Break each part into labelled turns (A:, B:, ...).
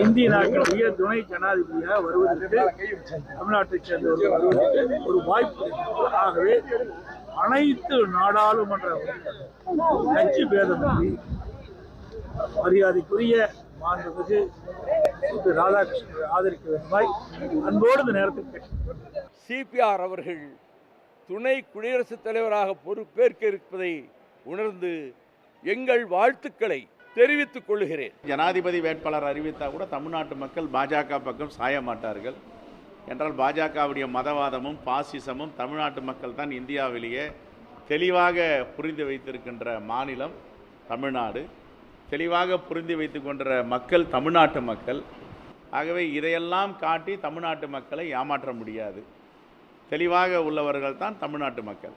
A: இந்திய நாட்டினுடைய துணை ஜனாதிபதியாக வருவதற்கு தமிழ்நாட்டைச் சேர்ந்தவர்கள் வருவதற்கு ஒரு வாய்ப்பு. ஆகவே அனைத்து நாடாளுமன்ற கட்சி பேதமின்றி மரியாதைக்குரிய மாண்புமிகு ராதாகிருஷ்ணனை ஆதரிக்க வேண்டுமாய் அன்போடு இந்த நேரத்தில் கேட்கிறேன்.
B: சிபிஆர் அவர்கள் துணை குடியரசுத் தலைவராக பொறுப்பேற்க இருப்பதை உணர்ந்து எங்கள் வாழ்த்துக்களை தெரிவித்துக் கொள்கிறேன்.
C: ஜனாதிபதி வேட்பாளர் அறிவித்தால் கூட தமிழ்நாட்டு மக்கள் பாஜக பக்கம் சாய மாட்டார்கள் என்றால் பாஜகவுடைய மதவாதமும் பாசிசமும் தமிழ்நாட்டு மக்கள் தான் இந்தியாவிலேயே தெளிவாக புரிந்து வைத்திருக்கின்ற மாநிலம் தமிழ்நாடு. தெளிவாக புரிந்து வைத்துக் கொண்ட மக்கள் தமிழ்நாட்டு மக்கள். ஆகவே இதையெல்லாம் காட்டி தமிழ்நாட்டு மக்களை ஏமாற்ற முடியாது. தெளிவாக உள்ளவர்கள் தான் தமிழ்நாட்டு மக்கள்.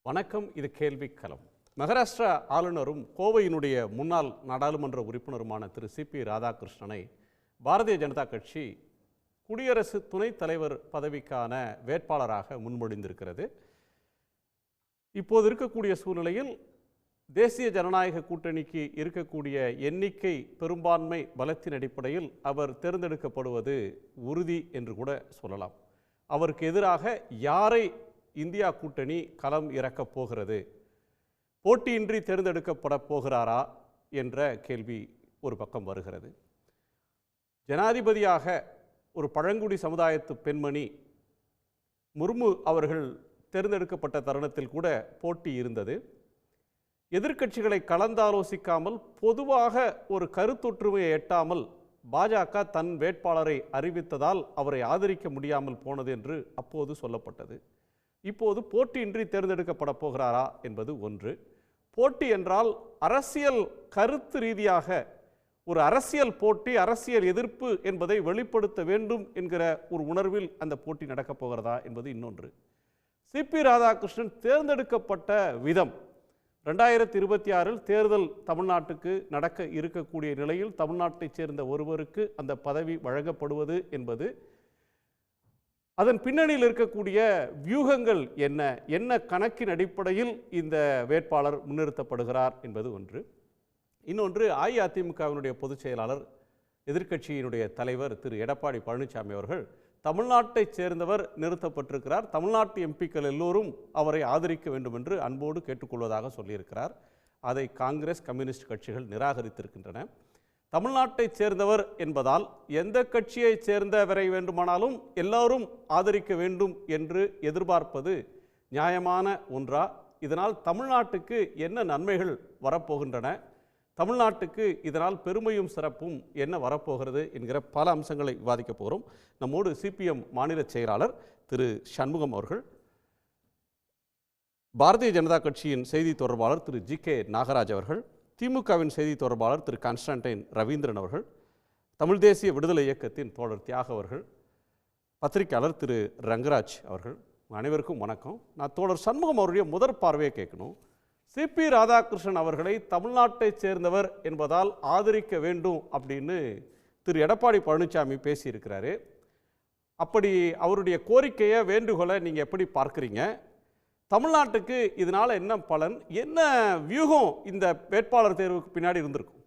D: வணக்கம், இது கேள்விக்களம். மகாராஷ்டிரா ஆளுநரும் கோவையினுடைய முன்னாள் நாடாளுமன்ற உறுப்பினருமான திரு சிபி ராதாகிருஷ்ணனை பாரதிய ஜனதா கட்சி குடியரசு துணைத் தலைவர் பதவிக்கான வேட்பாளராக முன்மொழிந்திருக்கிறது. இப்போது இருக்கக்கூடிய சூழ்நிலையில் தேசிய ஜனநாயக கூட்டணிக்கு இருக்கக்கூடிய எண்ணிக்கை பெரும்பான்மை பலத்தின் அடிப்படையில் அவர் தேர்ந்தெடுக்கப்படுவது உறுதி என்று கூட சொல்லலாம். அவருக்கு எதிராக யாரை இந்தியா கூட்டணி களம் இறக்கப் போகிறது, போட்டியின்றி தேர்ந்தெடுக்கப்பட போகிறாரா என்ற கேள்வி ஒரு பக்கம் வருகிறது. ஜனாதிபதியாக ஒரு பழங்குடி சமுதாயத்து பெண்மணி முர்மு அவர்கள் தேர்ந்தெடுக்கப்பட்ட தருணத்தில் கூட போட்டி இருந்தது. எதிர்க்கட்சிகளை கலந்தாலோசிக்காமல் பொதுவாக ஒரு கருத்தொற்றுமையை எட்டாமல் பாஜக தன் வேட்பாளரை அறிவித்ததால் அவரை ஆதரிக்க முடியாமல் போனது என்று அப்போது சொல்லப்பட்டது. இப்போது போட்டியின்றி தேர்ந்தெடுக்கப்பட போகிறாரா என்பது ஒன்று. போட்டி என்றால் அரசியல் கருத்து ரீதியாக ஒரு அரசியல் போட்டி, அரசியல் எதிர்ப்பு என்பதை வெளிப்படுத்த வேண்டும் என்கிற ஒரு உணர்வில் அந்த போட்டி நடக்கப் போகிறதா என்பது இன்னொன்று. சிபி ராதாகிருஷ்ணன் தேர்ந்தெடுக்கப்பட்ட விதம் 2026 தேர்தல் தமிழ்நாட்டுக்கு நடக்க இருக்கக்கூடிய நிலையில் தமிழ்நாட்டைச் சேர்ந்த ஒருவருக்கு அந்த பதவி வழங்கப்படுவது என்பது அதன் பின்னணியில் இருக்கக்கூடிய வியூகங்கள் என்ன, என்ன கணக்கின் அடிப்படையில் இந்த வேட்பாளர் முன்னிறுத்தப்படுகிறார் என்பது ஒன்று. இன்னொன்று, அஇஅதிமுகவினுடைய பொதுச் செயலாளர் எதிர்க்கட்சியினுடைய தலைவர் திரு எடப்பாடி பழனிசாமி அவர்கள் தமிழ்நாட்டைச் சேர்ந்தவர் நிறுத்தப்பட்டிருக்கிறார், தமிழ்நாட்டு எம்பிக்கள் எல்லோரும் அவரை ஆதரிக்க வேண்டும் என்று அன்போடு கேட்டுக்கொள்வதாக சொல்லியிருக்கிறார். அதை காங்கிரஸ், கம்யூனிஸ்ட் கட்சிகள் நிராகரித்திருக்கின்றன. தமிழ்நாட்டைச் சேர்ந்தவர் என்பதால் எந்த கட்சியைச் சேர்ந்தவரை வேண்டுமானாலும் எல்லோரும் ஆதரிக்க வேண்டும் என்று எதிர்பார்ப்பது நியாயமான ஒன்றா? இதனால் தமிழ்நாட்டுக்கு என்ன நன்மைகள் வரப்போகின்றன, தமிழ்நாட்டுக்கு இதனால் பெருமையும் சிறப்பும் என்ன வரப்போகிறது என்கிற பல அம்சங்களை விவாதிக்க போகிறோம். நம்மோடு சிபிஎம் மாநில செயலாளர் திரு சண்முகம் அவர்கள், பாரதிய ஜனதா கட்சியின் செய்தி தொடர்பாளர் திரு ஜி.கே. நாகராஜ் அவர்கள், திமுகவின் செய்தி தொடர்பாளர் திரு கான்ஸ்டன்டைன் ரவீந்திரன் அவர்கள், தமிழ் தேசிய விடுதலை இயக்கத்தின் தோழர் தியாக அவர்கள், பத்திரிகையாளர் திரு ரங்கராஜ் அவர்கள், அனைவருக்கும் வணக்கம். நான் தோழர் சண்முகம் அவருடைய முதற் பார்வையை கேட்கணும். சிபி ராதாகிருஷ்ணன் அவர்களை தமிழ்நாட்டைச் சேர்ந்தவர் என்பதால் ஆதரிக்க வேண்டும் அப்படின்னு திரு எடப்பாடி பழனிசாமி பேசியிருக்கிறாரு. அப்படி அவருடைய கோரிக்கையை, வேண்டுகோளை நீங்கள் எப்படி பார்க்குறீங்க? தமிழ்நாட்டுக்கு இதனால் என்ன பலன், என்ன வியூகம் இந்த வேட்பாளர் தேர்வுக்கு பின்னாடி இருந்திருக்கும்?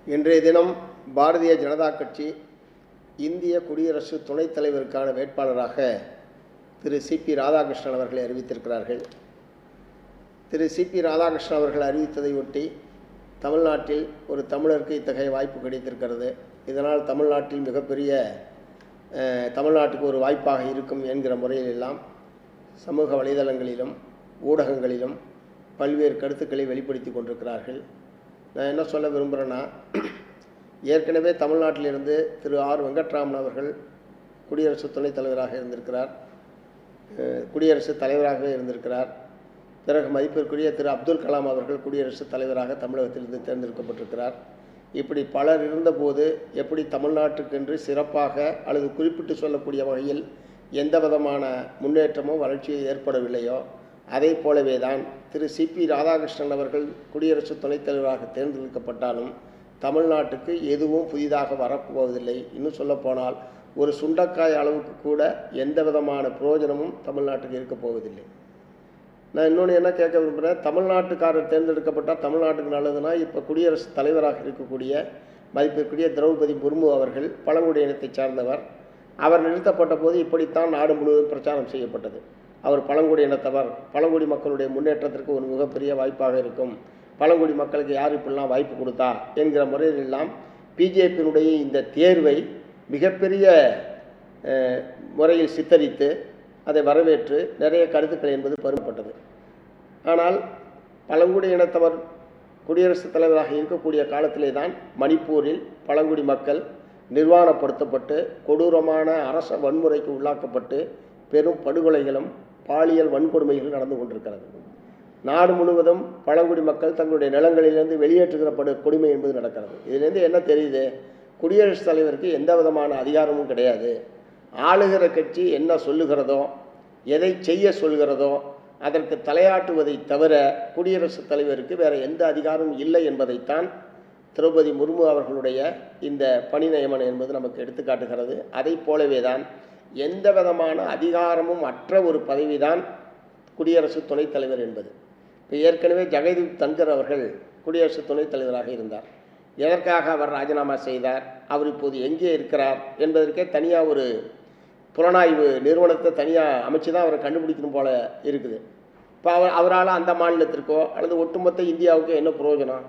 E: இன்றைய தினம் பாரதிய ஜனதா கட்சி இந்திய குடியரசு துணைத் தலைவருக்கான வேட்பாளராக திரு சிபி ராதாகிருஷ்ணன் அவர்களை அறிவித்திருக்கிறார்கள். திரு சிபி ராதாகிருஷ்ணன் அவர்கள் அறிவித்ததை ஒட்டி தமிழ்நாட்டில் ஒரு தமிழருக்கு இத்தகைய வாய்ப்பு கிடைத்திருக்கிறது. இதனால் தமிழ்நாட்டில் மிகப்பெரிய தமிழ்நாட்டுக்கு ஒரு வாய்ப்பாக இருக்கும் என்கிற முறையிலெல்லாம் சமூக வலைதளங்களிலும் ஊடகங்களிலும் பல்வேறு கருத்துக்களை வெளிப்படுத்தி கொண்டிருக்கிறார்கள். நான் என்ன சொல்ல விரும்புகிறேன்னா, ஏற்கனவே தமிழ்நாட்டிலிருந்து திரு ஆர் வெங்கட்ராமன் அவர்கள் குடியரசு துணைத் தலைவராக இருந்திருக்கிறார், குடியரசுத் தலைவராகவே இருந்திருக்கிறார். பிறகு மதிப்பிற்குரிய திரு அப்துல் கலாம் அவர்கள் குடியரசுத் தலைவராக தமிழகத்திலிருந்து தேர்ந்தெடுக்கப்பட்டிருக்கிறார். இப்படி பலர் இருந்தபோது எப்படி தமிழ்நாட்டுக்கென்று சிறப்பாக அல்லது குறிப்பிட்டு சொல்லக்கூடிய வகையில் எந்த விதமான முன்னேற்றமோ வளர்ச்சியோ ஏற்படவில்லையோ, அதே போலவே தான் திரு சிபி ராதாகிருஷ்ணன் அவர்கள் குடியரசு துணைத் தலைவராக தேர்ந்தெடுக்கப்பட்டாலும் தமிழ்நாட்டுக்கு எதுவும் புதிதாக வரப்போவதில்லை. இன்னும் சொல்லப்போனால் ஒரு சுண்டக்காய் அளவுக்கு கூட எந்த விதமான பிரயோஜனமும் தமிழ்நாட்டுக்கு இருக்க போவதில்லை. நான் இன்னொன்று என்ன கேட்க விரும்புகிறேன், தமிழ்நாட்டுக்காரர் தேர்ந்தெடுக்கப்பட்டால் தமிழ்நாட்டுக்கு நல்லதுன்னா, இப்போ குடியரசுத் தலைவராக இருக்கக்கூடிய மதிப்பிற்குரிய திரௌபதி முர்மு அவர்கள் பழங்குடி இனத்தை சார்ந்தவர். அவர் நிறுத்தப்பட்ட போது இப்படித்தான் நாடு முழுவதும் பிரச்சாரம் செய்யப்பட்டது. அவர் பழங்குடி இனத்தவர், பழங்குடி மக்களுடைய முன்னேற்றத்திற்கு ஒரு மிகப்பெரிய வாய்ப்பாக இருக்கும், பழங்குடி மக்களுக்கு யார் இப்படிலாம் வாய்ப்பு கொடுத்தா என்கிற முறையிலெல்லாம் பிஜேபியினுடைய இந்த தேர்வை மிகப்பெரிய முறையில் சித்தரித்து அதை வரவேற்று நிறைய கருத்துக்கள் என்பது பெறப்பட்டது. ஆனால் பழங்குடி இனத்தவர் குடியரசுத் தலைவராக இருக்கக்கூடிய காலத்திலே தான் மணிப்பூரில் பழங்குடி மக்கள் நிர்வாணப்படுத்தப்பட்டு கொடூரமான அரச வன்முறைக்கு உள்ளாக்கப்பட்டு பெரும் படுகொலைகளும் பாலியல் வன்கொடுமைகளும் நடந்து கொண்டிருக்கிறது. நாடு முழுவதும் பழங்குடி மக்கள் தங்களுடைய நிலங்களிலிருந்து வெளியேற்றுகிற கொடுமை என்பது நடக்கிறது. இதிலிருந்து என்ன தெரியுது, குடியரசுத் தலைவருக்கு எந்த விதமான அதிகாரமும் கிடையாது. ஆளுகிற கட்சி என்ன சொல்லுகிறதோ, எதை செய்ய சொல்கிறதோ அதற்கு தலையாட்டுவதை தவிர குடியரசுத் தலைவருக்கு வேறு எந்த அதிகாரமும் இல்லை என்பதைத்தான் திரௌபதி முர்மு அவர்களுடைய இந்த பணி நியமனம் என்பது நமக்கு எடுத்துக்காட்டுகிறது. அதை போலவே தான் எந்த விதமான அதிகாரமும் அற்ற ஒரு பதவிதான் குடியரசு துணைத் தலைவர் என்பது. இப்போ ஏற்கனவே ஜெகதீப் தன்கர் அவர்கள் குடியரசு துணைத் தலைவராக இருந்தார். எதற்காக அவர் ராஜினாமா செய்தார், அவர் இப்போது எங்கே இருக்கிறார் என்பதற்கே தனியாக ஒரு புலனாய்வு நிறுவனத்தை தனியாக அமைச்சு தான் அவரை கண்டுபிடிக்கணும் போல இருக்குது. இப்போ அவரால் அந்த மாநிலத்திற்கோ அல்லது ஒட்டுமொத்த இந்தியாவுக்கோ என்ன பிரயோஜனம்?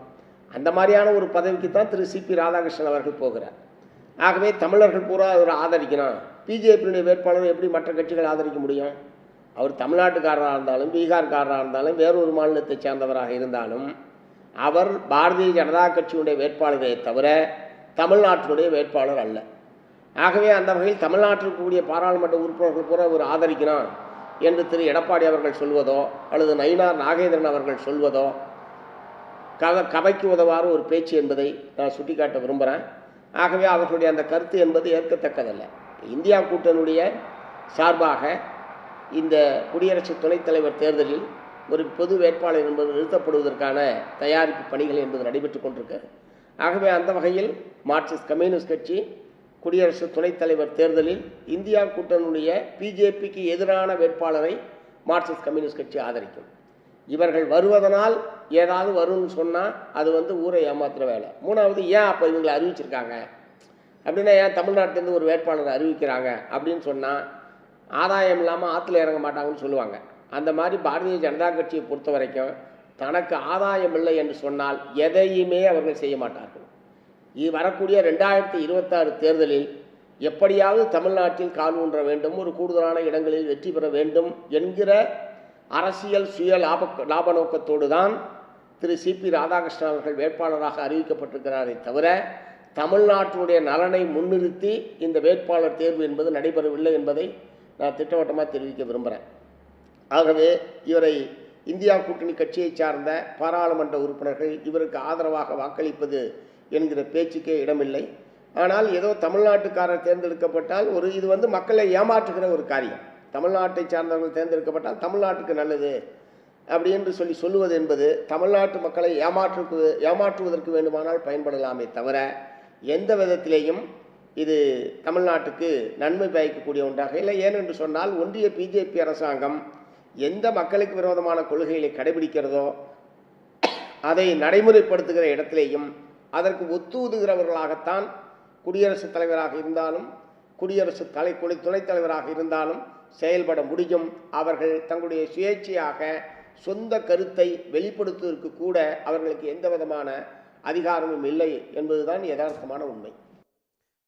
E: அந்த மாதிரியான ஒரு பதவிக்கு தான் திரு சிபி ராதாகிருஷ்ணன் அவர்கள் போகிறார். ஆகவே தமிழர்கள் பூரா அவர் ஆதரிக்கணும். பிஜேபியினுடைய வேட்பாளர் எப்படி மற்ற கட்சிகள் ஆதரிக்க முடியும்? அவர் தமிழ்நாட்டுக்காரராக இருந்தாலும் பீகார்காரராக இருந்தாலும் வேறொரு மாநிலத்தை சேர்ந்தவராக இருந்தாலும் அவர் பாரதிய ஜனதா கட்சியினுடைய வேட்பாளரை தவிர தமிழ்நாட்டினுடைய வேட்பாளர் அல்ல. ஆகவே அந்த வகையில் தமிழ்நாட்டில் கூடிய பாராளுமன்ற உறுப்பினர்கள் பூரா அவர் ஆதரிக்கணும் என்று திரு எடப்பாடி அவர்கள் சொல்வதோ அல்லது நயினார் நாகேந்திரன் அவர்கள் சொல்வதோ கவைக்கு உதவாறு ஒரு பேச்சு என்பதை நான் சுட்டிக்காட்ட விரும்புகிறேன். ஆகவே அவர்களுடைய அந்த கருத்து என்பது ஏற்கத்தக்கதல்ல. இந்தியா கூட்டணியுடைய சார்பாக இந்த குடியரசு துணைத் தலைவர் தேர்தலில் ஒரு பொது வேட்பாளர் என்பது நிறுத்தப்படுவதற்கான தயாரிப்பு பணிகள் என்பது நடைபெற்று கொண்டிருக்கு. ஆகவே அந்த வகையில் மார்க்சிஸ்ட் கம்யூனிஸ்ட் கட்சி குடியரசு துணைத் தலைவர் தேர்தலில் இந்தியா கூட்டணியுடைய பிஜேபிக்கு எதிரான வேட்பாளரை மார்க்சிஸ்ட் கம்யூனிஸ்ட் கட்சி ஆதரிக்கும். இவர்கள் வருவதனால் ஏதாவது வரும்னு சொன்னால் அது ஊரை ஏமாத்துற வேலை. மூணாவது, ஏன் அப்போ இவங்களை அறிவிச்சிருக்காங்க அப்படின்னா, ஏன் தமிழ்நாட்டிலேருந்து ஒரு வேட்பாளரை அறிவிக்கிறாங்க அப்படின்னு சொன்னால் ஆதாயம் இல்லாமல் ஆற்றுல இறங்க மாட்டாங்கன்னு சொல்லுவாங்க. அந்த மாதிரி பாரதிய ஜனதா கட்சியை பொறுத்த வரைக்கும் தனக்கு ஆதாயம் இல்லை என்று சொன்னால் எதையுமே அவர்கள் செய்ய மாட்டார்கள். இது வரக்கூடிய 2026 தேர்தலில் எப்படியாவது தமிழ்நாட்டில் கால் ஊன்ற வேண்டும், ஒரு கூடுதலான இடங்களில் வெற்றி பெற வேண்டும் என்கிற அரசியல் சுய லாப நோக்கத்தோடு தான் திரு சிபி ராதாகிருஷ்ணன் அவர்கள் வேட்பாளராக அறிவிக்கப்பட்டிருக்கிறாரே தவிர தமிழ்நாட்டினுடைய நலனை முன்னிறுத்தி இந்த வேட்பாளர் தேர்வு என்பது நடைபெறவில்லை என்பதை நான் திட்டவட்டமாக தெரிவிக்க விரும்புகிறேன். ஆகவே இவரை இந்தியா கூட்டணி கட்சியை சார்ந்த பாராளுமன்ற உறுப்பினர்கள் இவருக்கு ஆதரவாக வாக்களிப்பது என்கிற பேச்சுக்கே இடமில்லை. ஆனால் ஏதோ தமிழ்நாட்டுக்காரர் தேர்ந்தெடுக்கப்பட்டால் இது மக்களை ஏமாற்றுகிற ஒரு காரியம். தமிழ்நாட்டை சார்ந்தவர்கள் தேர்ந்தெடுக்கப்பட்டால் தமிழ்நாட்டுக்கு நல்லது அப்படி என்று சொல்லுவது என்பது தமிழ்நாட்டு மக்களை ஏமாற்றுவதற்கு வேண்டுமானால் பயன்படலாமே தவிர எந்த விதத்திலேயும் இது தமிழ்நாட்டுக்கு நன்மை பயக்கக்கூடிய ஒன்றாக இல்லை. ஏனென்று சொன்னால் ஒன்றிய பிஜேபி அரசாங்கம் எந்த மக்களுக்கு விரோதமான கொள்கைகளை கடைபிடிக்கிறதோ அதை நடைமுறைப்படுத்துகிற இடத்திலேயும் அதற்கு ஒத்துவதுகிறவர்களாகத்தான் குடியரசுத் தலைவராக இருந்தாலும் துணைத் தலைவராக இருந்தாலும் செயல்பட முடியும். அவர்கள் தங்களுடைய சுயேட்சையாக சொந்த கருத்தை வெளிப்படுத்துவதற்கு கூட அவர்களுக்கு எந்த விதமான அதிகாரமும் இல்லை என்பதுதான் யதார்த்தமான உண்மை.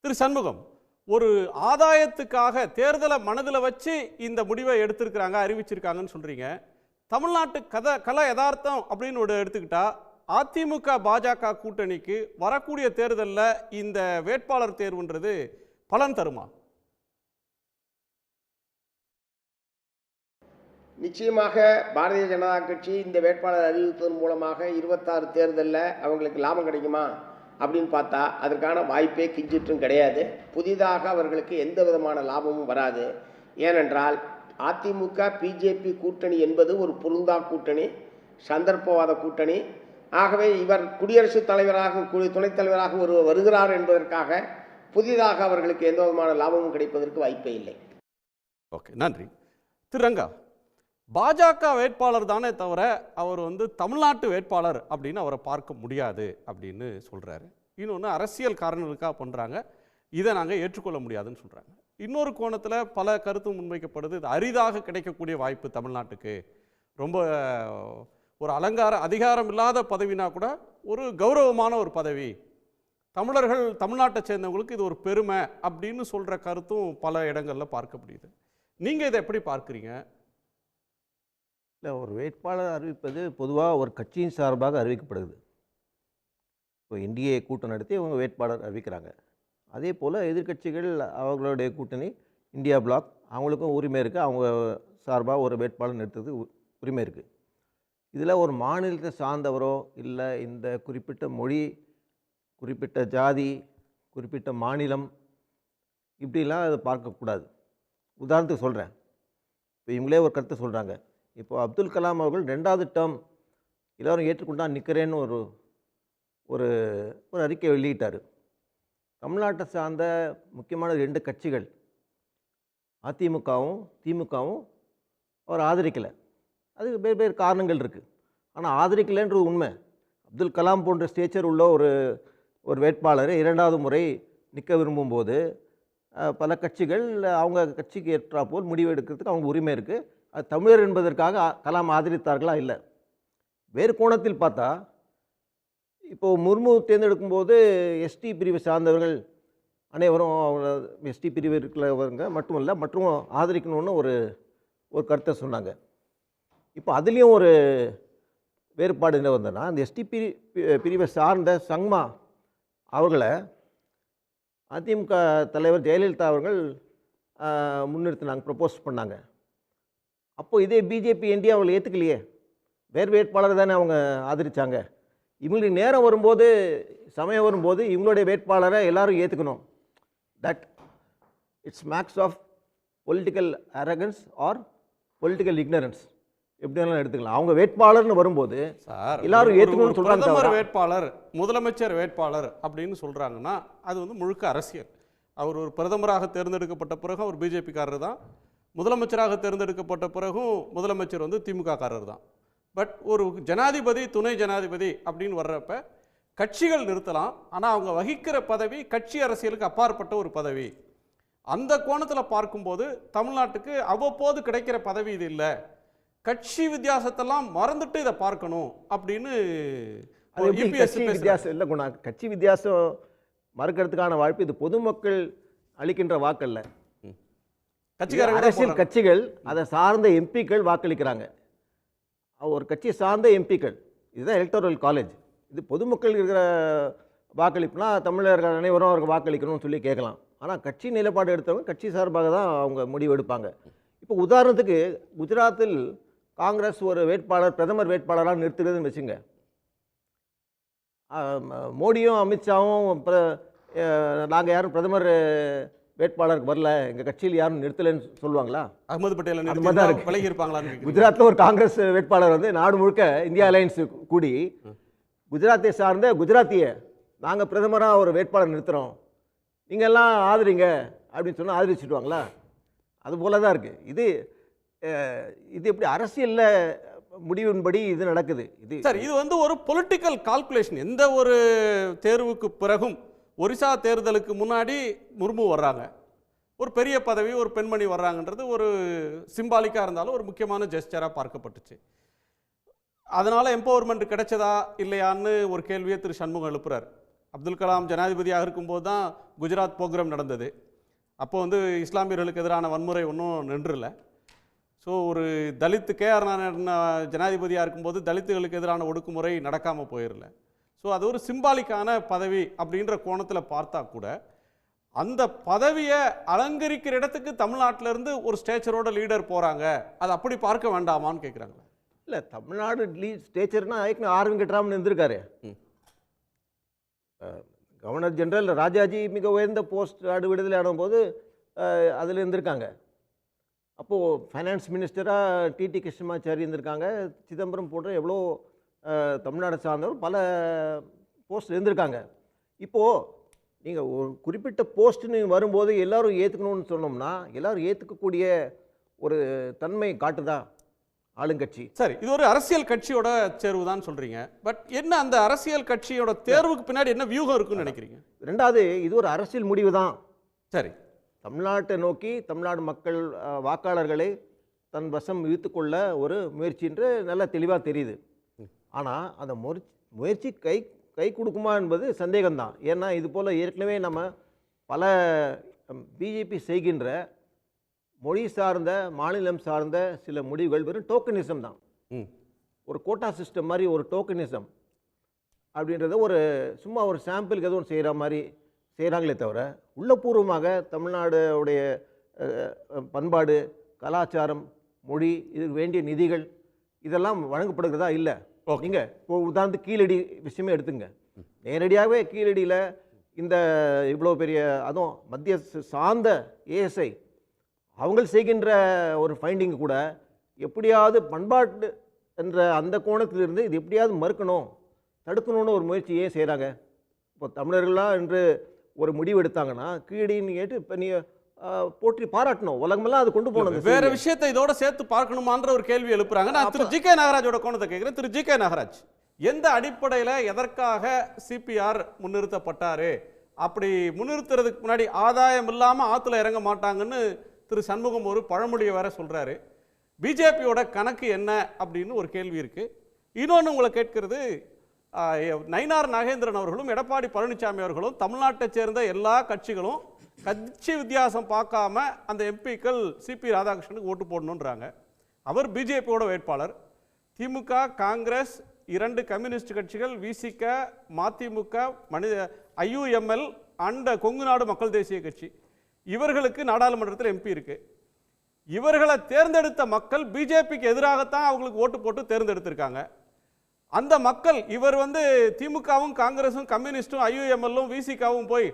D: திரு சண்முகம், ஒரு ஆதாயத்துக்காக தேர்தலை மனதில் வச்சு இந்த முடிவை எடுத்திருக்கிறாங்க, அறிவிச்சிருக்காங்கன்னு சொல்றீங்க. தமிழ்நாட்டு கல யதார்த்தம் அப்படின்னு ஒரு எடுத்துக்கிட்டா அதிமுக பாஜக கூட்டணிக்கு வரக்கூடிய தேர்தலில் இந்த வேட்பாளர் தேர்வுன்றது பலன் தருமா?
E: நிச்சயமாக பாரதிய ஜனதா கட்சி இந்த வேட்பாளர் அறிவிப்பதன் மூலமாக 26 தேர்தலில் அவங்களுக்கு லாபம் கிடைக்குமா அப்படின்னு பார்த்தா அதற்கான வாய்ப்பே கிஞ்சிற்றும் கிடையாது. புதிதாக அவர்களுக்கு எந்த விதமான லாபமும் வராது. ஏனென்றால் அதிமுக பிஜேபி கூட்டணி என்பது ஒரு பொருந்தா கூட்டணி, சந்தர்ப்பவாத கூட்டணி. ஆகவே இவர் குடியரசுத் தலைவராக துணைத் தலைவராக வருகிறார் என்பதற்காக புதிதாக அவர்களுக்கு எந்த விதமான லாபமும் கிடைப்பதற்கு வாய்ப்பே இல்லை.
D: ஓகே, நன்றி. திரு ரங்கா, பாஜக வேட்பாளர் தானே தவிர அவர் வந்து தமிழ்நாட்டு வேட்பாளர் அப்படின்னு அவரை பார்க்க முடியாது அப்படின்னு சொல்கிறாரு. இன்னொன்று அரசியல் காரணங்களுக்காக பண்ணுறாங்க, இதை நாங்கள் ஏற்றுக்கொள்ள முடியாதுன்னு சொல்கிறாங்க. இன்னொரு கோணத்தில் பல கருத்து முன்வைக்கப்படுது, இது அரிதாக கிடைக்கக்கூடிய வாய்ப்பு தமிழ்நாட்டுக்கு, ரொம்ப ஒரு அலங்கார அதிகாரம் இல்லாத பதவினா கூட ஒரு கௌரவமான ஒரு பதவி, தமிழர்கள் தமிழ்நாட்டை சேர்ந்தவங்களுக்கு இது ஒரு பெருமை அப்படின்னு சொல்கிற கருத்தும் பல இடங்களில் பார்க்க முடியுது. நீங்கள் இதை எப்படி பார்க்குறீங்க?
F: இல்லை, ஒரு வேட்பாளர் அறிவிப்பது பொதுவாக ஒரு கட்சியின் சார்பாக அறிவிக்கப்படுது. இப்போ என்டிஏ கூட்டம் நடத்தி அவங்க வேட்பாளர் அறிவிக்கிறாங்க. அதே போல் எதிர்க்கட்சிகள் அவர்களுடைய கூட்டணி இந்தியா பிளாக் அவங்களுக்கும் உரிமை இருக்குது, அவங்க சார்பாக ஒரு வேட்பாளர் நிறுத்துறது உரிமை இருக்குது. இதில் ஒரு மாநிலத்தை சார்ந்தவரோ இல்லை இந்த குறிப்பிட்ட மொழி, குறிப்பிட்ட ஜாதி, குறிப்பிட்ட மாநிலம் இப்படிலாம் அதை பார்க்கக்கூடாது. உதாரணத்துக்கு சொல்கிறேன், இப்போ இவங்களே ஒரு கருத்தை சொல்கிறாங்க. இப்போ அப்துல் கலாம் அவர்கள் 2வது டேர்ம் எல்லோரும் ஏற்றுக்கொண்டா நிற்கிறேன்னு ஒரு ஒரு ஒரு அறிக்கை வெளியிட்டார். தமிழ்நாட்டை சார்ந்த முக்கியமான 2 கட்சிகள் அதிமுகவும் திமுகவும் அவர் ஆதரிக்கலை. அதுக்கு வேறு காரணங்கள் இருக்குது. ஆனால் ஆதரிக்கலைன்றது உண்மை. அப்துல் கலாம் போன்ற ஸ்டேச்சர் உள்ள ஒரு வேட்பாளரை 2வது முறை நிற்க விரும்பும்போது பல கட்சிகள் அவங்க கட்சிக்கு ஏற்றாப்போல் முடிவு எடுக்கிறதுக்கு அவங்க உரிமை இருக்குது. அது தமிழர் என்பதற்காக கலாம் ஆதரித்தார்களா? இல்லை. வேறு கோணத்தில் பார்த்தா, இப்போது முர்மு தேர்ந்தெடுக்கும்போது எஸ்டி பிரிவை சார்ந்தவர்கள் அனைவரும் அவங்க எஸ்டி பிரிவு இருக்கிறவங்க மட்டுமல்ல மற்றும் ஆதரிக்கணும்னு ஒரு கருத்தை சொன்னாங்க. இப்போ அதுலேயும் ஒரு வேறுபாடு என்ன வந்ததுன்னா, அந்த எஸ்டி பிரிவை சார்ந்த சங்மா அவர்களை அதிமுக தலைவர் ஜெயலலிதா அவர்கள் முன்னிறுத்தினாங்க, ப்ரப்போஸ் பண்ணாங்க. அப்போது இதே பிஜேபி என்டிஏ அவங்களை ஏற்றுக்கலையே, வேறு வேட்பாளர் தானே அவங்க ஆதரித்தாங்க. இவங்களுக்கு நேரம் வரும்போது, சமயம் வரும்போது இவங்களுடைய வேட்பாளரை எல்லாரும் ஏற்றுக்கணும். That it's makes of political arrogance or political ignorance, எப்படினாலும் எடுத்துக்கலாம். அவங்க வேட்பாளர்னு வரும்போது எல்லாரும் ஏற்றுக்கணும்னு சொல்கிறாங்க.
D: பிரதமர் வேட்பாளர், முதலமைச்சர் வேட்பாளர் அப்படின்னு சொல்கிறாங்கன்னா அது வந்து முழுக்க அரசியல். அவர் ஒரு பிரதமராக தேர்ந்தெடுக்கப்பட்ட பிறகு அவர் பிஜேபிக்காரர் தான், முதலமைச்சராக தேர்ந்தெடுக்கப்பட்ட பிறகும் முதலமைச்சர் வந்து திமுககாரர் தான். பட் ஒரு ஜனாதிபதி, துணை ஜனாதிபதி அப்படின்னு வர்றப்ப கட்சிகள் நிறுத்தலாம், ஆனால் அவங்க வகிக்கிற பதவி கட்சி அரசியலுக்கு அப்பாற்பட்ட ஒரு பதவி. அந்த கோணத்தில் பார்க்கும்போது தமிழ்நாட்டுக்கு அவ்வப்போது கிடைக்கிற பதவி இது இல்லை, கட்சி வித்தியாசத்தெல்லாம் மறந்துட்டு இதை பார்க்கணும் அப்படின்னு
F: வித்தியாசம் இல்லை குணா. கட்சி வித்தியாசம் மறுக்கிறதுக்கான வாய்ப்பு இது பொதுமக்கள் அளிக்கின்ற வாக்கல்ல. அரசியல் கட்சிகள் அதை சார்ந்த எம்பிக்கள் வாக்களிக்கிறாங்க. ஒரு கட்சியை சார்ந்த எம்பிக்கள், இதுதான் எலக்டோரல் காலேஜ். இது பொதுமக்கள் இருக்கிற வாக்களிப்புனா தமிழர்கள் அனைவரும் அவருக்கு வாக்களிக்கணும்னு சொல்லி கேட்கலாம். ஆனால் கட்சி நிலைப்பாடு எடுத்தவங்க கட்சி சார்பாக தான் அவங்க முடிவு எடுப்பாங்க. இப்போ உதாரணத்துக்கு குஜராத்தில் காங்கிரஸ் ஒரு வேட்பாளர் பிரதமர் வேட்பாளராக நிறுத்துறதுன்னு வச்சுங்க, மோடியும் அமித்ஷாவும் நாங்கள் யாரும் பிரதமர் வேட்பாளருக்கு வரல, எங்கள் கட்சியில் யாரும் நிறுத்தலைன்னு சொல்லுவாங்களா?
D: அகமது பட்டேல் விலகி இருப்பாங்களா?
F: குஜராத்தில் ஒரு காங்கிரஸ் வேட்பாளர் வந்து நாடு முழுக்க இந்தியா அலையன்ஸ் கூடி குஜராத்தை சார்ந்த குஜராத்தியை நாங்கள் பிரதமராக ஒரு வேட்பாளர் நிறுத்துகிறோம், நீங்கள் எல்லாம் ஆதரிங்க அப்படின்னு சொன்னால் ஆதரிச்சுடுவாங்களா? அது போல தான் இருக்குது. இது எப்படி அரசியலில் முடிவின்படி இது நடக்குது.
D: இது வந்து ஒரு பொலிட்டிக்கல் கால்குலேஷன். எந்த ஒரு தேர்வுக்கு பிறகும் ஒரிசா தேர்தலுக்கு முன்னாடி முர்மு வர்றாங்க, ஒரு பெரிய பதவி, ஒரு பெண்மணி வர்றாங்கன்றது ஒரு சிம்பாலிக்காக இருந்தாலும் ஒரு முக்கியமான ஜெஸ்டராக பார்க்கப்பட்டுச்சு. அதனால் எம்பவர்மெண்ட் கிடைச்சதா இல்லையான்னு ஒரு கேள்வியை திரு சண்முகம் எழுப்புறார். அப்துல் கலாம் ஜனாதிபதியாக இருக்கும்போது தான் குஜராத் ப்ரோக்ராம் நடந்தது. அப்போ வந்து இஸ்லாமியர்களுக்கு எதிரான வன்முறை ஒன்றும் நின்றுல. ஸோ ஒரு தலித் கேஆர் நாராயணன் ஜனாதிபதியாக இருக்கும்போது தலித்துகளுக்கு எதிரான ஒடுக்குமுறை நடக்காமல் போயிடல. ஸோ அது ஒரு சிம்பாலிக்கான பதவி அப்படின்ற கோணத்தில் பார்த்தா கூட அந்த பதவியை அலங்கரிக்கிற இடத்துக்கு தமிழ்நாட்டிலேருந்து ஒரு ஸ்டேச்சரோட லீடர் போகிறாங்க, அது அப்படி பார்க்க வேண்டாமான்னு கேட்குறாங்க.
F: இல்லை, தமிழ்நாடு ஸ்டேச்சர்னா ஆர்வி கட்டுறாமன்னு இருந்திருக்காரு. கவர்னர் ஜெனரல் ராஜாஜி மிக உயர்ந்த போஸ்ட் நாடு விடுதலை ஆடும்போது அதில் இருந்திருக்காங்க. அப்போது ஃபைனான்ஸ் மினிஸ்டராக டிடி கிருஷ்ணமாச்சாரி இருந்திருக்காங்க. சிதம்பரம் போன்ற எவ்வளோ தமிழ்நாடு சார்ந்தவர் பல போஸ்ட் இருந்திருக்காங்க. இப்போது நீங்கள் ஒரு குறிப்பிட்ட போஸ்ட்டுன்னு வரும்போது எல்லோரும் ஏற்றுக்கணும்னு சொன்னோம்னா எல்லோரும் ஏற்றுக்கக்கூடிய ஒரு தன்மை காட்டுதா? ஆளுங்கட்சி.
D: சரி, இது ஒரு அரசியல் கட்சியோட தேர்வு தான் சொல்றீங்க. பட் என்ன அந்த அரசியல் கட்சியோட தேர்வுக்கு பின்னாடி என்ன வியூகம் இருக்குன்னு நினைக்கிறீங்க?
F: ரெண்டாவது, இது ஒரு அரசியல் முடிவு தான்.
D: சரி,
F: தமிழ்நாட்டை நோக்கி தமிழ்நாடு மக்கள் வாக்காளர்களை தன் வசம் இழுத்துக்கொள்ள ஒரு முயற்சி என்று நல்லா தெளிவாக தெரியுது. ஆனால் அந்த முயற்சி கை கொடுக்குமா என்பது சந்தேகம்தான். ஏன்னா இது போல் ஏற்கனவே நம்ம பல பிஜேபி செய்கின்ற மொழி சார்ந்த மாநிலம் சார்ந்த சில முடிவுகள் வெறும் டோக்கனிசம் தான். ஒரு கோட்டா சிஸ்டம் மாதிரி ஒரு டோக்கனிசம் அப்படின்றத ஒரு சும்மா ஒரு சாம்பிளுக்கு எதுவும் செய்கிற மாதிரி செய்கிறாங்களே தவிர உள்ளபூர்வமாக தமிழ்நாடுடைய பண்பாடு, கலாச்சாரம், மொழி, இதுக்கு வேண்டிய நிதிகள் இதெல்லாம் வழங்கப்படுகிறதா இல்லை. நீங்கள் இப்போ உதாரணத்துக்கு கீழடி விஷயமே எடுத்துங்க. நேரடியாகவே கீழடியில் இந்த இவ்வளோ பெரிய அதுவும் மத்திய சார்ந்த ஏஎஸ்ஐ அவங்க செய்கின்ற ஒரு ஃபைண்டிங் கூட எப்படியாவது பண்பாட்டு என்ற அந்த கோணத்திலிருந்து இது எப்படியாவது மறுக்கணும், தடுக்கணும்னு ஒரு முயற்சி ஏன் செய்கிறாங்க? இப்போ தமிழர்கள்லாம் என்று ஒரு முடிவு எடுத்தாங்கன்னா கீழடின்னு கேட்டு இப்போ நீ போற்றி பாராட்டணும், உலகமெல்லாம் அது கொண்டு போகணும்.
D: வேற விஷயத்தை இதோட சேர்த்து பார்க்கணுமான்ற ஒரு கேள்வி எழுப்புறாங்க. நான் திரு ஜி.கே. நாகராஜோட கோணத்தை கேட்கிறேன். திரு ஜி.கே. நாகராஜ், எந்த அடிப்படையில் எதற்காக சிபிஆர் முன்னிறுத்தப்பட்டாரு? அப்படி முன்னிறுத்துறதுக்கு முன்னாடி ஆதாயம் இல்லாமல் ஆற்றுல இறங்க மாட்டாங்கன்னு திரு சண்முகம் ஒரு பழமொழியை வேற சொல்றாரு. பிஜேபியோட கணக்கு என்ன அப்படின்னு ஒரு கேள்வி இருக்கு. இன்னொன்று உங்களை கேட்கிறது, நயினார் நாகேந்திரன் அவர்களும் எடப்பாடி பழனிசாமி அவர்களும் தமிழ்நாட்டை சேர்ந்த எல்லா கட்சிகளும் கட்சி வித்தியாசம் பார்க்காம அந்த எம்பிக்கள் சிபி ராதாகிருஷ்ணனுக்கு ஓட்டு போடணுன்றாங்க. அவர் பிஜேபியோட வேட்பாளர். திமுக, காங்கிரஸ், 2 கம்யூனிஸ்ட் கட்சிகள், விசிக, மதிமுக, ஐயுஎம்எல் அண்ட் கொங்கு நாடு மக்கள் தேசிய கட்சி, இவர்களுக்கு நாடாளுமன்றத்தில் எம்பி இருக்கு. இவர்களை தேர்ந்தெடுத்த மக்கள் பிஜேபிக்கு எதிராகத்தான் அவங்களுக்கு ஓட்டு போட்டு தேர்ந்தெடுத்திருக்காங்க. அந்த மக்கள் இவர் திமுகவும் காங்கிரஸும் கம்யூனிஸ்டும் ஐயுஎம்எல்லும் விசிகாவும் போய்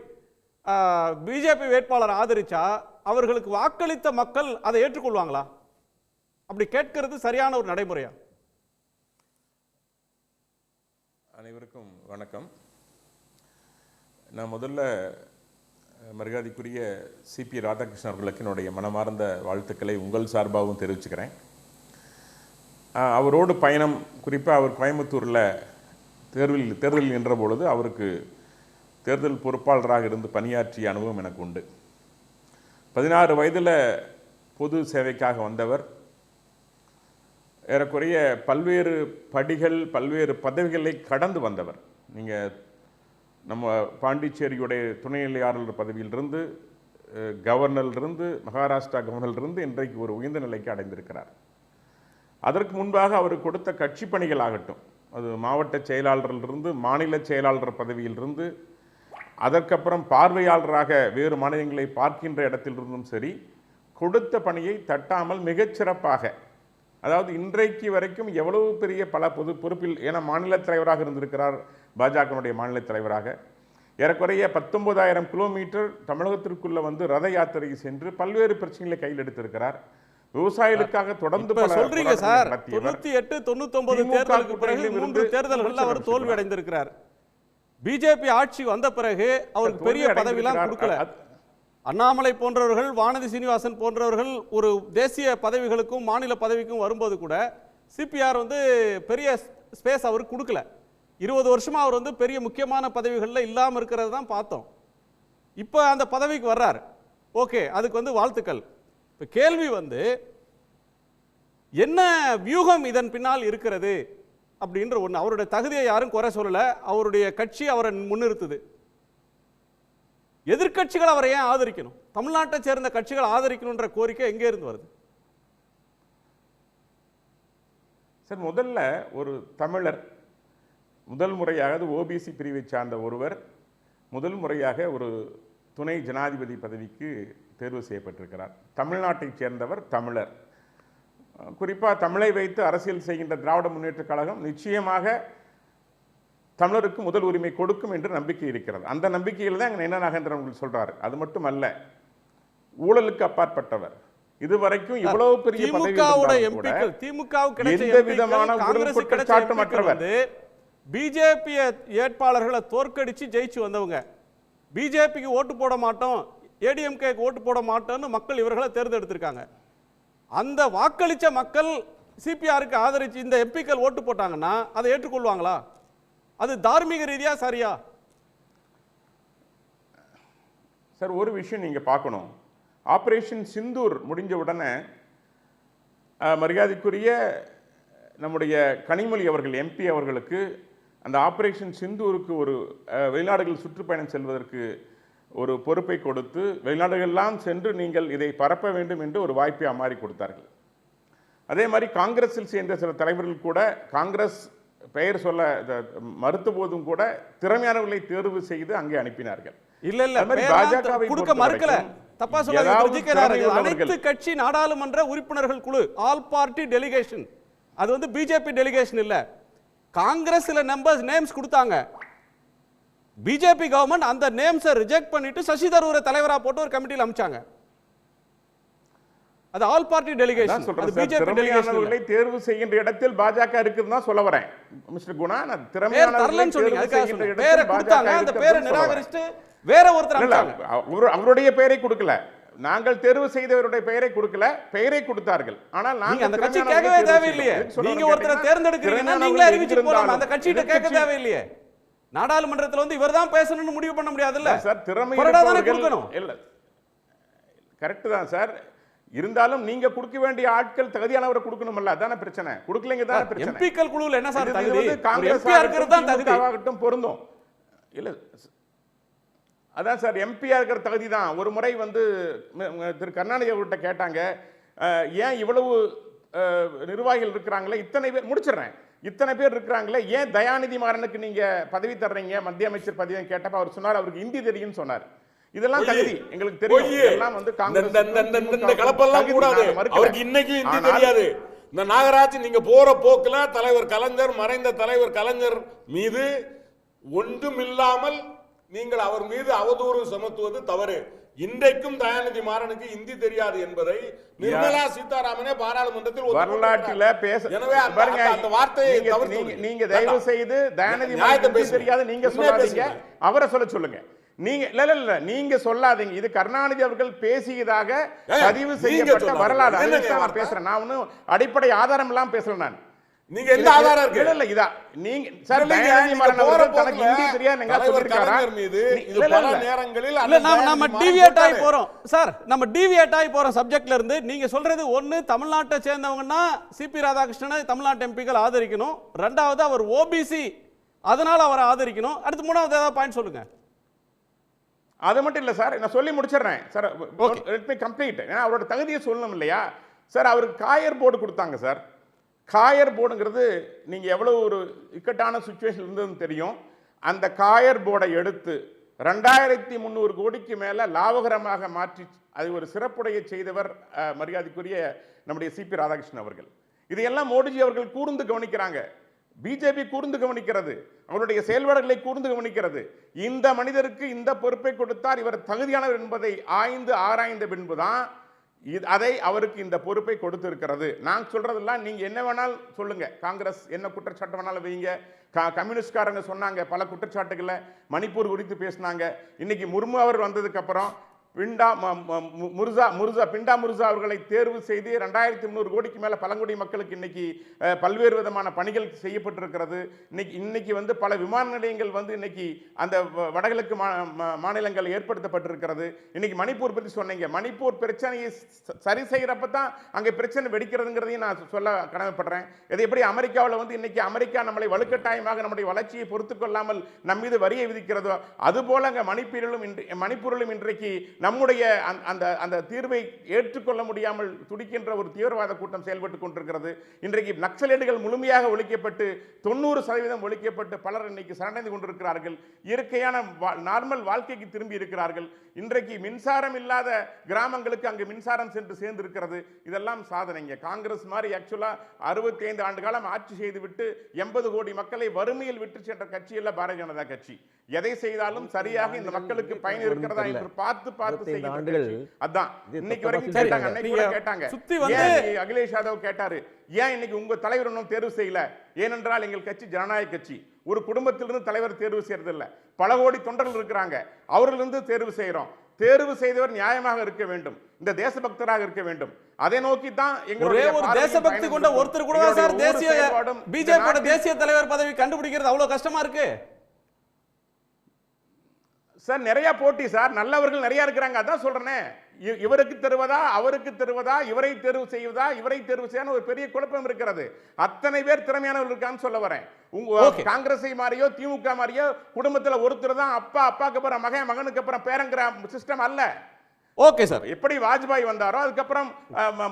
D: பிஜேபி வேட்பாளர் ஆதரிச்சா அவர்களுக்கு வாக்களித்த மக்கள் அதை ஏற்றுக்கொள்வாங்களா? அப்படி கேட்கிறது சரியான ஒரு நடைமுறையா?
G: அனைவருக்கும் வணக்கம். நான் முதல்ல மரியாதைக்குரிய சிபி ராதாகிருஷ்ணன் அவர்களுக்கு என்னுடைய மனமார்ந்த வாழ்த்துக்களை உங்கள் சார்பாகவும் தெரிவிச்சுக்கிறேன். அவரோடு பயணம், குறிப்பாக அவர் கோயம்புத்தூரில் தேர்தலில் நின்ற பொழுது அவருக்கு தேர்தல் பொறுப்பாளராக இருந்து பணியாற்றிய அனுபவம் எனக்கு உண்டு. 16 வயதில் பொது சேவைக்காக வந்தவர். ஏறக்குறைய பல்வேறு படிகள், பல்வேறு பதவிகளை கடந்து வந்தவர். நீங்கள் நம்ம பாண்டிச்சேரியுடைய துணைநிலை ஆளுநர் பதவியிலிருந்து, கவர்னரிலிருந்து, மகாராஷ்டிரா கவர்னரிலிருந்து இன்றைக்கு ஒரு உயர்ந்த நிலைக்கு அடைந்திருக்கிறார். அதற்கு முன்பாக அவர் கொடுத்த கட்சி பணிகள் ஆகட்டும், அது மாவட்ட செயலாளரிலிருந்து மாநில செயலாளர் பதவியிலிருந்து, அதற்கப்புறம் பார்வையாளராக வேறு மாநிலங்களை பார்க்கின்ற இடத்திலிருந்தும் சரி, கொடுத்த பணியை தட்டாமல் மிகச்சிறப்பாக, அதாவது இன்றைக்கு வரைக்கும் எவ்வளவு பெரிய பல பொறுப்பில், ஏன்னா மாநில தலைவராக இருந்திருக்கிறார், பாஜகனுடைய மாநில தலைவராக. ஏறக்குறைய 19,000 கிலோமீட்டர் தமிழகத்திற்குள்ள ரத யாத்திரை சென்று பல்வேறு பிரச்சனைகளை கையில் எடுத்திருக்கிறார். விவசாயிகளுக்காக தொடர்ந்து
D: சொல்றீங்க சார். 98, 99 தேர்தலுக்கு பிறகு 3 தேர்தல்களில் அவர் தோல்வி அடைந்திருக்கிறார். பிஜேபி ஆட்சி வந்த பிறகு அவருக்கு பெரிய பதவியெல்லாம் கொடுக்கல. அண்ணாமலை போன்றவர்கள், வானதி சீனிவாசன் போன்றவர்கள் ஒரு தேசிய பதவிகளுக்கும் மாநில பதவிக்கும் வரும்போது கூட சிபிஆர் பெரிய ஸ்பேஸ் அவருக்கு கொடுக்கல. 20 வருஷமா அவர் பெரிய முக்கியமான பதவிகளில் இல்லாமல் இருக்கிறது தான் பார்த்தோம். இப்போ அந்த பதவிக்கு வர்றார். ஓகே, அதுக்கு வாழ்த்துக்கள். இப்போ கேள்வி என்ன வியூகம் இதன் பின்னால் இருக்கிறது அப்படின்ற ஒன்று. அவருடைய தகுதியை யாரும் குறை சொல்லல, அவருடைய கட்சி அவரை முன்னிறுத்துது. எதிர்கட்சிகள் அவரை ஏன் ஆதரிக்கணும்? தமிழ்நாட்டை சேர்ந்த கட்சிகள் ஆதரிக்கணுன்ற கோரிக்கை எங்கே இருந்து வருது?
G: சார், முதல்ல ஒரு தமிழர் முதல் முறையாக ஓபிசி பிரிவை சார்ந்த ஒருவர் முதல் முறையாக ஒரு துணை ஜனாதிபதி பதவிக்கு தேர்வு செய்யப்பட்டிருக்கிறார். தமிழ்நாட்டைச் சேர்ந்தவர், தமிழர். குறிப்பாக தமிழை வைத்து அரசியல் செய்கின்ற திராவிட முன்னேற்ற கழகம் நிச்சயமாக தமிழருக்கு முதல் உரிமை கொடுக்கும் என்று நம்பிக்கை இருக்கிறது. அந்த நம்பிக்கையில் தான் நயினார் நாகேந்திரன் அவர்கள் சொல்றாரு. அது மட்டுமல்ல, ஊழலுக்கு அப்பாற்பட்டவர். இதுவரைக்கும் இவ்வளவு பெரிய எந்த விதமான குற்றச்சாட்டுமற்றவர்.
D: பிஜேபி வேட்பாளர்களை தோற்கடிச்சு ஜெயிச்சு வந்தவங்க. பிஜேபிக்கு ஓட்டு போட மாட்டோம், ஏடிஎம்கே ஓட்டு போட மாட்டோம்னு மக்கள் இவர்களை தேர்ந்தெடுத்திருக்காங்க. அந்த வாக்களித்த மக்கள் சிபிஆருக்கு ஆதரிச்சு இந்த எம்பிக்கள் ஓட்டு போட்டாங்கன்னா அதை ஏற்றுக்கொள்வாங்களா? அது தார்மீக ரீதியா சரியா?
G: சார், ஒரு விஷயம் நீங்க பார்க்கணும். ஆபரேஷன் சிந்தூர் முடிஞ்ச உடனே மரியாதைக்குரிய நம்முடைய கனிமொழி அவர்கள் எம்பி அவர்களுக்கு அந்த ஆபரேஷன் சிந்தூருக்கு ஒரு வெளிநாடுகள் சுற்றுப்பயணம் செல்வதற்கு ஒரு பொறுப்பை கொடுத்து வெளிநாடுகளெல்லாம் சென்று நீங்கள் இதை பரப்ப வேண்டும் என்று ஒரு வாய்ப்பை அம்மாறி கொடுத்தார்கள். அதே மாதிரி காங்கிரஸில் சேர்ந்த சில தலைவர்கள் கூட காங்கிரஸ் பெயர் சொல்ல மறுத்த போதும் கூட திறமையானவர்களை தேர்வு செய்து அங்கே அனுப்பினார்கள்.
D: இல்ல இல்ல, பாஜகவை கொடுக்க மறுக்கல. தப்பா சொல்லாதீங்க. அனைத்து கட்சி நாடாளுமன்ற உறுப்பினர்கள் குழு, ஆல் பார்ட்டி டெலிகேஷன், அது வந்து பிஜேபி டெலிகேஷன் இல்ல. காங்கிரஸ் சில நேம்ஸ் கொடுத்தாங்க. பிஜேபி கவர்மெண்ட் அந்த நேம்ஸை ரிஜெக்ட் பண்ணிட்டு சசி தரூரை தலைவரா போட்டு ஒரு கமிட்டியில் அமைச்சாங்க. அது ஆல் பார்ட்டி டெலிகேஷன். அது பிஜேபி டெலிகேஷன்களை
G: தேர்வு செய்கின்ற இடத்தில் பாஜக இருக்குன்னு தான் சொல்ல வரேன் மிஸ்டர் குணா. நான்
D: திறமையானவர்களை சொன்னீங்க, அதுக்காக சொன்னேன். பேரை கொடுத்தாங்க, அந்த பேரை நிராகரிச்சிட்டு வேற ஒருத்தர் அமைச்சாங்க.
G: அவருடைய பெயரை கொடுக்கல, நாங்கள் தேர்வு செய்தவருடைய பெயரை கொடுக்கல, பெயரை கொடுத்தார்கள். ஆனால்
D: நாங்க அந்த கட்சி கேட்கவே தேவையில்லையே. நீங்க ஒருத்தரை தேர்ந்தெடுக்கிறீங்கன்னா நீங்களே அறிவிச்சு போலாம், அந்த கட்சிகிட்ட கேட்க தேவையில்லையே. நாடாளுமன்றத்தில் வந்து இவர் தான் பேசணும்னு முடிவு பண்ண முடியாதுல்ல
G: சார். திறமை
D: கொடுக்கணும்.
G: இல்ல, கரெக்ட் தான் சார். இருந்தாலும் நீங்க கொடுக்க வேண்டிய ஆட்கள் தகுதியானவரை கொடுக்கணும்ல, அதான பிரச்சனை. கொடுக்கலங்க தான பிரச்சனை.
D: எம்பிக்கள் குழுவில் என்ன சார் தகுதி?
G: காங்கிரஸ் இருக்கிறது தான் தகுதி ஆகட்டும், பொருந்தும் இல்ல. அதான் சார், எம்பியா இருக்கிற தகுதி தான். ஒரு முறை வந்து திரு கருணாநிதி அவர்கிட்ட கேட்டாங்க, ஏன் இவ்வளவு நிர்வாகிகள் இருக்கிறாங்களே, இத்தனை பேர், முடிச்சிடுறேன், இத்தனை பேர் இருக்கிறாங்களே, ஏன் தயாநிதி மாறனுக்கு நீங்க பதவி தர்றீங்க, மத்திய அமைச்சர் பதவி கேட்டப்ப அவர் சொன்னார் அவருக்கு ஹிந்தி தெரியும்னு சொன்னார். இதெல்லாம் தகுதி எங்களுக்கு தெரியும். இதெல்லாம் வந்து
H: இந்த கலப்பெல்லாம் கூடாது. அவருக்கு இன்னைக்கு ஹிந்தி தெரியாது. இந்த நாகராஜ் நீங்க போற போக்குல தலைவர் கலைஞர், மறைந்த தலைவர் கலைஞர் மீது ஒன்றுமில்லாமல் நீங்கள் அவர் மீது அவதூறு சுமத்துவது தவறு. இன்றைக்கும் தயாநிதி மாறனுக்கு ஹிந்தி தெரியாது என்பதை நிர்மலா சீதாராமனே பாராளுமன்றத்தில்
G: வரலாற்றில் பேச. எனவே
H: அந்த வார்த்தையை
G: நீங்க தயவு செய்து தயாநிதி மாறனுக்கு தெரியாது நீங்க சொல்லாதீங்க, அவரை சொல்ல சொல்லுங்க. நீங்க இல்ல நீங்க சொல்லாதீங்க. இது கருணாநிதி அவர்கள் பேசியதாக பதிவு செய்யப்பட்ட வரலாறு. நான் பேசுறேன், நான் ஒன்னும் அடிப்படை ஆதாரம் எல்லாம் பேசல. நான்
H: நீங்க எந்த ஆதாரம் இருக்கு?
G: இல்ல இதா நீங்க சார் தயாநிதி மாறன் அவர்கள் தனக்கு ஹிந்தி தெரியாது எங்க சொல்லிருக்காரா
H: மீது இது பல நேரங்களில்
D: இல்ல நம்ம டிவியேட் ஆகி போறோம் சார். நம்ம டிவியேட் ஆகி போறோம் சப்ஜெக்ட்ல இருந்து. நீங்க சொல்றது ஒன்னு, தமிழ்நாட்டை சேர்ந்தவங்கன்னா சிபி ராதாகிருஷ்ணனை தமிழ்நாட்டு எம்பிக்கள் ஆதரிக்கணும். ரெண்டாவது அவர் ஓபிசி, அதனால அவரை ஆதரிக்கணும். அடுத்து மூணாவது ஏதாவது பாயிண்ட் சொல்லுங்க.
G: அது மட்டும் இல்ல சார், நான் சொல்லி முடிச்சிடுறேன் சார். Let me complete. அவரோட தகுதியை சொல்லணும் இல்லையா சார். அவருக்கு காயர் போர்டு கொடுத்தாங்க சார். காயர் போர்டுங்கிறது நீங்கள் எவ்வளோ ஒரு இக்கட்டான சுச்சுவேஷன் இருந்ததுன்னு தெரியும். அந்த காயர் போர்டை எடுத்து 2300 கோடிக்கு மேலே லாபகரமாக மாற்றி அது ஒரு சிறப்புடைய செய்தவர் மரியாதைக்குரிய நம்முடைய சிபி ராதாகிருஷ்ணன் அவர்கள். இதையெல்லாம் மோடிஜி அவர்கள் கூர்ந்து கவனிக்கிறாங்க, பிஜேபி கூர்ந்து கவனிக்கிறது, அவருடைய செயல்பாடுகளை கூர்ந்து கவனிக்கிறது. இந்த மனிதருக்கு இந்த பொறுப்பை கொடுத்தார், இவர் தகுதியானவர் என்பதை ஆராய்ந்த பின்புதான் அதை அவருக்கு இந்த பொறுப்பை கொடுத்திருக்கிறது. நான் சொல்றதெல்லாம் நீங்க என்ன வேணாலும் சொல்லுங்க, காங்கிரஸ் என்ன குற்றச்சாட்டு வேணாலும் வைங்க. கம்யூனிஸ்ட்காரங்க சொன்னாங்க பல குற்றச்சாட்டுகளை, மணிப்பூர் குறித்து பேசினாங்க. இன்னைக்கு முர்மு அவர் வந்ததுக்கு அப்புறம் பிண்டா முர்சா அவர்களை தேர்வு செய்து 2300 கோடிக்கு மேல பழங்குடி மக்களுக்கு இன்னைக்கு பல்வேறு விதமான பணிகள் செய்யப்பட்டிருக்கிறது. இன்னைக்கு வந்து பல விமான நிலையங்கள் வந்து இன்னைக்கு அந்த வடகிழக்கு மாநிலங்கள் ஏற்படுத்தப்பட்டிருக்கிறது. இன்னைக்கு மணிப்பூர் பற்றி சொன்னீங்க, மணிப்பூர் பிரச்சனையை சரி செய்யறப்ப தான் அங்கே பிரச்சனை வெடிக்கிறதுங்கிறதையும் நான் சொல்ல கடமைப்படுறேன். இது எப்படி அமெரிக்காவில் வந்து இன்னைக்கு அமெரிக்கா நம்மளை வலுக்கட்டாயமாக நம்முடைய வளர்ச்சியை பொறுத்துக் கொள்ளாமல் நம் மீது வரியை விதிக்கிறதோ, அதுபோல அங்கே மணிப்பூரிலும் இன்றைக்கு நம்முடைய அந்த தீர்வை ஏற்றுக்கொள்ள முடியாமல் துடிக்கின்ற ஒரு தீவிரவாத கூட்டம் செயல்பட்டுக் கொண்டிருக்கிறது. இன்றைக்கு நக்சலைட்டுகள் முழுமையாக ஒழிக்கப்பட்டு 90% ஒழிக்கப்பட்டு பலர் இன்னைக்கு சரணடைந்து கொண்டிருக்கிறார்கள். இயற்கையான நார்மல் வாழ்க்கைக்கு திரும்பி இருக்கிறார்கள். இன்றைக்கு மின்சாரம் இல்லாத கிராமங்களுக்கு அங்கு மின்சாரம் சென்று சேர்ந்திருக்கிறது. இதெல்லாம் சாதனைங்க. காங்கிரஸ் மாதிரி ஆக்சுவலா 65 ஆண்டு காலம் ஆட்சி செய்துவிட்டு 80 கோடி மக்களை வறுமையில் விட்டு சென்ற கட்சி அல்ல பாரதிய ஜனதா கட்சி. எதை செய்தாலும் சரியாக இந்த மக்களுக்கு பயன் இருக்கிறதா என்று பார்த்து அதான் இன்னைக்கு வரைக்கும் கேட்டாங்க. அன்னைக்கு கூட கேட்டாங்க, அகிலேஷ் யாதவ் கேட்டாரு, ஏன் இன்னைக்கு உங்க தலைவர் இன்னும் தேர்வு செய்யல? ஏனென்றால் எங்கள் கட்சி ஜனநாயக கட்சி, ஒரு குடும்பத்திலிருந்து தலைவர் தேர்வு செய்யறது இல்ல, பல கோடி தொண்டர்கள் இருக்கிறாங்க, அவர்களிருந்து தேர்வு செய்யறோம். தேர்வு செய்தவர் நியாயமாக இருக்க வேண்டும், இந்த தேசபக்தராக இருக்க வேண்டும். அதை நோக்கி தான்
D: ஒரே ஒரு தேசபக்தி கொண்ட ஒருத்தர் கூட சார் தேசிய பிஜேபியோட தேசிய தலைவர் பதவி கண்டுபிடிக்கிறது அவ்வளவு கஷ்டமா இருக்கு
G: சார். நிறைய போட்டி சார், நல்லவர்கள் நிறைய இருக்கிறாங்க. அதான் சொல்றேனே, இவருக்கு தருவதா அவருக்கு தருவதா, இவரை தேர்வு செய்வதா இவரை தேர்வு செய்ய ஒரு பெரிய குழப்பம் இருக்கிறது. அத்தனை பேர் திறமையானவர்கள் இருக்கான்னு சொல்ல வரேன். காங்கிரஸை மாறியோ திமுக மாறியோ குடும்பத்தில் ஒருத்தர் தான் அப்பா, அப்பாக்கு அப்புறம் மகன், மகனுக்கு அப்புறம் பேரங்கிற சிஸ்டம் அல்ல.
D: Okay sir.
G: எப்படி வாஜ்பாய் வந்தாரோ அதுக்கப்புறம்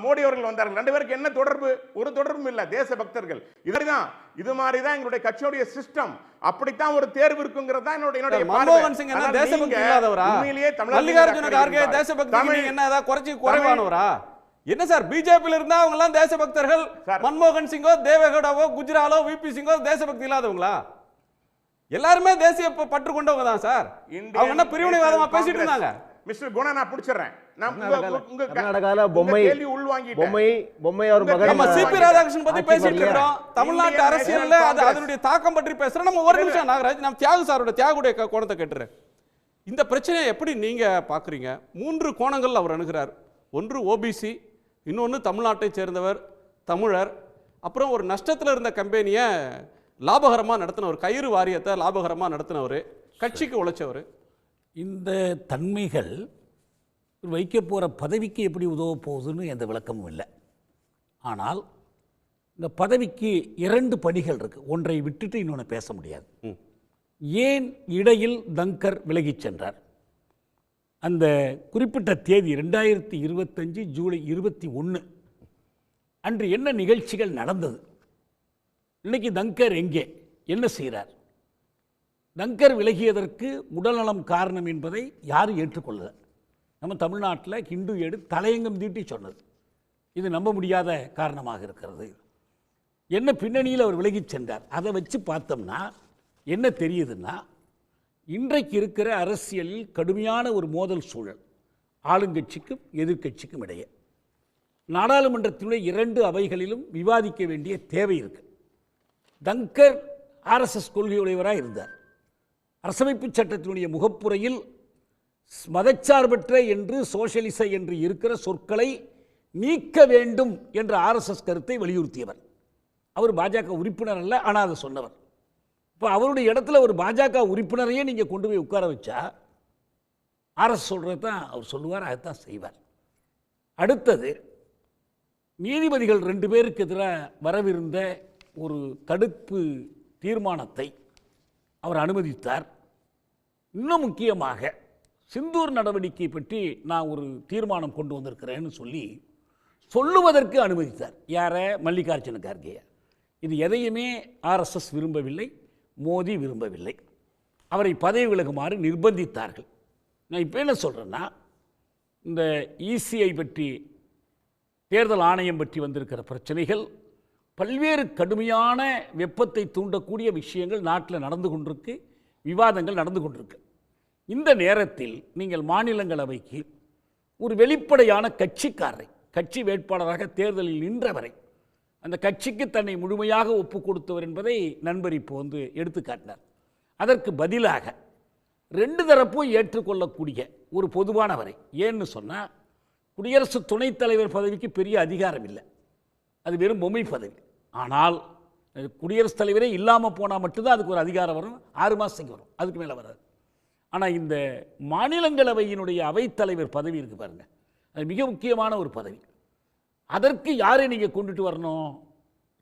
G: மோடி அவர்கள் வந்தார்கள், ரெண்டு பேருக்கு என்ன தொடர்பு? ஒரு தொடர்பும் இல்ல. தேசபக்தர்கள் இது மாதிரி தான் எங்களுடைய கட்சியோட சிஸ்டம். அப்படித்தான் ஒரு தேர்வு இருக்குங்கிறது தான் என்னோட
D: மன்மோகன் சிங் என்ன தேசபக்தி இல்லாதவரா?
G: உண்மையிலேயே
D: மல்லிகார்ஜுன கார்கே தேசபக்தி நீங்க என்ன ஏதாவது குறைவானவரா? என்ன சார் பிஜேபியில இருந்தா அவங்க எல்லாம் தேசபக்தர்கள், மன்மோகன் சிங்கோ தேவேகவுடாவோ குஜ்ராலோ விபி சிங்கோ தேசபக்தி இல்லாதவங்களா? எல்லாருமே தேசிய பற்று கொண்டவங்க தான் சார். அவங்க என்ன பிரிவினைவாதமா பேசிட்டு இருந்தாங்க?
G: மிஸ்டர் குணா, நான் பிடிச்சிடுறேன்.
F: கர்நாடகால பொம்மை அவர் மகன்
D: நம்ம சிபி ராதாகிருஷ்ணன் பத்தி பேசிட்டு இருக்கோம். தமிழ்நாட்டு அரசியல்ல அதனுடைய தாக்கம் பற்றி பேசுறோம். நம்ம ஒரு நிமிஷம் நாகராஜ், நம்ம தியாகு சாரோட தியாகுடைய கோணத்தை கேட்டுறேன். இந்த பிரச்சனையை எப்படி நீங்க பாக்குறீங்க? 3 கோணங்கள் அவர் அணுகிறார். ஒன்று ஓபிசி, இன்னொன்று தமிழ்நாட்டை சேர்ந்தவர், தமிழர், அப்புறம் ஒரு நஷ்டத்தில் இருந்த கம்பெனியை லாபகரமாக நடத்தினவர், கயிறு வாரியத்தை லாபகரமாக நடத்தினவர், கட்சிக்கு உழைச்சவர்.
I: இந்த தன்மைகள் வைக்க போகிற பதவிக்கு எப்படி உதவ போகுதுன்னு எந்த விளக்கமும் இல்லை. ஆனால் இந்த பதவிக்கு 2 படிகள் இருக்குது. ஒன்றை விட்டுட்டு இன்னொன்று பேச முடியாது. ஏன் இடையில் தங்கர் விலகிச் சென்றார்? அந்த குறிப்பிட்ட தேதி 2025 ஜூலை 21 அன்று என்ன நிகழ்ச்சிகள் நடந்தது? இன்னைக்கு தங்கர் எங்கே, என்ன செய்கிறார்? தங்கர் விலகியதற்கு உடல்நலம் காரணம் என்பதை யாரும் ஏற்றுக்கொள்ளல. நம்ம தமிழ்நாட்டில் ஹிந்து ஏடு தலையங்கம் தீட்டி சொன்னது. இது நம்ப முடியாத காரணமாக இருக்கிறது. என்ன பின்னணியில் அவர் விலகிச் சென்றார்? அதை வச்சு பார்த்தோம்னா என்ன தெரியுதுன்னா, இன்றைக்கு இருக்கிற அரசியலில் கடுமையான ஒரு மோதல் சூழல் ஆளுங்கட்சிக்கும் எதிர்கட்சிக்கும் இடையே. நாடாளுமன்றத்தினுடைய 2 அவைகளிலும் விவாதிக்க வேண்டிய தேவை இருக்கு. தங்கர் ஆர்எஸ்எஸ் கொள்கையுடையவராக இருந்தார். அரசமைப்பு சட்டத்தினுடைய முகப்புரையில் மதச்சார்பற்ற என்று சோசியலிச என்று இருக்கிற சொற்களை நீக்க வேண்டும் என்ற ஆர்எஸ்எஸ் கருத்தை வலியுறுத்தியவர். அவர் பாஜக உறுப்பினர் அல்ல, ஆனால் அதை சொன்னவர். இப்போ அவருடைய இடத்துல ஒரு பாஜக உறுப்பினரையே நீங்கள் கொண்டு போய் உட்கார வச்சா ஆர்எஸ் சொல்கிறது தான் அவர் சொல்லுவார், அதைத்தான் செய்வார். அடுத்தது, நீதிபதிகள் 2 பேருக்கு எதிராக வரவிருந்த ஒரு தடுப்பு தீர்மானத்தை அவர் அனுமதித்தார். இன்னும் முக்கியமாக சிந்தூர் நடவடிக்கை பற்றி நான் ஒரு தீர்மானம் கொண்டு வந்திருக்கிறேன்னு சொல்லுவதற்கு அனுமதித்தார். யாரை? மல்லிகார்ஜுன கார்கே. இது எதையுமே ஆர்எஸ்எஸ் விரும்பவில்லை, மோடி விரும்பவில்லை. அவரை பதவி விலகுமாறு நிர்பந்தித்தார்கள். நான் இப்போ என்ன சொல்கிறேன்னா, இந்த இசிஐ பற்றி, தேர்தல் ஆணையம் பற்றி வந்திருக்கிற பிரச்சனைகள், பல்வேறு கடுமையான வெப்பத்தை தூண்டக்கூடிய விஷயங்கள் நாட்டில் நடந்து கொண்டிருக்கு, விவாதங்கள் நடந்து கொண்டிருக்கு. இந்த நேரத்தில் நீங்கள் மாநிலங்களவைக்கு ஒரு வெளிப்படையான கட்சிக்காரரை, கட்சி வேட்பாளராக தேர்தலில் நின்றவரை, அந்த கட்சிக்கு தன்னை முழுமையாக ஒப்பு கொடுத்தவர் என்பதை நண்பர் இப்போ எடுத்து காட்டினார். அதற்கு பதிலாக 2 தரப்பும் ஏற்றுக்கொள்ளக்கூடிய ஒரு பொதுவானவரை, ஏன்னு சொன்னால் குடியரசு துணைத் தலைவர் பதவிக்கு பெரிய அதிகாரம் இல்லை, அது வெறும் பொம்மை பதவி. ஆனால் குடியரசுத் தலைவரே இல்லாமல் போனால் மட்டும்தான் அதுக்கு ஒரு அதிகாரம் வரும், 6 மாதத்துக்கு வரும், அதுக்கு மேலே வராது. ஆனால் இந்த மாநிலங்களவையினுடைய அவைத்தலைவர் பதவி இருக்குது பாருங்கள், அது மிக முக்கியமான ஒரு பதவி. அதற்கு யாரை நீங்கள் கொண்டுட்டு வரணும்?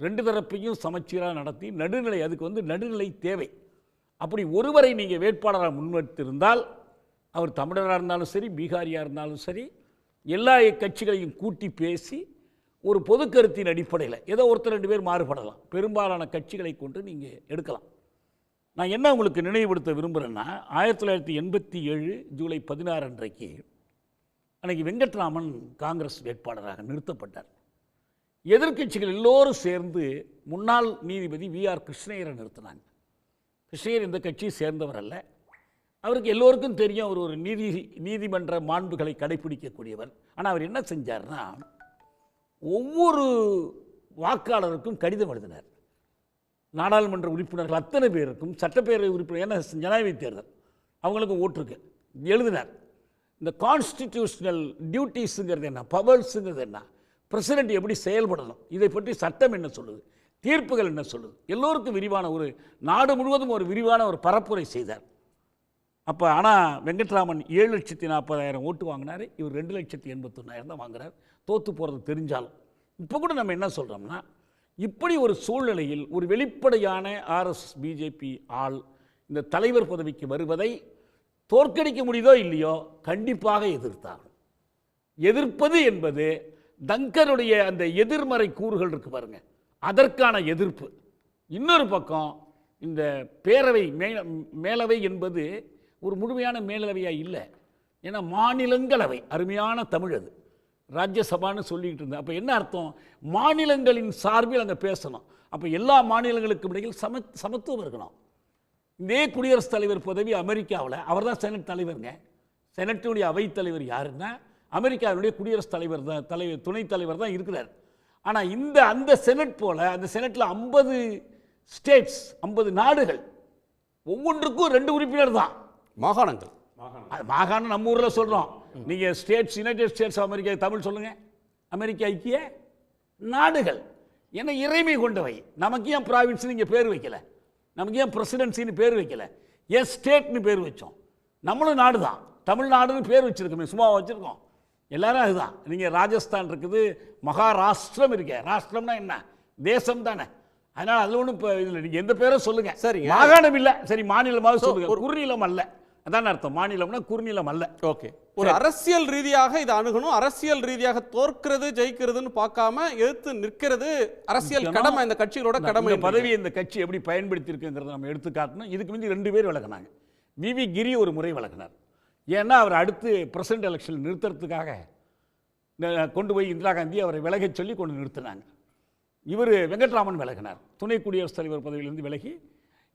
I: 2 தரப்பையும் சமச்சீராக நடத்தி நடுநிலை, அதுக்கு நடுநிலை தேவை. அப்படி ஒருவரை நீங்கள் வேட்பாளராக முன்வைத்திருந்தால், அவர் தமிழராக இருந்தாலும் சரி, பீகாரியாக இருந்தாலும் சரி, எல்லா கட்சிகளையும் கூட்டி பேசி ஒரு பொது கருத்தின் அடிப்படையில் ஏதோ ஒருத்தர் 2 பேர் மாறுபடலாம், பெரும்பாலான கட்சிகளை கொண்டு நீங்கள் எடுக்கலாம். நான் என்ன உங்களுக்கு நினைவுபடுத்த விரும்புகிறேன்னா, 1987 ஜூலை 16 அன்றைக்கு அன்றைக்கி வெங்கட்ராமன் காங்கிரஸ் வேட்பாளராக நிறுத்தப்பட்டார். எதிர்க்கட்சிகள் எல்லோரும் சேர்ந்து முன்னாள் நீதிபதி VR கிருஷ்ணய்யரை நிறுத்தினாங்க. கிருஷ்ணய்யர் இந்த கட்சியை சேர்ந்தவர் அல்ல, அவருக்கு எல்லோருக்கும் தெரியும் அவர் ஒரு நீதிமன்ற மாண்புகளை கடைபிடிக்கக்கூடியவர். ஆனால் அவர் என்ன செஞ்சார்னா, ஒவ்வொரு வாக்காளருக்கும் கடிதம் எழுதினார். நாடாளுமன்ற உறுப்பினர்கள் அத்தனை பேருக்கும், சட்டப்பேரவை உறுப்பினர், ஏன்னா ஜனாதிபதி தேர்தல் அவங்களுக்கும் ஓட்டுருக்கு, எழுதினார். இந்த கான்ஸ்டிடியூஷனல் டியூட்டிஸுங்கிறது என்ன, பவர்ஸுங்கிறது என்ன, பிரசிடென்ட் எப்படி செயல்படணும், இதை பற்றி சட்டம் என்ன சொல்லுது, தீர்ப்புகள் என்ன சொல்லுது, எல்லோருக்கும் விரிவான ஒரு நாடு முழுவதும் ஒரு விரிவான ஒரு பரப்புரை செய்தார். அப்போ ஆனால் வெங்கட்ராமன் 7,40,000 ஓட்டு வாங்கினார், இவர் 2,81,000 தான் வாங்குறார். தோற்று போகிறது தெரிஞ்சாலும் இப்போ கூட நம்ம என்ன சொல்கிறோம்னா, இப்படி ஒரு சூழ்நிலையில் ஒரு வெளிப்படையான ஆர்எஸ்எஸ் பிஜேபி ஆள் இந்த தலைவர் பதவிக்கு வருவதை தோற்கடிக்க முடியுதோ இல்லையோ கண்டிப்பாக எதிர்த்தாகும். எதிர்ப்பது என்பது தங்கருடைய அந்த எதிர்மறை கூறுகள் இருக்கு பாருங்க, அதற்கான எதிர்ப்பு. இன்னொரு பக்கம் இந்த பேரவை மேலவை என்பது ஒரு முழுமையான மேலவையாக இல்லை. ஏன்னா மாநிலங்களவை, அருமையான தமிழ் அது, ராஜ்யசபான்னு சொல்லிக்கிட்டு இருந்தேன். அப்போ என்ன அர்த்தம், மாநிலங்களின் சார்பில் அங்கே பேசணும். அப்போ எல்லா மாநிலங்களுக்கும் இடையில் சமத்துவம் இருக்கணும். இதே குடியரசுத் தலைவர் பதவி அமெரிக்காவில், அவர் தான் செனட் தலைவருங்க. செனட்டுடைய அவைத்தலைவர் யாருன்னா அமெரிக்காவுடைய குடியரசுத் தலைவர் தான், துணைத் தலைவர் தான் இருக்கிறார். ஆனால் அந்த செனட் போல், அந்த செனட்டில் 50 ஸ்டேட்ஸ், 50 நாடுகள், ஒவ்வொன்றுக்கும் 2 உறுப்பினர் தான்.
D: மாகாணங்கள்,
I: மாகாணம் நம்ம ஊரில் சொல்கிறோம். நீங்கள் states, United States of America Tamil சொல்லுங்கள். அமெரிக்கா ஐக்கிய நாடுகள். ஏன்னா இறைமை கொண்டவை. நமக்கு ஏன் ப்ராவின்ஸ் நீங்கள் பேர் வைக்கல, நமக்கு ஏன் பிரசிடென்சின்னு பேர் வைக்கல, ஏன் ஸ்டேட்னு பேர் வச்சோம்? நம்மளும் நாடு தான், தமிழ்நாடுன்னு பேர் வச்சுருக்கோமே, சும்மா வச்சுருக்கோம். எல்லாரும் அதுதான். நீங்கள் ராஜஸ்தான் இருக்குது, மகாராஷ்டிரம் இருக்கு. ராஷ்டிரம்னா என்ன, தேசம் தானே. அதனால் அதில் ஒன்றும் இப்போ இதில் நீங்கள் எந்த பேரும் சொல்லுங்கள்.
D: சரி,
I: மாகாணம் இல்லை, சரி மாநிலமாக சொல்லுங்கள். குறுநிலம் அல்ல, அதான் அர்த்தம். மாநிலம்னா குறுநிலம் அல்ல.
D: ஓகே, ஒரு அரசியல் ரீதியாக இதை அணுகணும். அரசியல் ரீதியாக தோற்கிறது ஜெயிக்கிறதுன்னு பார்க்காம எதிர்த்து நிற்கிறது அரசியல் கடமை, இந்த கட்சிகளோட கடமை.
I: பதவியை இந்த கட்சி எப்படி பயன்படுத்தி இருக்குங்கிறத நம்ம எடுத்து காட்டணும். இதுக்கு முந்தி 2 பேர் விலகினாங்க. விவி கிரி ஒரு முறை விலகினார். ஏன்னா அவர் அடுத்து பிரசிடென்ட் எலெக்ஷன் நிறுத்துறதுக்காக கொண்டு போய் இந்திரா காந்தி அவரை விலக சொல்லி கொண்டு நிறுத்தினாங்க. இவர் வெங்கட்ராமன் விலகினார், துணை குடியரசுத் தலைவர் பதவியிலிருந்து விலகி.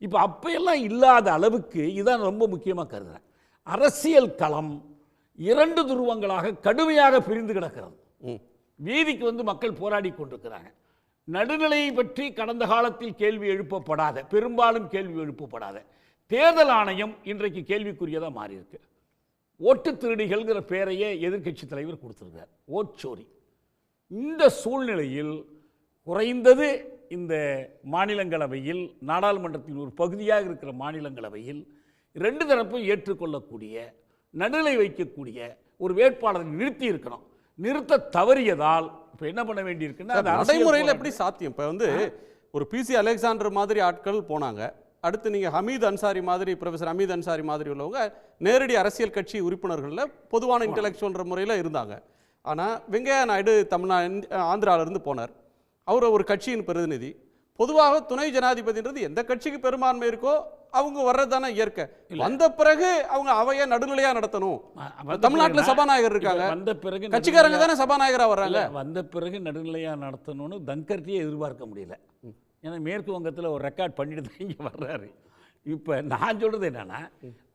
I: இப்போ அப்பையெல்லாம் இல்லாத அளவுக்கு இதான் ரொம்ப முக்கியமாக கருதுகிறேன். அரசியல் களம் 2 துருவங்களாக கடுமையாக பிரிந்து கிடக்கிறது. வீதிக்கு வந்து மக்கள் போராடி கொண்டிருக்கிறாங்க. நடுநிலையை பற்றி கடந்த காலத்தில் கேள்வி எழுப்பப்படாத, பெரும்பாலும் கேள்வி எழுப்பப்படாத தேர்தல் ஆணையம் இன்றைக்கு கேள்விக்குரியதாக மாறி இருக்கு. ஓட்டு திருடிகள்ங்கிற பெயரையே எதிர்க்கட்சி தலைவர் கொடுத்துருக்கார், ஓட்சோரி. இந்த சூழ்நிலையில் குறைந்தது இந்த மாநிலங்களவையில், நாடாளுமன்றத்தின் ஒரு பகுதியாக இருக்கிற மாநிலங்களவையில் 2 தரப்பும் ஏற்றுக்கொள்ளக்கூடிய, நடுநிலை வைக்கக்கூடிய ஒரு வேட்பாளரை நிறுத்தி இருக்கணும். நிறுத்த தவறியதால் இப்போ என்ன பண்ண வேண்டியிருக்குன்னா,
D: நடைமுறையில் எப்படி சாத்தியம்? இப்போ வந்து ஒரு பிசி அலெக்சாண்டர் மாதிரி ஆட்கள் போனாங்க. அடுத்து நீங்கள் ஹமீத் அன்சாரி மாதிரி, ப்ரொஃபஸர் ஹமீத் அன்சாரி மாதிரி உள்ளவங்க நேரடி அரசியல் கட்சி உறுப்பினர்களில் பொதுவான இன்டெலெக்சுவல்ன்ற முறையில் இருந்தாங்க. ஆனால் வெங்கையா நாயுடு ஆந்திராவிலிருந்து போனார். அவர் ஒரு கட்சியின் பிரதிநிதி. பொதுவாக துணை ஜனாதிபதின்றது எந்த கட்சிக்கு பெரும்பான்மை இருக்கோ அவங்க வர்றது தானே இயற்கை. வந்த பிறகு அவங்க அவையை நடுநிலையாக நடத்தணும். தமிழ்நாட்டில் சபாநாயகர் இருக்காங்க, வந்த பிறகு கட்சிக்காரங்க தானே சபாநாயகராக வர்றாங்க.
I: வந்த பிறகு நடுநிலையாக நடத்தணும்னு தங்கர்ட்டியே எதிர்பார்க்க முடியல. ஏன்னா மேற்கு வங்கத்தில் ஒரு ரெக்கார்ட் பண்ணிட்டு தான் இங்கே வர்றாரு. இப்போ நான் சொல்கிறது என்னென்னா,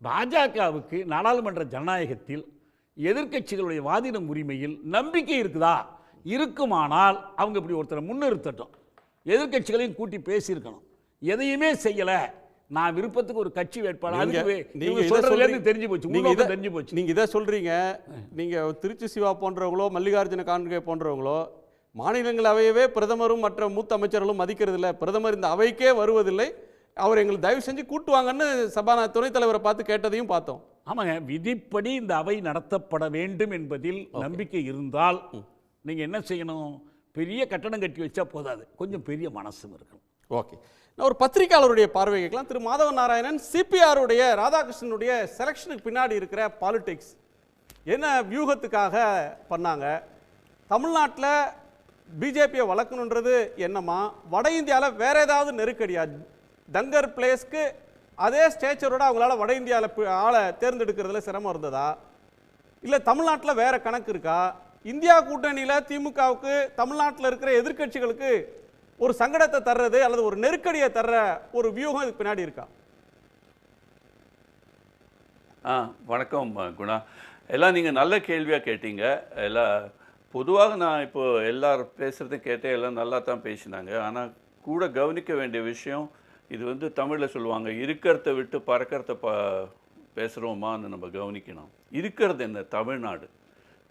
I: பாஜகவுக்கு நாடாளுமன்ற ஜனநாயகத்தில் எதிர்க்கட்சிகளுடைய வாதிடும் உரிமையில் நம்பிக்கை இருக்குதா? இருக்குமானால் அவங்க இப்படி ஒருத்தரை முன்னிறுத்தட்டும். எதிர்க்கட்சிகளையும் கூட்டி பேசியிருக்கணும். எதையுமே செய்யலை, நான் விருப்பத்துக்கு ஒரு கட்சி வேட்பாளர் தெரிஞ்சு போச்சு.
D: நீங்க இதை சொல்றீங்க. நீங்க திருச்சி சிவா போன்றவங்களோ, மல்லிகார்ஜுன கார்கே போன்றவங்களோ மாநிலங்களவையவே பிரதமரும் மற்ற மூத்த அமைச்சர்களும் மதிக்கிறது இல்லை, பிரதமர் இந்த அவைக்கே வருவதில்லை, அவர் எங்களுக்கு தயவு செஞ்சு கூட்டுவாங்கன்னு துணைத் தலைவரை பார்த்து கேட்டதையும் பார்த்தோம்.
I: ஆமாங்க, விதிப்படி இந்த அவை நடத்தப்பட வேண்டும் என்பதில் நம்பிக்கை இருந்தால் நீங்க என்ன செய்யணும்? பெரிய கட்டணம் கட்டி வச்சா போதாது, கொஞ்சம் பெரிய மனசும் இருக்கணும்.
D: ஓகே, நான் ஒரு பத்திரிகையாளருடைய பார்வை கேட்கலாம். திரு மாதவன் நாராயணன், சிபிஆருடைய ராதாகிருஷ்ணனுடைய செலெக்ஷனுக்கு பின்னாடி இருக்கிற பாலிடிக்ஸ் என்ன வியூகத்துக்காக பண்ணாங்க? தமிழ்நாட்டில் பிஜேபியை வளர்க்கணுன்றது என்னமா? வட இந்தியாவில் வேற ஏதாவது நெருக்கடியா? தங்கர் பிளேஸ்க்கு அதே ஸ்டேச்சரோட அவங்களால வட இந்தியாவில் ஆளை தேர்ந்தெடுக்கிறதுல சிரமம் இருந்ததா? இல்லை தமிழ்நாட்டில் வேற கணக்கு இருக்கா? இந்தியா கூட்டணியில் திமுகவுக்கு தமிழ்நாட்டில் இருக்கிற எதிர்க்கட்சிகளுக்கு ஒரு சங்கடத்தை தர்றது அல்லது ஒரு நெருக்கடியை தர்ற ஒரு வியூகம் இதுக்கு பின்னாடி இருக்கா?
B: வணக்கம் குணா. எல்லாம் நீங்கள் நல்ல கேள்வியாக கேட்டீங்க. எல்லாம் பொதுவாக நான் இப்போது எல்லாரும் பேசுகிறதையும் கேட்டேன், எல்லாம் நல்லா தான் பேசினாங்க. ஆனால் கூட கவனிக்க வேண்டிய விஷயம், இது வந்து தமிழில் சொல்லுவாங்க, இருக்கிறத விட்டு பறக்கிறத பேசுகிறோமான்னு நம்ம கவனிக்கணும். இருக்கிறது என்ன?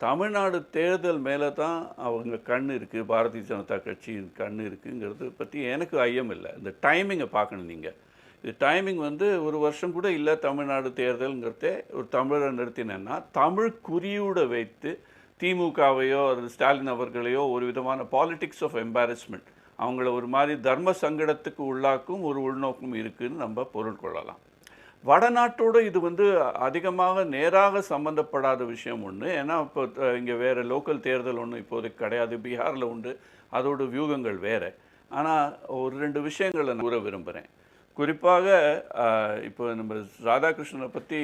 B: தமிழ்நாடு தேர்தல் மேலே தான் அவங்க கண் இருக்குது, பாரதிய ஜனதா கட்சியின் கண் இருக்குங்கிறத பற்றி எனக்கு ஐயம் இல்லை. இந்த டைமிங்கை பார்க்கணும் நீங்கள். இது டைமிங் வந்து ஒரு வருஷம் கூட இல்லை. தமிழ்நாடு தேர்தலுங்கிறதே ஒரு தமிழரை நிறுத்தினேன்னா தமிழ் குறியோடு வைத்து திமுகவையோ அல்லது ஸ்டாலின் அவர்களையோ ஒரு விதமான பாலிட்டிக்ஸ் ஆஃப் எம்பாரஸ்மெண்ட், அவங்கள ஒரு மாதிரி தர்ம சங்கடத்துக்கு உள்ளாக்கும் ஒரு உள்நோக்கம் இருக்குதுன்னு நம்ம பொருள் கொள்ளலாம். வடநாட்டோடு இது வந்து அதிகமாக நேராக சம்மந்தப்படாத விஷயம் ஒன்று. ஏன்னா இப்போ இங்கே வேறு லோக்கல் தேர்தல் ஒன்று இப்போதைக்கு கிடையாது. பீகாரில் உண்டு, அதோட வியூகங்கள் வேறு. ஆனால் ஒரு 2 விஷயங்களை நான் கூற விரும்புகிறேன். குறிப்பாக இப்போ நம்ம ராதாகிருஷ்ணனை பற்றி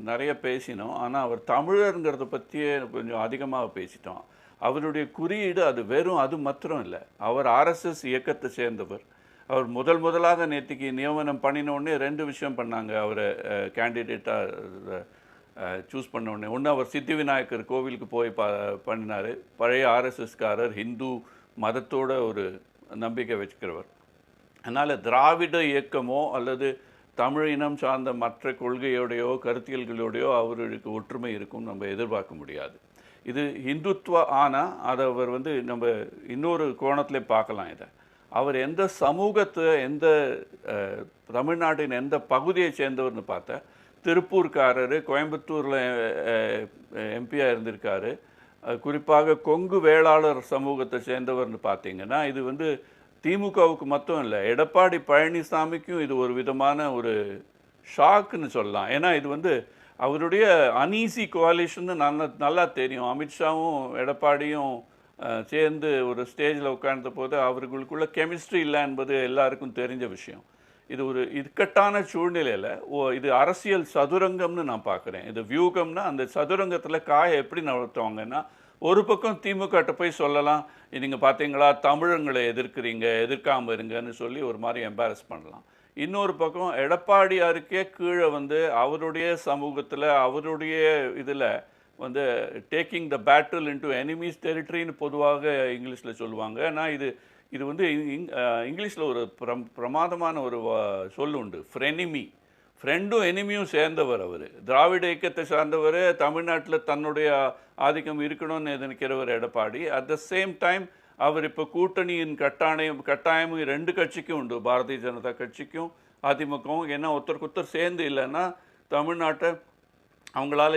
B: நிறைய பேசினோம், ஆனால் அவர் தமிழருங்கிறத பற்றியே கொஞ்சம் அதிகமாக பேசிட்டோம். அவருடைய குறியீடு அது வெறும் அது மாத்திரம் இல்லை. அவர் RSS இயக்கத்தை சேர்ந்தவர். அவர் முதலாக நேற்றுக்கு நியமனம் பண்ணினோடனே 2 விஷயம் பண்ணாங்க. அவரை கேண்டிடேட்டாக சூஸ் பண்ணோடனே, ஒன்று அவர் சித்தி விநாயகர் கோவிலுக்கு போய் பண்ணினார். பழைய RSSகாரர், ஹிந்து மதத்தோட ஒரு நம்பிக்கை வச்சுக்கிறவர். அதனால் திராவிட இயக்கமோ அல்லது தமிழ் இனம் சார்ந்த மற்ற கொள்கையோடையோ கருத்தியல்களோடையோ அவருக்கு ஒற்றுமை இருக்கும் நம்ம எதிர்பார்க்க முடியாது. இது இந்துத்துவ ஆனால் அதை அவர் வந்து நம்ம இன்னொரு கோணத்தில் பார்க்கலாம். இதை அவர் எந்த சமூகத்தை, எந்த தமிழ்நாட்டின் எந்த பகுதியை சேர்ந்தவர்னு பார்த்தா, திருப்பூர்காரர், கோயம்புத்தூரில் எம்பியாக இருந்திருக்காரு. குறிப்பாக கொங்கு வேளாளர் சமூகத்தை சேர்ந்தவர்னு பார்த்தீங்கன்னா, இது வந்து திமுகவுக்கு மட்டும் இல்லை, எடப்பாடி பழனிசாமிக்கும் இது ஒரு விதமான ஒரு ஷாக்குன்னு சொல்லலாம். ஏன்னா இது வந்து அவருடைய அன்ஈஸி கோalitionன்னு நல்லா தெரியும். அமித்ஷாவும் எடப்பாடியும் சேர்ந்து ஒரு ஸ்டேஜில் உட்கார்ந்த போது அவர்களுக்குள்ள கெமிஸ்ட்ரி இல்லை என்பது எல்லாருக்கும் தெரிஞ்ச விஷயம். இது ஒரு இக்கட்டான சூழ்நிலையில் இது அரசியல் சதுரங்கம்னு நான் பார்க்குறேன். இது வியூகம்னா அந்த சதுரங்கத்தில் காயை எப்படி நடத்துவாங்கன்னா, ஒரு பக்கம் திமுகட்ட போய் சொல்லலாம், நீங்கள் பார்த்தீங்களா தமிழங்களை எதிர்க்காமல் இருங்கன்னு சொல்லி ஒரு மாதிரி எம்பாரஸ் பண்ணலாம். இன்னொரு பக்கம் எடப்பாடியாருக்கே கீழே வந்து அவருடைய சமூகத்தில் அவருடைய இதில் வந்து taking the battle into enemies டெரிட்டரின்னு பொதுவாக இங்கிலீஷில் சொல்லுவாங்க. ஆனால் இது வந்து இங்கிலீஷில் ஒரு பிரமாதமான ஒரு சொல் உண்டு, ஃப்ரெனிமி. ஃப்ரெண்டும் எனிமியும் சேர்ந்தவர் அவர். திராவிட இயக்கத்தை சார்ந்தவர், தமிழ்நாட்டில் தன்னுடைய ஆதிக்கம் இருக்கணும்னு நினைக்கிறவர் Edappadi. At the same time அவர் இப்போ கூட்டணியின் கட்டாயமும் 2 கட்சிக்கும் உண்டு, பாரதிய ஜனதா கட்சிக்கும் அதிமுகவும். ஏன்னா ஒருத்தருக்கு சேர்ந்து இல்லைன்னா தமிழ்நாட்டை அவங்களால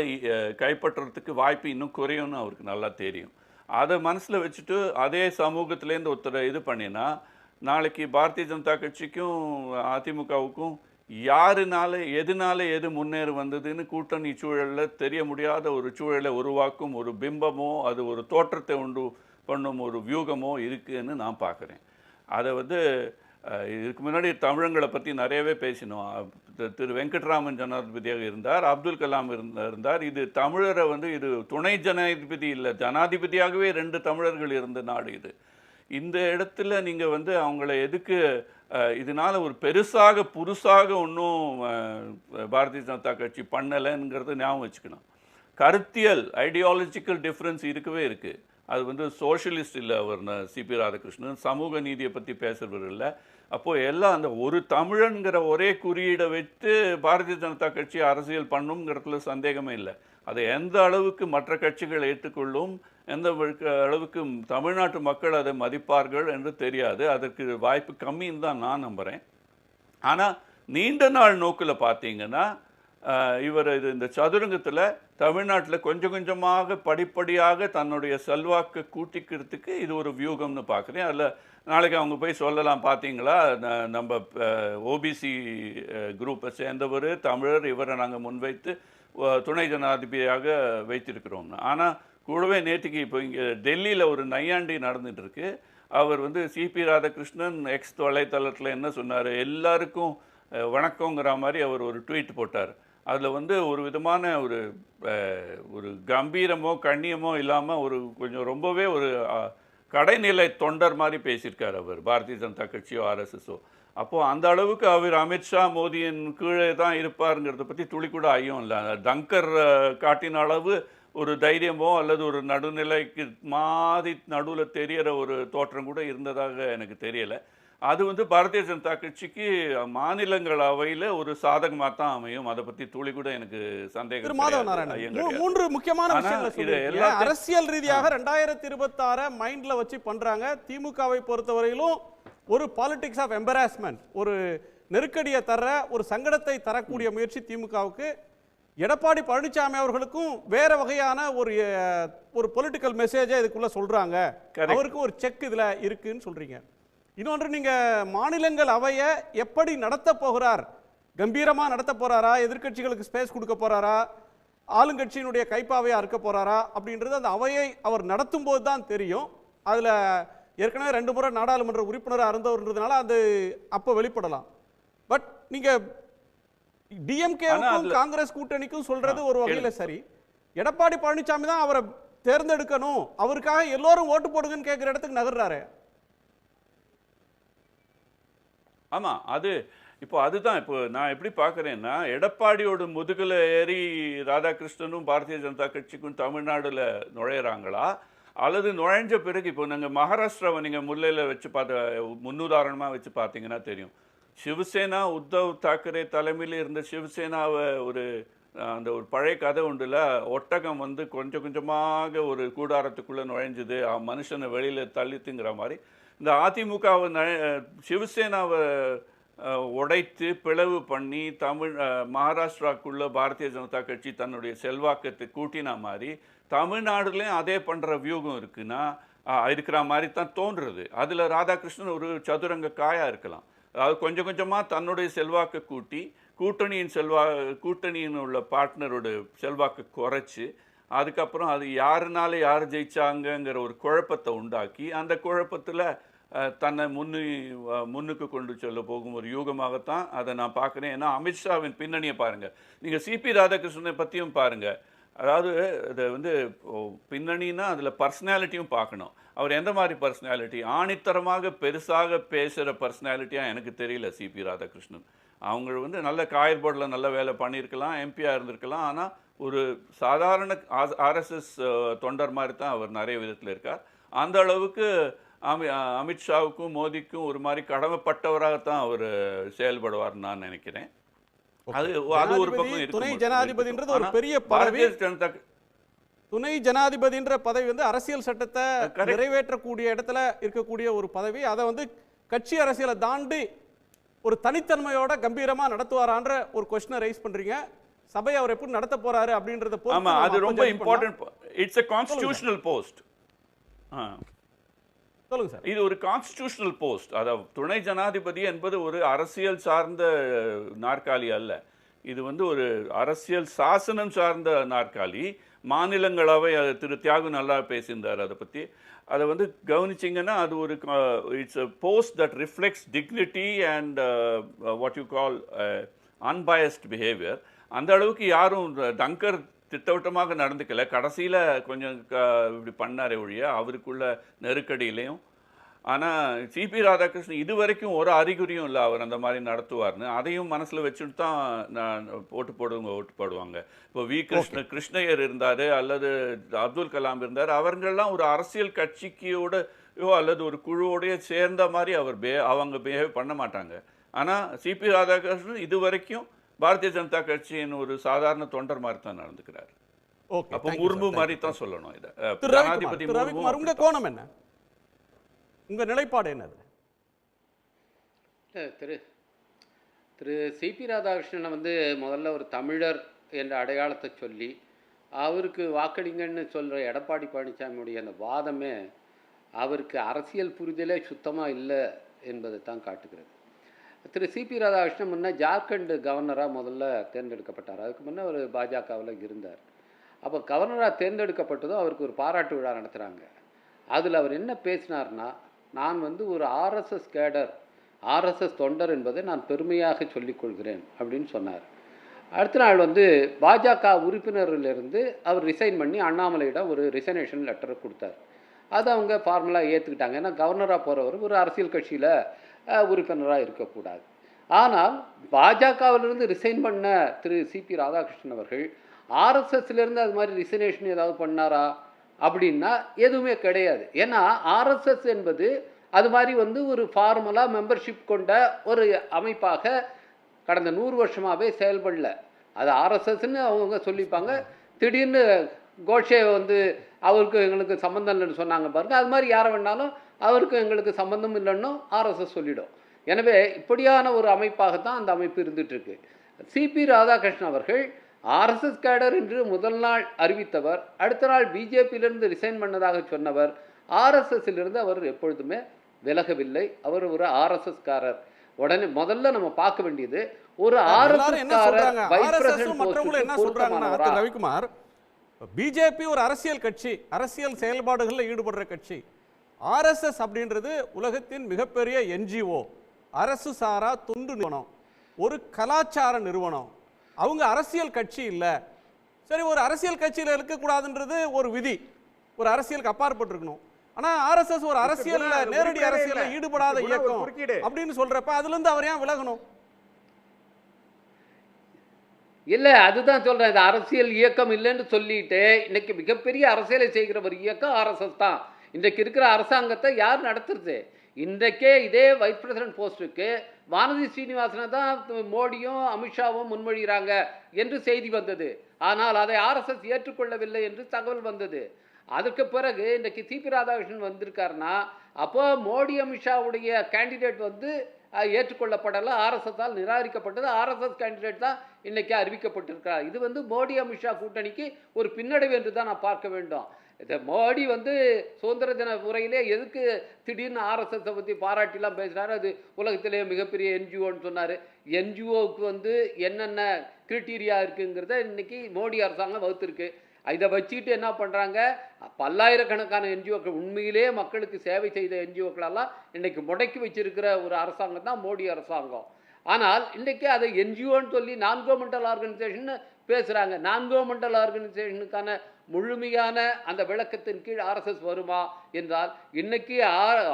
B: கைப்பற்றுறதுக்கு வாய்ப்பு இன்னும் குறையும்னு அவருக்கு நல்லா தெரியும். அதை மனசில் வச்சுட்டு அதே சமூகத்திலேருந்து ஒருத்தரை இது பண்ணினா, நாளைக்கு பாரதிய ஜனதா கட்சிக்கும் அதிமுகவுக்கும் எதனால எது முன்னேறி வந்ததுன்னு கூட்டணி சூழலில் தெரிய முடியாத ஒரு சூழலை உருவாக்கும் ஒரு பிம்பமோ அது ஒரு தோற்றத்தை உண்டு பண்ணும் ஒரு வியூகமோ இருக்குதுன்னு நான் பார்க்குறேன். அதை வந்து இதுக்கு முன்னாடி தமிழங்களை பற்றி நிறையவே பேசினோம். திரு வெங்கட்ராமன் ஜனாதிபதியாக இருந்தார், அப்துல் கலாம் இருந்தார். இது தமிழரை வந்து இது துணை ஜனாதிபதி இல்லை, ஜனாதிபதியாகவே 2 தமிழர்கள் இருந்த நாடு இது. இந்த இடத்துல நீங்கள் வந்து அவங்கள எதுக்கு இதனால் ஒரு புதுசாக ஒன்றும் பாரதிய ஜனதா கட்சி பண்ணலைங்கிறது ஞாபகம் வச்சுக்கணும். கருத்தியல் ஐடியாலஜிக்கல் டிஃப்ரென்ஸ் இருக்கவே இருக்குது. அது வந்து சோஷியலிஸ்ட் இல்லை அவர் சிபி ராதாகிருஷ்ணன், சமூக நீதியை பற்றி பேசுகிறவர் இல்லை. அப்போது எல்லாம் அந்த ஒரு தமிழன்கிற ஒரே குறியீடை வைத்து பாரதிய ஜனதா கட்சி அரசியல் பண்ணுங்கிறதுல சந்தேகமே இல்லை. அதை எந்த அளவுக்கு மற்ற கட்சிகள் ஏற்றுக்கொள்ளும், எந்த அளவுக்கு தமிழ்நாட்டு மக்கள் அதை மதிப்பார்கள் என்று தெரியாது. அதற்கு வாய்ப்பு கம்மின்னு தான் நான் நம்புகிறேன். ஆனால் நீண்ட நாள் நோக்கில் பார்த்தீங்கன்னா இவர் இந்த சதுரங்கத்தில் தமிழ்நாட்டில் கொஞ்சம் கொஞ்சமாக படிப்படியாக தன்னுடைய செல்வாக்கை கூட்டிக்கிறதுக்கு இது ஒரு வியூகம்னு பார்க்குறேன். அதில் நாளைக்கு அவங்க போய் சொல்லலாம், பார்த்தீங்களா நம்ம ஓபிசி குரூப்பை சேர்ந்தவர் தமிழர், இவரை நாங்கள் முன்வைத்து துணை ஜனாதிபதியாக வைத்திருக்கிறோம்னு. ஆனால் கூடவே நேற்றுக்கு இப்போ இங்கே டெல்லியில் ஒரு நையாண்டி நடந்துகிட்ருக்கு. அவர் வந்து சிபி ராதாகிருஷ்ணன் எக்ஸ் வலைத்தளத்தில் என்ன சொன்னார், எல்லாருக்கும் வணக்கங்கிற மாதிரி அவர் ஒரு ட்வீட் போட்டார். அதில் வந்து ஒரு விதமான ஒரு கம்பீரமோ கண்ணியமோ இல்லாமல் ஒரு கொஞ்சம் ரொம்பவே ஒரு கடைநிலை தொண்டர் மாதிரி பேசியிருக்கார் அவர், பாரதிய ஜனதா கட்சியோ RSSஓ. அப்போது அந்த அளவுக்கு அவர் அமித்ஷா மோடியின் கீழே தான் இருப்பாருங்கிறத பற்றி துளி கூட ஐயம் இல்லை. டங்கர் காட்டின அளவு ஒரு தைரியமோ அல்லது ஒரு நடுநிலைக்கு மாதிரி நடுவில் தெரிகிற ஒரு தோற்றம் கூட இருந்ததாக எனக்கு தெரியலை. அது வந்து பாரதிய ஜனதா கட்சிக்கு மாநிலங்களவையில் ஒரு சாதகமாக தான் அமையும். அதை பற்றி துளி கூட எனக்கு சந்தேகம்
D: திரு மாதவ
B: கிடையாது. ஐயம்
D: நாராயணன்
B: கிடையாது.
D: 3 முக்கியமான
B: ஆனா,
D: விஷயங்களை
B: இது
D: சொல்லியிருக்கீங்க.
B: எல்லாத்தையும்
D: அரசியல் ரீதியாக 2026 மைண்ட்ல வச்சு பண்றாங்க. திமுகவை பொறுத்தவரையிலும் ஒரு பாலிடிக்ஸ் ஆஃப் எம்பராஸ்மெண்ட், ஒரு நெருக்கடியை தர, ஒரு சங்கடத்தை தரக்கூடிய முயற்சி திமுகவுக்கு. எடப்பாடி பழனிசாமி அவர்களுக்கும் வேற வகையான ஒரு பொலிட்டிக்கல் மெசேஜை இதுக்குள்ள சொல்றாங்க. அவருக்கும் ஒரு செக் இதுல இருக்குன்னு சொல்றீங்க. இன்னொன்று, நீங்க மாநிலங்கள் அவையை எப்படி நடத்த போகிறார், கம்பீரமா நடத்த போறாரா, எதிர்க்கட்சிகளுக்கு ஸ்பேஸ் கொடுக்க போறாரா, ஆளுங்கட்சியினுடைய கைப்பாவையா இருக்க போறாரா அப்படின்றது அந்த அவையை அவர் நடத்தும் போது தான் தெரியும். அதுல ஏற்கனவே 2 முறை நாடாளுமன்ற உறுப்பினராக இருந்தவர்ன்றதுனால அது அப்போ வெளிப்படலாம். பட் நீங்க டிஎம்கேவுக்கும் காங்கிரஸ் கூட்டணிக்கும் சொல்றது ஒரு வகையில சரி. எடப்பாடி பழனிசாமி தான் அவரை தேர்ந்தெடுக்கணும், அவருக்காக எல்லாரும் ஓட்டு போடுங்கன்னு கேட்கிற இடத்துக்கு நகர்றாரு.
B: ஆமாம், அதுதான் இப்போ நான் எப்படி பார்க்குறேன்னா, எடப்பாடியோட முதுகில் ஏறி ராதாகிருஷ்ணனும் பாரதிய ஜனதா கட்சிக்கும் தமிழ்நாடுல நுழையிறாங்களா, அல்லது நுழைஞ்ச பிறகு இப்போ நாங்கள் மகாராஷ்டிராவை நீங்கள் முல்லையில் வச்சு முன்னுதாரணமாக வச்சு பார்த்தீங்கன்னா தெரியும். சிவசேனா உத்தவ் தாக்கரே தலைமையில் இருந்த சிவசேனாவை அந்த ஒரு பழைய கதை உண்டுல, ஒட்டகம் வந்து கொஞ்சம் கொஞ்சமாக ஒரு கூடாரத்துக்குள்ளே நுழைஞ்சுது, மனுஷனை வெளியில் தள்ளித்துங்கிற மாதிரி இந்த அதிமுகவை சிவசேனாவை உடைத்து பிளவு பண்ணி மகாராஷ்டிராக்குள்ள பாரதிய ஜனதா கட்சி தன்னுடைய செல்வாக்கத்தை கூட்டின மாதிரி தமிழ்நாடுலேயும் அதே பண்ணுற வியூகம் இருக்குன்னா இருக்கிற மாதிரி தான் தோன்றுறது. அதில் ராதாகிருஷ்ணன் ஒரு சதுரங்க காயாக இருக்கலாம். அதாவது கொஞ்சம் கொஞ்சமாக தன்னுடைய செல்வாக்கை கூட்டி கூட்டணியின் உள்ள பார்ட்னரோட செல்வாக்கை குறைச்சி அதுக்கப்புறம் அது யாருனால யார் ஜெயிச்சாங்கங்கிற ஒரு குழப்பத்தை உண்டாக்கி அந்த குழப்பத்தில் தன்னை முன்னுக்கு கொண்டு செல்ல போகும் ஒரு யூகமாகத்தான் அதை நான் பார்க்குறேன். ஏன்னா அமித்ஷாவின் பின்னணியை பாருங்கள், நீங்கள் சிபி ராதாகிருஷ்ணனை பற்றியும் பாருங்கள். அதாவது இதை வந்து பின்னணின்னா அதில் பர்சனாலிட்டியும் பார்க்கணும். அவர் எந்த மாதிரி பர்சனாலிட்டி, ஆணித்தரமாக பெருசாக பேசுகிற பர்சனாலிட்டியாக எனக்கு தெரியல சிபி ராதாகிருஷ்ணன். அவங்க வந்து நல்ல காயர் போர்டில் நல்ல வேலை பண்ணியிருக்கலாம், எம்பியாக இருந்திருக்கலாம். ஆனால் ஒரு சாதாரண ஆர்எஸ்எஸ் தொண்டர் மாதிரி தான் அவர் நிறைய விதத்தில் இருக்கார். அந்த அளவுக்கு அமித்ஷாவுக்கும் மோடிக்கும் ஒரு மாதிரி கடமைப்பட்டவராகத்தான் அவர் செயல்படுவார் நான் நினைக்கிறேன். அது ஒரு பக்கம் இருக்கு.
D: துணை ஜனாதிபதின்றது ஒரு பெரிய பதவி. துணை ஜனாதிபதின்ற பதவி வந்து அரசியல் சட்டத்தை நிறைவேற்றக்கூடிய இடத்துல இருக்கக்கூடிய ஒரு பதவி. அதை வந்து கட்சி அரசியலை தாண்டி ஒரு தனித்தன்மையோட கம்பீரமா நடத்துவாரான்ற ஒரு கொஸ்டினை ரைஸ் பண்றீங்க. சபை அவர் எப்படி நடத்த போறாரு அப்படின்றத
B: ஆமா, அது ரொம்ப important. It's a constitutional post.
D: சொல்லுங்க சார்.
B: இது ஒரு கான்ஸ்டிடியூஷனல் போஸ்ட். அதாவது துணை ஜனாதிபதி என்பது ஒரு அரசியல் சார்ந்த நாற்காலி அல்ல. இது வந்து ஒரு அரசியல் சாசனம் சார்ந்த நாற்காலி. மாநிலங்களவை திரு தியாகு நல்லா பேசியிருந்தார் அதை பற்றி. அதை வந்து கவனிச்சிங்கன்னா அது ஒரு it's a post that reflects dignity and what you call unbiased behaviour. அந்த அளவுக்கு யாரும் டங்கர் திட்டவட்டமாக நடந்துக்கல. கடைசியில் கொஞ்சம் இப்படி பண்ணாரே ஒழிய அவருக்குள்ள நெருக்கடியிலையும். ஆனால் சிபி ராதாகிருஷ்ணன் இது வரைக்கும் ஒரு அறிகுறியும் இல்லை அவர் அந்த மாதிரி நடத்துவார்னு. அதையும் மனசில் வச்சுட்டு தான் நான் ஓட்டு போடுவாங்க. இப்போ கிருஷ்ணய்யர் இருந்தார், அல்லது அப்துல் கலாம் இருந்தார். அவர்கள்லாம் ஒரு அரசியல் கட்சிக்கையோடையோ அல்லது ஒரு குழுவோடையோ சேர்ந்த மாதிரி அவங்க பிஹேவ் பண்ண மாட்டாங்க. ஆனால் சிபி ராதாகிருஷ்ணன் இது வரைக்கும் பாரதிய ஜனதா கட்சியின் ஒரு சாதாரண தொண்டர் மாதிரி தான் நடந்துக்கிறார். அப்போ முர்மு மாதிரி தான் சொல்லணும். இதை ஜனாதிபதி
D: உங்க கோணம் என்ன, உங்க நிலைப்பாடு என்னது?
J: திரு சிபி ராதாகிருஷ்ணனை வந்து முதல்ல ஒரு தமிழர் என்ற அடையாளத்தை சொல்லி அவருக்கு வாக்களிங்கன்னு சொல்கிற எடப்பாடி பழனிசாமியுடைய அந்த வாதமே அவருக்கு அரசியல் புரிதலே சுத்தமாக இல்லை என்பதை தான் காட்டுகிறது. திரு சிபி ராதாகிருஷ்ணன் முன்னே ஜார்க்கண்ட் கவர்னராக முதல்ல தேர்ந்தெடுக்கப்பட்டார். அதுக்கு முன்னே ஒரு பாஜகவில் இருந்தார். அப்போ கவர்னராக தேர்ந்தெடுக்கப்பட்டதும் அவருக்கு ஒரு பாராட்டு விழா நடத்துகிறாங்க. அதில் அவர் என்ன பேசினார்னா, நான் வந்து ஒரு ஆர்எஸ்எஸ் கேடர், ஆர்எஸ்எஸ் தொண்டர் என்பதை நான் பெருமையாக சொல்லிக்கொள்கிறேன் அப்படின்னு சொன்னார். அடுத்த நாள் வந்து பாஜக உறுப்பினரிலிருந்து அவர் ரிசைன் பண்ணி அண்ணாமலையிடம் ஒரு ரிசைனேஷன் லெட்டரை கொடுத்தார். அதை அவங்க ஃபார்மலாக ஏற்றுக்கிட்டாங்க. ஏன்னா கவர்னராக போகிறவர் ஒரு அரசியல் கட்சியில் உறுப்பினராக இருக்கக்கூடாது. ஆனால் பாஜகவிலிருந்து ரிசைன் பண்ண திரு சிபி ராதாகிருஷ்ணன் அவர்கள் ஆர்எஸ்எஸ்லேருந்து அது மாதிரி ரிசைனேஷன் ஏதாவது பண்ணாரா அப்படின்னா எதுவுமே கிடையாது. ஏன்னா ஆர்எஸ்எஸ் என்பது அது மாதிரி வந்து ஒரு ஃபார்மலாக மெம்பர்ஷிப் கொண்ட ஒரு அமைப்பாக கடந்த 100 வருஷமாகவே செயல்படல. அது ஆர்எஸ்எஸ்ன்னு அவங்க சொல்லிப்பாங்க. திடீர்னு கோட்சே வந்து அவருக்கு எங்களுக்கு சம்மந்தம் இல்லைன்னு சொன்னாங்க பாருங்கள். அது மாதிரி யாரை வேணாலும் அவருக்கும் எங்களுக்கு சம்மந்தம் இல்லைன்னு ஆர்எஸ்எஸ் சொல்லிடும். எனவே இப்படியான ஒரு அமைப்பாகத்தான் அந்த அமைப்பு இருந்துகிட்ருக்கு. சிபி ராதாகிருஷ்ணன் அவர்கள் ஆர்எஸ்எஸ் கேடர் என்று முதல் நாள் அறிவித்தவர், அடுத்த நாள் பிஜேபியிலிருந்து ரிசைன் பண்ணதாக சொன்னவர். ஆர்எஸ்எஸ்ஸிலிருந்து அவர் எப்பொழுதுமே விலகவில்லை. அவர் ஒரு ஆர்எஸ்எஸ்காரர். உடனே முதல்ல நம்ம பார்க்க வேண்டியது ஒரு
D: ரவிக்குமார், பிஜேபி ஒரு அரசியல் கட்சி, அரசியல் செயல்பாடுகளில் ஈடுபடுற கட்சி. ஆர்எஸ்எஸ் அப்படின்றது உலகத்தின் மிகப்பெரிய என்ஜிஓ, அரசு சாரா தொண்டு நிறுவனம், ஒரு கலாச்சார நிறுவனம். அவங்க அரசியல் கட்சி இல்லை. சரி, ஒரு அரசியல் கட்சியில் இருக்கக்கூடாதுன்றது ஒரு விதி, ஒரு அரசியலுக்கு அப்பாற்பட்டிருக்கணும். ஆனா ஆர்எஸ்எஸ் ஒரு அரசியல்ல, நேரடி அரசியல்ல ஈடுபடாத இயக்கம் அப்படின்னு சொல்றப்ப அதுல இருந்து அவர் ஏன் விலகணும்?
J: இல்லை, அதுதான் சொல்றேன். இது அரசியல் இயக்கம் இல்லைன்னு சொல்லிட்டு இன்னைக்கு மிகப்பெரிய அரசியலை செய்கிற ஒரு இயக்கம் ஆர்எஸ்எஸ் தான். இன்றைக்கு இருக்கிற அரசாங்கத்தை யார் நடத்துறது? இன்றைக்கே இதே வைஸ் பிரசிடென்ட் போஸ்ட்டுக்கு வானதி ஸ்ரீனிவாசனை தான் மோடியும் அமித்ஷாவும் முன்மொழிகிறாங்க என்று செய்தி வந்தது. ஆனால் அதை ஆர்எஸ்எஸ் ஏற்றுக்கொள்ளவில்லை என்று தகவல் வந்தது. அதுக்கு பிறகு இன்றைக்கு சிபி ராதாகிருஷ்ணன் வந்திருக்காருன்னா அப்போ மோடி அமித்ஷாவுடைய கேண்டிடேட் வந்து ஏற்றுக்கொள்ளப்படலை, ஆர்எஸ்எஸ்ஸால் நிராகரிக்கப்பட்டது. ஆர்எஸ்எஸ் கேண்டிடேட் தான் இன்னைக்கு அறிவிக்கப்பட்டிருக்கிறார். இது வந்து மோடி அமித்ஷா கூட்டணிக்கு ஒரு பின்னடைவு என்று தான் நான் பார்க்க வேண்டும். இதை மோடி வந்து சுதந்திர தின உரையிலே எதுக்கு திடீர்னு ஆர்எஸ்எஸை பற்றி பாராட்டிலாம் பேசுகிறாரு? அது உலகத்திலே மிகப்பெரிய என்ஜிஓன்னு சொன்னார். என்ஜிஓவுக்கு வந்து என்னென்ன கிரிட்டீரியா இருக்குங்கிறத இன்னைக்கு மோடி அரசாங்கம் வகுத்திருக்கு. இதை வச்சுக்கிட்டு என்ன பண்ணுறாங்க? பல்லாயிரக்கணக்கான என்ஜிஓக்கள், உண்மையிலே மக்களுக்கு சேவை செய்த என்ஜிஓக்களெல்லாம் இன்றைக்கி முடக்கி வச்சிருக்கிற ஒரு அரசாங்கம் தான் மோடி அரசாங்கம். ஆனால் இன்றைக்கி அதை என்ஜிஓன்னு சொல்லி நான் கவர்மெண்டல் ஆர்கனைசேஷன் பேசுகிறாங்க. நான் கவர்மெண்டல் ஆர்கனைசேஷனுக்கான முழுமையான அந்த விளக்கத்தின் கீழ் ஆர்எஸ்எஸ் வருமா என்றால் இன்னைக்கு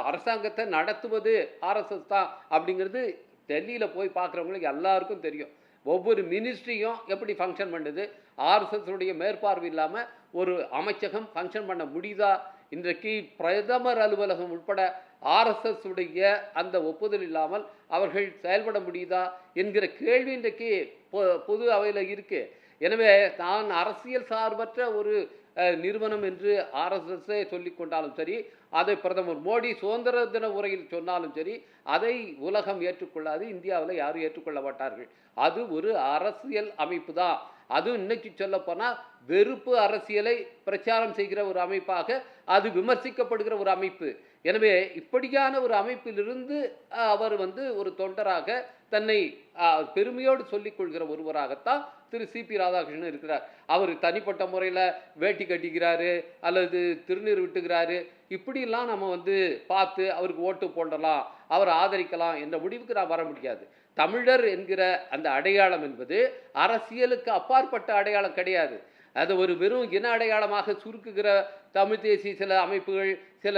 J: அரசாங்கத்தை நடத்துவது ஆர்எஸ்எஸ் தான் அப்படிங்கிறது டெல்லியில் போய் பார்க்குறவங்களுக்கு எல்லாருக்கும் தெரியும். ஒவ்வொரு மினிஸ்ட்ரியும் எப்படி ஃபங்க்ஷன் பண்ணுது, ஆர்எஸ்எஸ்னுடைய மேற்பார்வை இல்லாமல் ஒரு அமைச்சகம் ஃபங்க்ஷன் பண்ண முடியுதா? இன்றைக்கு பிரதமர் அலுவலகம் உட்பட ஆர்எஸ்எஸ் உடைய அந்த ஒப்புதல் இல்லாமல் அவர்கள் செயல்பட முடியுதா என்கிற கேள்வி இன்றைக்கு பொது அவையில் இருக்குது. எனவே தான் அரசியல் சார்பற்ற ஒரு நிறுவனம் என்று ஆர்எஸ்எஸ்ஸை சொல்லிக் கொண்டாலும் சரி, அதை பிரதமர் மோடி சுதந்திர தின உரையில் சொன்னாலும் சரி, அதை உலகம் ஏற்றுக்கொள்ளாது. இந்தியாவில் யாரும் ஏற்றுக்கொள்ள மாட்டார்கள். அது ஒரு அரசியல் அமைப்பு தான். அதுவும் இன்னைக்கு சொல்ல போனால் வெறுப்பு அரசியலை பிரச்சாரம் செய்கிற ஒரு அமைப்பாக அது விமர்சிக்கப்படுகிற ஒரு அமைப்பு. எனவே இப்படியான ஒரு அமைப்பிலிருந்து அவர் வந்து ஒரு தொண்டராக தன்னை பெருமையோடு சொல்லிக் கொள்கிற ஒருவராகத்தான் திரு சிபி ராதாகிருஷ்ணன் இருக்கிறார். அவர் தனிப்பட்ட முறையில் வேட்டி கட்டிக்கிறாரு அல்லது திருநீர் விட்டுக்கிறாரு, இப்படிலாம் நம்ம வந்து பார்த்து அவருக்கு ஓட்டு போடலாம், அவர் ஆதரிக்கலாம் என்ற முடிவுக்கு நான் வர முடியாது. தமிழர் என்கிற அந்த அடையாளம் என்பது அரசியலுக்கு அப்பாற்பட்ட அடையாளம் கிடையாது. அது ஒரு வெறும் இன அடையாளமாக சுருக்குகிற தமிழ் தேசிய சில அமைப்புகள், சில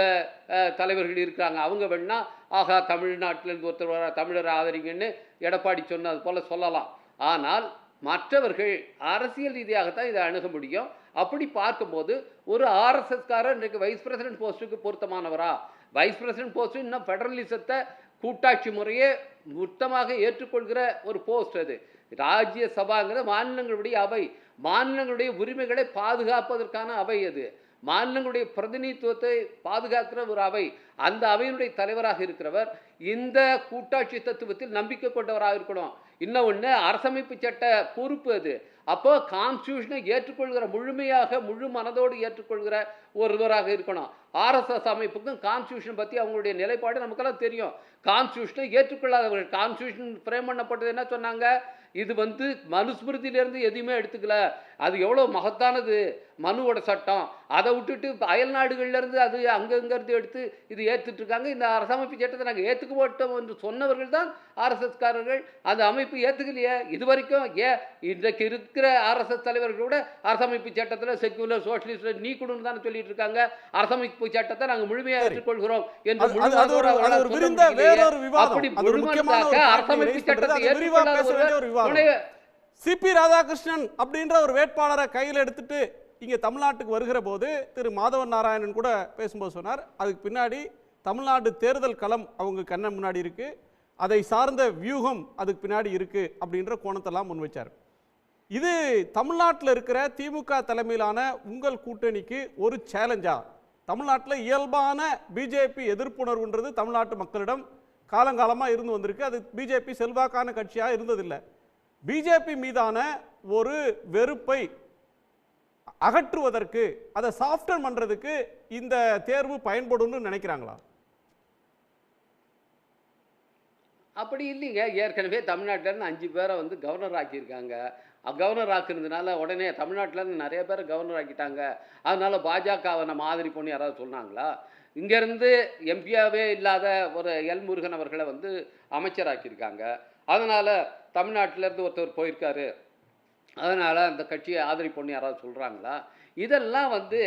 J: தலைவர்கள் இருக்கிறாங்க. அவங்க வேணா ஆகா தமிழ்நாட்டிலேருந்து ஒருத்தர் வர தமிழர் ஆதரிங்கன்னு எடப்பாடி சொன்னது போல சொல்லலாம். ஆனால் மற்றவர்கள் அரசியல் ரீதியாகத்தான் இதை அணுக முடியும். அப்படி பார்க்கும்போது ஒரு ஆர்எஸ்எஸ்காரர் இன்றைக்கு வைஸ் பிரசிடென்ட் போஸ்ட்டுக்கு பொருத்தமானவரா? வைஸ் பிரசிடென்ட் போஸ்ட்டு இன்னும் ஃபெடரலிசத்தை, கூட்டாட்சி முறையே மொத்தமாக ஏற்றுக்கொள்கிற ஒரு போஸ்ட். அது ராஜ்யசபாங்கிற மாநிலங்களுடைய அவை, மாநிலங்களுடைய உரிமைகளை பாதுகாப்பதற்கான அவை. அது மாநிலங்களுடைய பிரதிநிதித்துவத்தை பாதுகாக்கிற ஒரு அவை. அந்த அவையினுடைய தலைவராக இருக்கிறவர் இந்த கூட்டாட்சி தத்துவத்தில் நம்பிக்கை கொண்டவராக இருக்கணும். இன்னொன்று, அரசமைப்பு சட்ட பொறுப்பு அது. அப்போ கான்ஸ்டியூஷனை ஏற்றுக்கொள்கிற, முழுமையாக முழு மனதோடு ஏற்றுக்கொள்கிற ஒருவராக இருக்கணும். ஆர்எஸ்எஸ் அமைப்புக்கும் கான்ஸ்டியூஷன் பற்றி அவங்களுடைய நிலைப்பாடு நமக்கெல்லாம் தெரியும். கான்ஸ்டியூஷனை ஏற்றுக்கொள்ளாதவர்கள். கான்ஸ்டியூஷன் ஃப்ரேம் பண்ணப்பட்டது என்ன சொன்னாங்க? இது வந்து மனுஸ்மிருதியிலேருந்து எதுவுமே எடுத்துக்கல, அது எவ்வளோ மகத்தானது மனுவோட சட்டம், அதை விட்டுட்டு அயல் நாடுகள்லேருந்து அது அங்கங்கேருந்து எடுத்து இது ஏற்றுட்ருக்காங்க. இந்த அரசமைப்பு சட்டத்தை நாங்கள் ஏற்றுக்க மாட்டோம் என்று சொன்னவர்கள் தான் ஆர்எஸ்எஸ்காரர்கள். அந்த அமைப்பு ஏற்றுக்கலையே இது வரைக்கும். ஏன் இன்றைக்கு இருக்கிற ஆர்எஸ்எஸ் தலைவர்கள் கூட அரசமைப்பு சட்டத்தில் செக்குலர் சோஷலிஸ்ட் நீக்கணும்னு தானே சொல்லிட்டு இருக்காங்க. அரசமைப்பு சட்டத்தை நாங்கள் முழுமையாக ஏற்றுக்கொள்கிறோம் என்று அப்படி முழுமையாக அரசமைப்பு சட்டத்தை ஏற்றுக்கொள்ளாத
D: சிபி ராதாகிருஷ்ணன் அப்படின்ற ஒரு வேட்பாளரை கையில் எடுத்துட்டு இங்கே தமிழ்நாட்டுக்கு வருகிற போது திரு மாதவன் நாராயணன் கூட பேசும்போது சொன்னார், அதுக்கு பின்னாடி தமிழ்நாடு தேர்தல் களம் அவங்க கண்ண முன்னாடி இருக்கு, அதை சார்ந்த வியூகம் அதுக்கு பின்னாடி இருக்கு அப்படின்ற கோணத்தெல்லாம் முன் வச்சார். இது தமிழ்நாட்டில் இருக்கிற திமுக தலைமையிலான உங்கள் கூட்டணிக்கு ஒரு சேலஞ்சா? தமிழ்நாட்டில் இயல்பான பிஜேபி எதிர்ப்புணர்வுன்றது தமிழ்நாட்டு மக்களிடம் காலங்காலமாக இருந்து வந்திருக்கு. அது பிஜேபி செல்வாக்கான கட்சியாக இருந்ததில்லை. பிஜேபி மீதான ஒரு வெறுப்பை அகற்றுவதற்கு, அதை சாஃப்டன் பண்றதுக்கு இந்த தேர்வு பயன்படும்னு நினைக்கிறாங்களா?
J: அப்படி இல்லைங்க. ஏற்கனவே தமிழ்நாட்டிலேருந்து 5 பேரை வந்து கவர்னர் ஆக்கியிருக்காங்க. கவர்னர் ஆக்குறதுனால உடனே தமிழ்நாட்டிலேருந்து நிறைய பேரை கவர்னர் ஆக்கிட்டாங்க. அதனால பாஜகவை நம்ம ஆதரிப்போன்னு யாராவது சொன்னாங்களா? இங்கேருந்து எம்பியாவே இல்லாத ஒரு எல் முருகன் அவர்களை வந்து அமைச்சராக்கியிருக்காங்க. அதனால் தமிழ்நாட்டிலேருந்து ஒருத்தர் போயிருக்காரு, அதனால் அந்த கட்சியை ஆதரிப்போன்னு யாராவது சொல்கிறாங்களா? இதெல்லாம் வந்து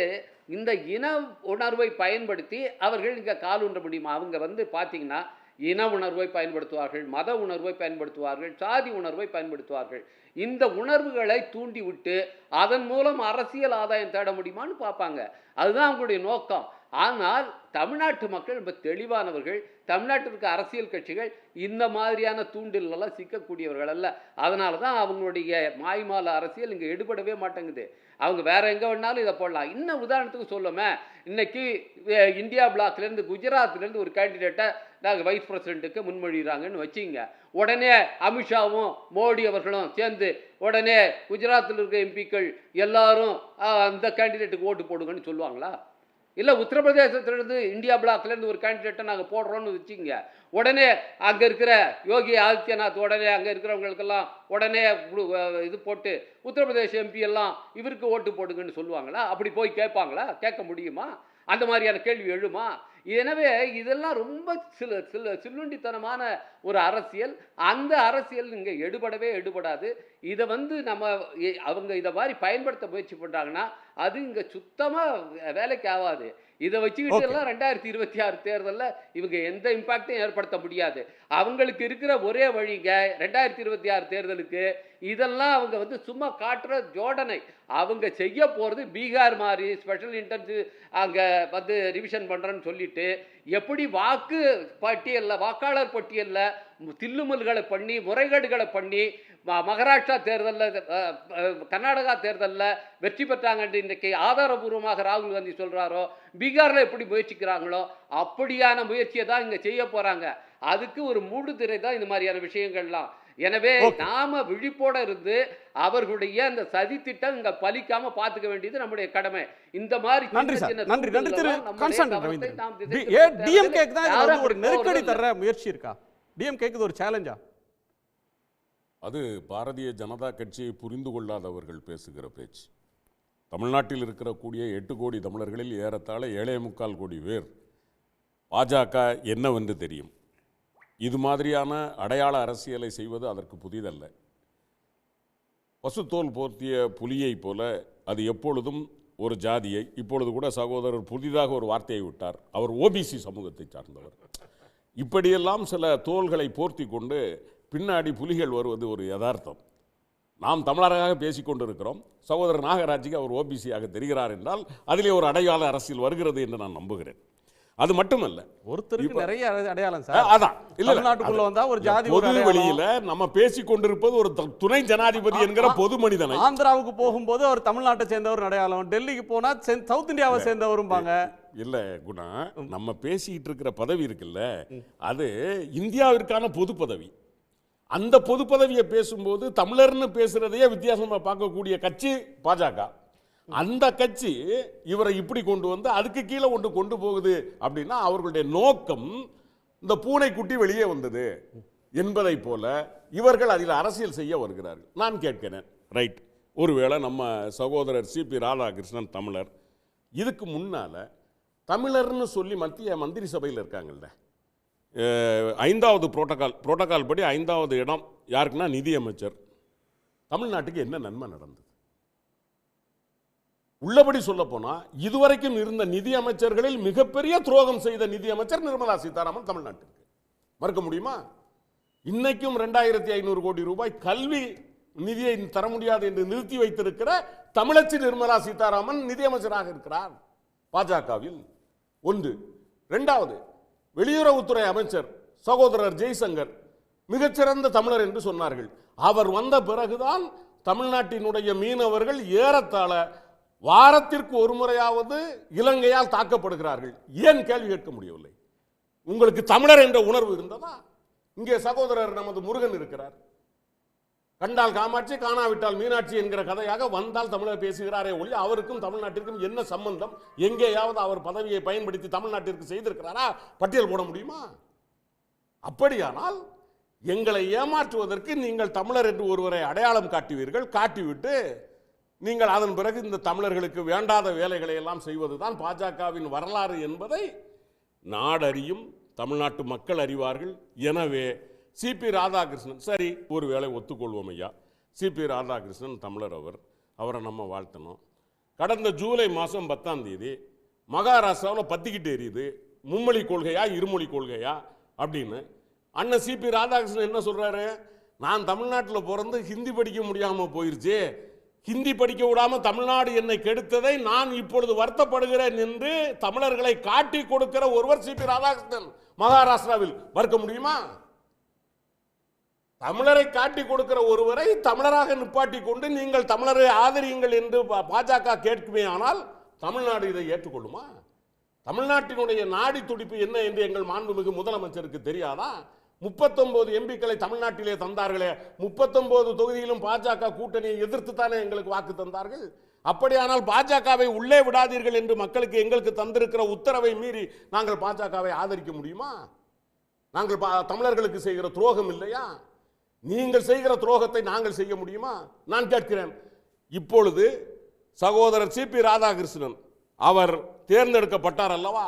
J: இந்த இன உணர்வை பயன்படுத்தி அவர்கள் இங்கே காலூன்ற முடியுமா? அவங்க வந்து பார்த்திங்கன்னா இன உணர்வை பயன்படுத்துவார்கள், மத உணர்வை பயன்படுத்துவார்கள், சாதி உணர்வை பயன்படுத்துவார்கள். இந்த உணர்வுகளை தூண்டிவிட்டு அதன் மூலம் அரசியல் ஆதாயம் தேட முடியுமான்னு பார்ப்பாங்க. அதுதான் அவங்களுடைய நோக்கம். ஆனால் தமிழ்நாட்டு மக்கள் ரொம்ப தெளிவானவர்கள். தமிழ்நாட்டில் இருக்க அரசியல் கட்சிகள் இந்த மாதிரியான தூண்டிலெல்லாம் சிக்கக்கூடியவர்கள் அல்ல. அதனால தான் அவங்களுடைய மாய்மால அரசியல் இங்கே எடுபடவே மாட்டேங்குது. அவங்க வேற எங்கே வேணாலும் இதை போடலாம். இன்னும் உதாரணத்துக்கு சொல்லுமே, இன்னைக்கு இந்தியா பிளாக்லேருந்து குஜராத்லேருந்து ஒரு கேண்டிடேட்டை நாங்கள் வைஸ் பிரசிடென்ட்டுக்கு முன்மொழிகிறாங்கன்னு வச்சுங்க. உடனே அமித்ஷாவும் மோடி அவர்களும் சேர்ந்து உடனே குஜராத்தில் இருக்க எம்பிக்கள் எல்லாரும் அந்த கேண்டிடேட்டுக்கு ஓட்டு போடுங்கன்னு சொல்லுவாங்களா? இல்லை உத்தரப்பிரதேசத்திலேருந்து இந்தியா பிளாக்லேருந்து ஒரு கேண்டிடேட்டை நாங்கள் போடுறோன்னு வச்சுங்க. உடனே அங்கே இருக்கிற யோகி ஆதித்யநாத் உடனே அங்கே இருக்கிறவங்களுக்கெல்லாம் உடனே இது போட்டு உத்தரப்பிரதேச எம்பி எல்லாம் இவருக்கு ஓட்டு போடுங்கன்னு சொல்லுவாங்களா? அப்படி போய் கேட்பாங்களா? கேட்க முடியுமா? அந்த மாதிரியான கேள்வி எழுமா? எனவே இதெல்லாம் ரொம்ப சில்லுண்டித்தனமான ஒரு அரசியல். அந்த அரசியல் இங்கே எடுபடாது. இதை வந்து அவங்க இதை மாதிரி பயன்படுத்த முயற்சி பண்ணுறாங்கன்னா அது இங்கே சுத்தமாக வேலைக்கு ஆகாது. இதை வச்சுக்கிட்டு எல்லாம் 2026 தேர்தலில் இவங்க எந்த இம்பாக்டையும் ஏற்படுத்த முடியாது. அவங்களுக்கு இருக்கிற ஒரே வழிங்க 2026 தேர்தலுக்கு இதெல்லாம் அவங்க வந்து சும்மா காட்டுற ஜோடனை. அவங்க செய்ய போகிறது பீகார் மாதிரி ஸ்பெஷல் இன்டென்சிவ் அங்கே வந்து ரிவிஷன் பண்ணுறேன்னு சொல்லிட்டு எப்படி வாக்கு பட்டியலில் வாக்காளர் பட்டியலில் தில்லுமுல்களை பண்ணி முறைகேடுகளை பண்ணி மகாராஷ்டிரா தேர்தலில் கர்நாடகா தேர்தலில் வெற்றி பெற்றாங்கன்னு இன்றைக்கி ஆதாரபூர்வமாக ராகுல் காந்தி சொல்கிறாரோ, பீகாரில் எப்படி முயற்சிக்கிறாங்களோ அப்படியான முயற்சியை தான் இங்கே செய்ய போகிறாங்க. அதுக்கு ஒரு மூடுதிரை தான் இந்த மாதிரியான விஷயங்கள்லாம். எனவே நாம விழிப்போட இருந்து அவர்களுடைய அந்த சதி திட்டம் இங்க பலிக்காம பாத்துக்க வேண்டியது நம்முடைய கடமை. இந்த மாதிரி
D: ஒரு நெருக்கடி தர முயற்சி இருக்கா? டிஎம்கேக்கு ஒரு சேலஞ்சா?
H: அது பாரதிய ஜனதா கட்சியை புரிந்து கொள்ளாதவர்கள் பேசுகிற பேச்சு. தமிழ்நாட்டில் இருக்கக்கூடிய 8 கோடி தமிழர்களில் ஏறத்தாழ 7.25 கோடி பேர் பாஜக என்னவென்று தெரியும். இது மாதிரியான அடையாள அரசியலை செய்வது அதற்கு புதிதல்ல. பசுத்தோல் போர்த்திய புலியை போல அது எப்பொழுதும் ஒரு ஜாதியை, இப்பொழுது கூட சகோதரர் புதிதாக ஒரு வார்த்தையை விட்டார், அவர் ஓபிசி சமூகத்தை சார்ந்தவர். இப்படியெல்லாம் சில தோள்களை போர்த்தி கொண்டு பின்னாடி புலிகள் வருவது ஒரு யதார்த்தம். நாம் தமிழராக பேசிக்கொண்டிருக்கிறோம். சகோதரர் நாகராஜுக்கு அவர் ஓபிசியாக தெரிகிறார் என்றால் அதிலே ஒரு அடையாள அரசியல் வருகிறது என்று நான் நம்புகிறேன். அது மட்டுமல்ல,
D: ஒருத்தருக்கு நிறைய அடையாளம் சார்.
H: அதான்
D: தமிழ்நாட்டுக்குள்ள வந்தா ஒரு ஜாதி
H: பொது வெளியில நம்ம பேசிக் கொண்டிருப்பது ஒரு துணை ஜனாதிபதி என்கிற பொது மனிதனை.
D: ஆந்திராவுக்கு போகும்போது அவர் தமிழ்நாட்டை சேர்ந்தவர் அடையாளம், டெல்லிக்கு போனா சவுத் இந்தியாவை சேர்ந்தவரும்பாங்க.
H: இல்ல குணா, நம்ம பேசிக்கிட்டு இருக்கிற பதவி இருக்குல்ல, அது இந்தியாவிற்கான பொது பதவி. அந்த பொது பதவியை பேசும்போது தமிழர்னு பேசுறதையே வித்தியாசமா பார்க்கக்கூடிய கட்சி பாஜக. அந்த கட்சி இவரை இப்படி கொண்டு வந்து அதுக்கு கீழே ஒன்று கொண்டு போகுது அப்படின்னா அவர்களுடைய நோக்கம் இந்த பூனைக்குட்டி வெளியே வந்தது என்பதை போல இவர்கள் அதில் அரசியல் செய்ய வருகிறார்கள். நான் கேட்கிறேன், ரைட், ஒருவேளை நம்ம சகோதரர் சிபி ராதாகிருஷ்ணன் தமிழர், இதுக்கு முன்னால தமிழர்னு சொல்லி மத்திய மந்திரி சபையில் இருக்காங்கல்ல, 5வது புரோட்டோகால் படி 5வது இடம் யாருக்குன்னா நிதியமைச்சர். தமிழ்நாட்டுக்கு என்ன நன்மை நடந்தது? உள்ளபடி சொல்ல போனா இதுவரைக்கும் இருந்த நிதி அமைச்சர்களில் மிகப்பெரிய துரோகம் செய்த நிதி அமைச்சர் நிர்மலா சீதாராமன் தமிழ்நாட்டுக்கு. மறுக்க முடியுமா? இன்னைக்கும் 2500 கோடி ரூபாய் கல்வி நிதியை தர முடியாது என்று நிறுத்தி வைத்திருக்கிற தமிழச்சி நிர்மலா சீதாராமன் நிதியமைச்சராக இருக்கிறார் பாஜகவில். ஒன்று. 2வது, வெளியுறவுத்துறை அமைச்சர் சகோதரர் ஜெய்சங்கர் மிகச்சிறந்த தமிழர் என்று சொன்னார்கள். அவர் வந்த பிறகுதான் தமிழ்நாட்டினுடைய மீனவர்கள் ஏறத்தாழ வாரத்திற்கு ஒரு முறையாவது இலங்கையால் தாக்கப்படுகிறார்கள். ஏன் கேள்வி கேட்க முடியவில்லை? உங்களுக்கு தமிழர் என்ற உணர்வு இருந்ததா? இங்கே சகோதரர் நமது முருகன் இருக்கிறார். கண்டால் காமாட்சி காணாவிட்டால் மீனாட்சி என்கிற கதையாக வந்தால் தமிழர் பேசுகிறாரே ஒளி அவருக்கும் தமிழ்நாட்டிற்கும் என்ன சம்பந்தம்? எங்கேயாவது அவர் பதவியை பயன்படுத்தி தமிழ்நாட்டிற்கு செய்திருக்கிறாரா? பட்டியல் போட முடியுமா? அப்படியானால் எங்களை ஏமாற்றுவதற்கு நீங்கள் தமிழர் என்று ஒருவரை அடையாளம் காட்டுவீர்கள். காட்டிவிட்டு நீங்கள் அதன் பிறகு இந்த தமிழர்களுக்கு வேண்டாத வேலைகளை எல்லாம் செய்வதுதான் பாஜகவின் வரலாறு என்பதை நாடறியும், தமிழ்நாட்டு மக்கள் அறிவார்கள். எனவே சிபி ராதாகிருஷ்ணன், சரி ஒருவேளை ஒத்துக்கொள்வோம் ஐயா, சிபி ராதாகிருஷ்ணன் தமிழர், அவரை நம்ம வாழ்த்தணும். கடந்த ஜூலை மாதம் 10 மகாராஷ்டிராவில் பத்திக்கிட்டு எரியுது. மும்மொழி கொள்கையா இருமொழி கொள்கையா அப்படின்னு அண்ணன் சிபி ராதாகிருஷ்ணன் என்ன சொல்றாரு? நான் தமிழ்நாட்டில் பிறந்து ஹிந்தி படிக்க முடியாமல் போயிருச்சு, ஹிந்தி படிக்க விடாமல் தமிழ்நாடு என்னை கெடுத்ததை நான் இப்பொழுது வருத்தப்படுகிறேன் என்று தமிழர்களை காட்டி கொடுக்கிற ஒருவர் சிபி ராதாகிருஷ்ணன் மகாராஷ்டிராவில் மறுக்க முடியுமா? தமிழரை காட்டி கொடுக்கிற ஒருவரை தமிழராக நிப்பாட்டி கொண்டு நீங்கள் தமிழரை ஆதரியுங்கள் என்று பாஜக கேட்குமே, ஆனால் தமிழ்நாடு இதை ஏற்றுக்கொள்ளுமா? தமிழ்நாட்டினுடைய நாடி துடிப்பு என்ன என்று எங்கள் மாண்புமிகு முதலமைச்சருக்கு தெரியாதா? 39 எம்பிக்களை தமிழ்நாட்டிலே தந்தார்களே, 39 தொகுதியிலும் பாஜக கூட்டணியை எதிர்த்து தானே எங்களுக்கு வாக்கு தந்தார்கள். அப்படியானால் பாஜகவை உள்ளே விடாதீர்கள் என்று மக்களுக்கு எங்களுக்கு தந்திருக்கிற உத்தரவை மீறி நாங்கள் பாஜகவை ஆதரிக்க முடியுமா? நாங்கள் தமிழர்களுக்கு செய்கிற துரோகம் இல்லையா? நீங்கள் செய்கிற துரோகத்தை நாங்கள் செய்ய முடியுமா? நான் கேட்கிறேன். இப்பொழுது சகோதரர் சிபி ராதாகிருஷ்ணன் அவர் தேர்ந்தெடுக்கப்பட்டார் அல்லவா?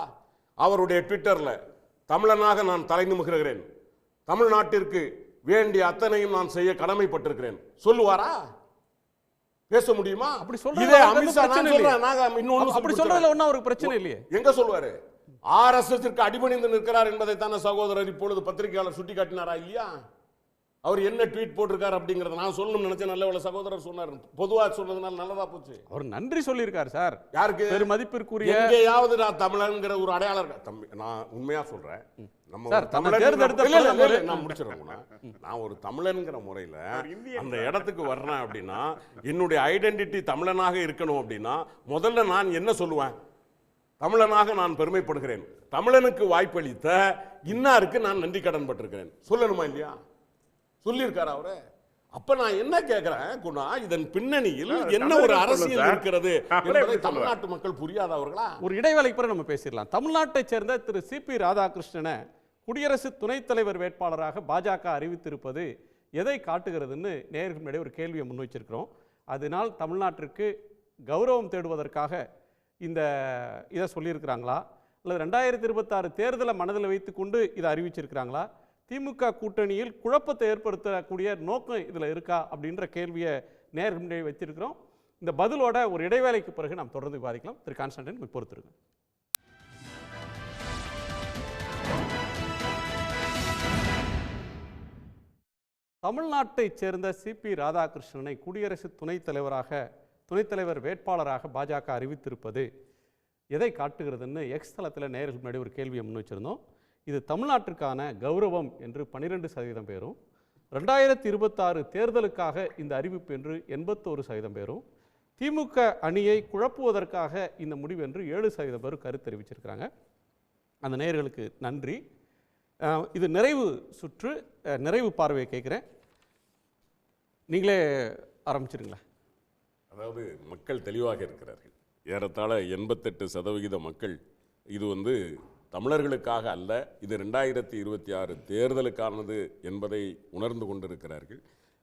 H: அவருடைய ட்விட்டரில் தமிழனாக நான் தலை நிமிர்கிறேன், தமிழ்நாட்டிற்கு வேண்டிய அத்தனையும் நான் செய்ய கடமைப்பட்டிருக்கிறேன் சொல்லுவாரா? பேச முடியுமா?
D: அப்படி சொல்றது
H: இதே அமித்ஷா நான் சொல்றேன், நாங்க இன்னொன்னு
D: அப்படி சொல்றதுல ஒண்ணு ஒரு பிரச்சனை இல்லையே.
H: எங்க சொல்வாரு? ஆர்எஸ்எஸ்க்கு அடிபணிந்து நிற்கிறார் என்பதை தானே சகோதரர் இப்பொழுது பத்திரிகையாளர் சுட்டி காட்டினாரா இல்லையா? அவர் என்ன ட்வீட் போட்டிருக்காரு அப்படிங்கறத நான் சொல்லணும்னு நினைச்சேன். நல்ல வேளை சகோதரர் சொன்னார். பொதுவா சொன்னதுனால நல்லதா போச்சு.
D: அவர் நன்றி சொல்லியிருக்காரு சார்.
H: யாருக்கு?
D: பெருமதிப்பிற்குரிய
H: எங்கேயாவது நான் தமிழன்கிற ஒரு அடையாளம் இருக்கா? நான் உண்மையா சொல்றேன், நம்ம நான் முடிச்சிடறேன். நான் ஒரு தமிழன்கிற முறையில அந்த இடத்துக்கு வர்றேன் அப்படின்னா என்னுடைய ஐடென்டிட்டி தமிழனாக இருக்கணும் அப்படின்னா முதல்ல நான் என்ன சொல்லுவேன்? தமிழனாக நான் பெருமைப்படுகிறேன், தமிழனுக்கு வாய்ப்பளித்த இன்னாருக்கு நான் நன்றி கடன் பட்டிருக்கிறேன் சொல்லணுமா இல்லையா? சொல்லியிருக்காரு அவரு. அப்ப நான் என்ன கேட்கிறேன், குணா, இதன் பின்னணியில் என்ன ஒரு அரசியல் இருக்கிறது என்பதை தமிழ்நாட்டு மக்கள் புரியாதவர்களா?
D: ஒரு இடைவேளைக்கு பிறகு நம்ம பேசிடலாம். தமிழ்நாட்டைச் சேர்ந்த திரு சிபி ராதாகிருஷ்ணனை குடியரசு துணைத் தலைவர் வேட்பாளராக பாஜக அறிவித்திருப்பது எதை காட்டுகிறதுன்னு நேயர்களுடைய ஒரு கேள்வியை முன்வைச்சிருக்கிறோம். அதனால் தமிழ்நாட்டிற்கு கௌரவம் தேடுவதற்காக இதை சொல்லியிருக்கிறாங்களா, அல்லது 2026 தேர்தலை மனதில் வைத்துக்கொண்டு இதை அறிவிச்சிருக்கிறாங்களா, திமுக கூட்டணியில் குழப்பத்தை ஏற்படுத்தக்கூடிய நோக்கம் இதில் இருக்கா அப்படின்ற கேள்வியை நேர்முறை வைத்திருக்கிறோம். இந்த பதிலோட ஒரு இடைவேளைக்கு பிறகு நாம் தொடர்ந்து விவாதிக்கலாம். திரு கான்ஸ்டன்டைன் பொறுத்திருங்க. தமிழ்நாட்டைச் சேர்ந்த சிபி ராதாகிருஷ்ணனை குடியரசு துணைத் தலைவர் வேட்பாளராக பாஜக அறிவித்திருப்பது எதை காட்டுகிறதுன்னு எக்ஸ் தளத்தில் நேயர்கள் முன்னாடி ஒரு கேள்வியை முன் வச்சிருந்தோம். இது தமிழ்நாட்டிற்கான கௌரவம் என்று 12% பேரும், 2026 தேர்தலுக்காக இந்த அறிவிப்பு என்று 81% பேரும், திமுக அணியை குழப்புவதற்காக இந்த முடிவு என்று 7% பேர் கருத்து தெரிவிச்சிருக்கிறாங்க. அந்த நேயர்களுக்கு நன்றி. இது நிறைவு சுற்று, நிறைவு பார்வையை கேட்குறேன். நீங்களே ஆரம்பிச்சிருங்களா?
H: அதாவது மக்கள் தெளிவாக இருக்கிறார்கள். ஏறத்தாழ 88% மக்கள் இது தமிழர்களுக்காக அல்ல, இது 2026 தேர்தலுக்கானது என்பதை உணர்ந்து கொண்டிருக்கிறார்கள்.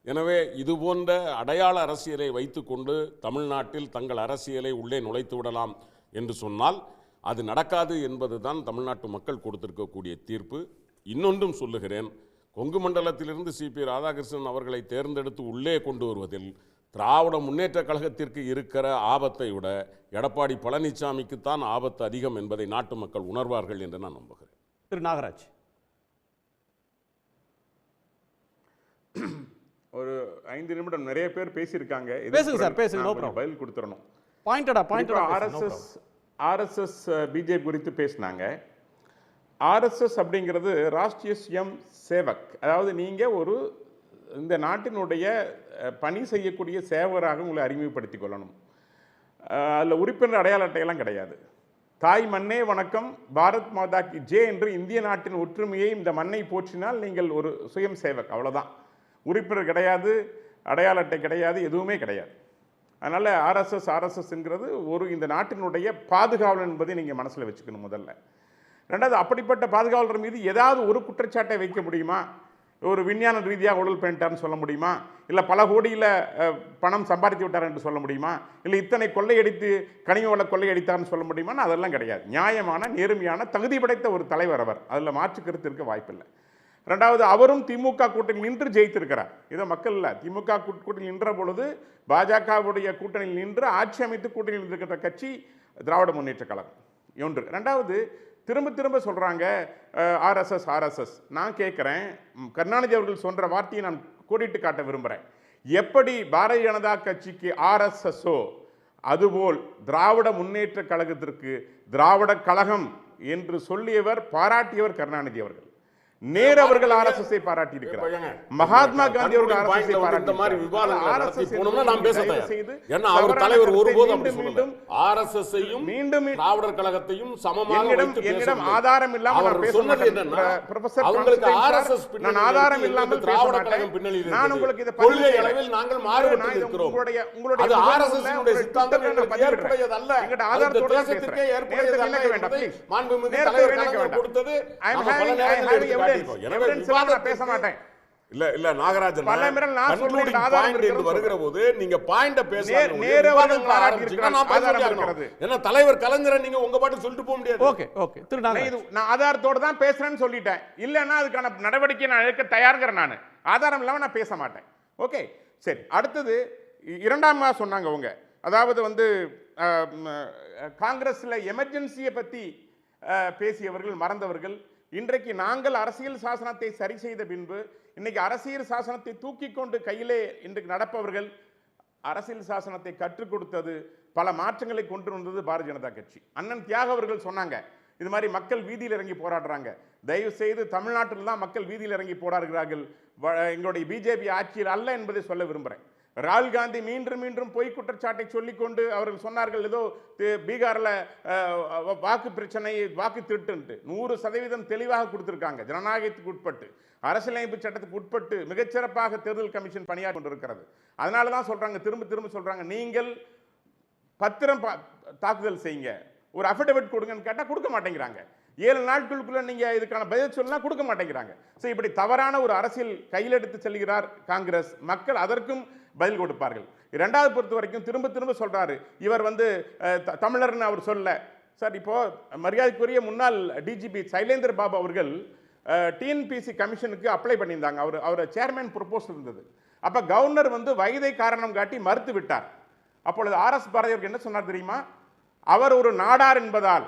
H: எனவே இதுபோன்ற அடையாள அரசியலை வைத்துக்கொண்டு தமிழ்நாட்டில் தங்கள் அரசியலை உள்ளே நுழைத்து விடலாம் என்று சொன்னால் அது நடக்காது என்பதுதான் தமிழ்நாட்டு மக்கள் கொடுத்திருக்கக்கூடிய தீர்ப்பு. இன்னொன்றும் சொல்லுகிறேன், கொங்கு மண்டலத்திலிருந்து சிபி ராதாகிருஷ்ணன் அவர்களை தேர்ந்தெடுத்து உள்ளே கொண்டு வருவதில் திராவிட முன்னேற்ற கழகத்திற்கு இருக்கிற ஆபத்தை விட எடப்பாடி பழனிசாமிக்குத்தான் ஆபத்து அதிகம் என்பதை நாட்டு மக்கள் உணர்வார்கள் என்று நான் நம்புகிறேன்.
D: திரு நாகராஜ்,
G: ஒரு 5 நிமிடம் நிறைய பேர் பேசியிருக்காங்க.
D: பேசுங்க சார், பேசுங்க.
G: பதில் கொடுத்துறணும்.
D: பாயிண்டடா
G: ஆர்எஸ்எஸ் பிஜேபி குறித்து பேசினாங்க. ஆர்எஸ்எஸ் அப்படிங்கிறது ராஷ்டிரிய சுயம் சேவக், அதாவது நீங்கள் ஒரு இந்த நாட்டினுடைய பணி செய்யக்கூடிய சேவகராக உங்களை அறிமுகப்படுத்திக் கொள்ளணும். அதில் உறுப்பினர் அடையாள அட்டையெல்லாம் கிடையாது. தாய் மண்ணே வணக்கம், பாரத் மாதா கி ஜெய் என்று இந்திய நாட்டின் ஒற்றுமையை, இந்த மண்ணை போற்றினால் நீங்கள் ஒரு சுயம் சேவக், அவ்வளோதான். உறுப்பினர் கிடையாது, அடையாள அட்டை கிடையாது, எதுவுமே கிடையாது. அதனால் ஆர்எஸ்எஸ்ங்கிறது ஒரு இந்த நாட்டினுடைய பாதுகாவலன் என்பதை நீங்கள் மனசில் வச்சுக்கணும் முதல்ல. ரெண்டாவது, அப்படிப்பட்ட பாதுகாவலர் மீது ஏதாவது ஒரு குற்றச்சாட்டை வைக்க முடியுமா? ஒரு விஞ்ஞான ரீதியாக உடல் பேண்டார்னு சொல்ல முடியுமா? இல்லை பல கோடியில் பணம் சம்பாதித்து விட்டார் என்று சொல்ல முடியுமா? இல்லை இத்தனை கொள்ளையடித்து கனிம வள கொள்ளையடித்தார்னு சொல்ல முடியுமான்னு அதெல்லாம் கிடையாது. நியாயமான, நேர்மையான, தகுதி படைத்த ஒரு தலைவர் அவர். அதில் மாற்று கருத்து இருக்க வாய்ப்பில்லை. ரெண்டாவது, அவரும் திமுக கூட்டணியில் நின்று ஜெயித்திருக்கிறார். இதை மக்கள் இல்லை, திமுக கூட்டணியில் நின்ற பொழுது பாஜகவுடைய கூட்டணியில் நின்று ஆட்சி அமைத்து கூட்டணியில் இருக்கிற கட்சி திராவிட முன்னேற்ற கழகம் ஒன்று. ரெண்டாவது, திரும்ப திரும்ப சொல்கிறாங்க ஆர்எஸ்எஸ். நான் கேட்குறேன், கருணாநிதி அவர்கள் சொல்கிற வார்த்தையை நான் கோடிட்டு காட்ட விரும்புகிறேன். எப்படி பாரதிய ஜனதா கட்சிக்கு ஆர்எஸ்எஸ்ஓ, அதுபோல் திராவிட முன்னேற்ற கழகத்திற்கு திராவிட கழகம் என்று சொல்லியவர், பாராட்டியவர் கருணாநிதி அவர்கள். நேரு அவர்கள் ஆர்எஸ்எஸ்ஐ பாராட்டி இருக்கிறார். மகாத்மா காந்தி அவர்கள் ஆர்எஸ்எஸ்ஐ பாராட்டி.
H: இந்த மாதிரி விவாதங்களை நடத்தி போனோம்னா நாம் பேச தயார். ஏன்னா அவர் தலைவர் ஒருபோதும் அப்படி சொல்லல. ஆர்எஸ்எஸ்ஐயும் மீண்டும் திராவிடர் கழகத்தையும் சமமாக வைத்து
G: என்னிடம் ஆதாரம் இல்லாம நான் பேச மாட்டேன். ப்ரொஃபசர்
H: அவங்களுக்கு ஆர்எஸ்எஸ் பின்னணி,
G: நான் ஆதாரம் இல்லாம
H: திராவிட கழகம் பின்னணி இருக்கு.
G: நான் உங்களுக்கு இத
H: கொள்கை அளவில் நாங்கள் மாறுபட்டு இருக்கிறோம். அது ஆர்எஸ்எஸ் உடைய சித்தாந்தம் எங்களுக்கு ஏற்புடையது அல்ல. எங்க ஆதாரத்தோட தேசத்திற்கே ஏற்புடையது அல்ல என்பதை மாண்புமிகு தலைவர் கழகம் கொடுத்தது.
G: பேச மாட்டேன்.
H: இல்ல இல்ல நாகராஜன், வருகிற போது நீங்க பாயிண்ட பேசலாம். என்ன தலைவர் கலைஞரை நீங்க உங்க பாட்டு சொல்லிட்டு போக முடியாது.
G: ஓகே ஓகே, நான் ஆதாரத்தோட தான் பேசுறேன்னு சொல்லிட்டேன். இல்லன்னா அதுக்கான நடவடிக்கை நான் எடுக்க தயார்கிறேன். நான் ஆதாரம் இல்லாம நான் பேச மாட்டேன். ஓகே சரி. அடுத்தது இரண்டாமா சொன்னாங்க அவங்க, அதாவது வந்து காங்கிரஸ்ல எமர்ஜென்சியை பத்தி பேசியவர்கள் மறந்தவர்கள். இன்றைக்கு நாங்கள் அரசியல் சாசனத்தை சரி செய்த பின்பு இன்னைக்கு அரசியல் சாசனத்தை தூக்கி கொண்டு கையிலே இன்றைக்கு நடப்பவர்கள். அரசியல் சாசனத்தை கற்றுக் கொடுத்தது, பல மாற்றங்களை கொண்டு வந்தது பாரதிய ஜனதா கட்சி. அண்ணன் தியாக அவர்கள் சொன்னாங்க, இது மாதிரி மக்கள் வீதியில் இறங்கி போராடுறாங்க. தயவு செய்து தமிழ்நாட்டில் தான் மக்கள் வீதியில் இறங்கி போராடுகிறார்கள், எங்களுடைய பிஜேபி ஆட்சியில் அல்ல என்பதை சொல்ல விரும்புகிறேன். ராகுல் காந்தி மீண்டும் மீண்டும் பொய் குற்றச்சாட்டை சொல்லிக்கொண்டு அவர்கள் சொன்னார்கள், ஏதோ பீகாரில் வாக்கு பிரச்சனை, வாக்கு திருட்டு 100% தெளிவாக கொடுத்திருக்காங்க. ஜனநாயகத்துக்கு உட்பட்டு, அரசியலமைப்பு சட்டத்துக்கு உட்பட்டு மிகச்சிறப்பாக தேர்தல் கமிஷன் பணியாற்றி கொண்டிருக்கிறது. அதனால தான் சொல்றாங்க, திரும்ப திரும்ப சொல்றாங்க, நீங்கள் பத்திரம் தாக்குதல் செய்யுங்க, ஒரு அஃபிடவிட் கொடுங்கன்னு கேட்டால் கொடுக்க மாட்டேங்கிறாங்க. 7 நாட்களுக்குள்ள நீங்க இதுக்கான பதில் சொல்லலாம், கொடுக்க மாட்டேங்கிறாங்க. ஸோ இப்படி தவறான ஒரு அரசியல் கையில் எடுத்து செல்கிறார் காங்கிரஸ். மக்கள் அதற்கும் பதில் கொடுப்பார்கள். இரண்டாவது பொறுத்த வரைக்கும் திரும்ப திரும்ப சொல்றாரு, இவர் வந்து தமிழர்னு அவர் சொல்ல. சார், இப்போ மரியாதைக்குரிய முன்னாள் டிஜிபி சைலேந்திர பாபு அவர்கள் டிஎன்பிசி கமிஷனுக்கு அப்ளை பண்ணியிருந்தாங்க. அவர் சேர்மேன் ப்ரொபோஸ் இருந்தது. அப்ப கவர்னர் வந்து வயதை காரணம் காட்டி மறுத்து விட்டார். அப்பொழுது ஆர்எஸ் பாரதி என்ன சொன்னார் தெரியுமா? அவர் ஒரு நாடார் என்பதால்,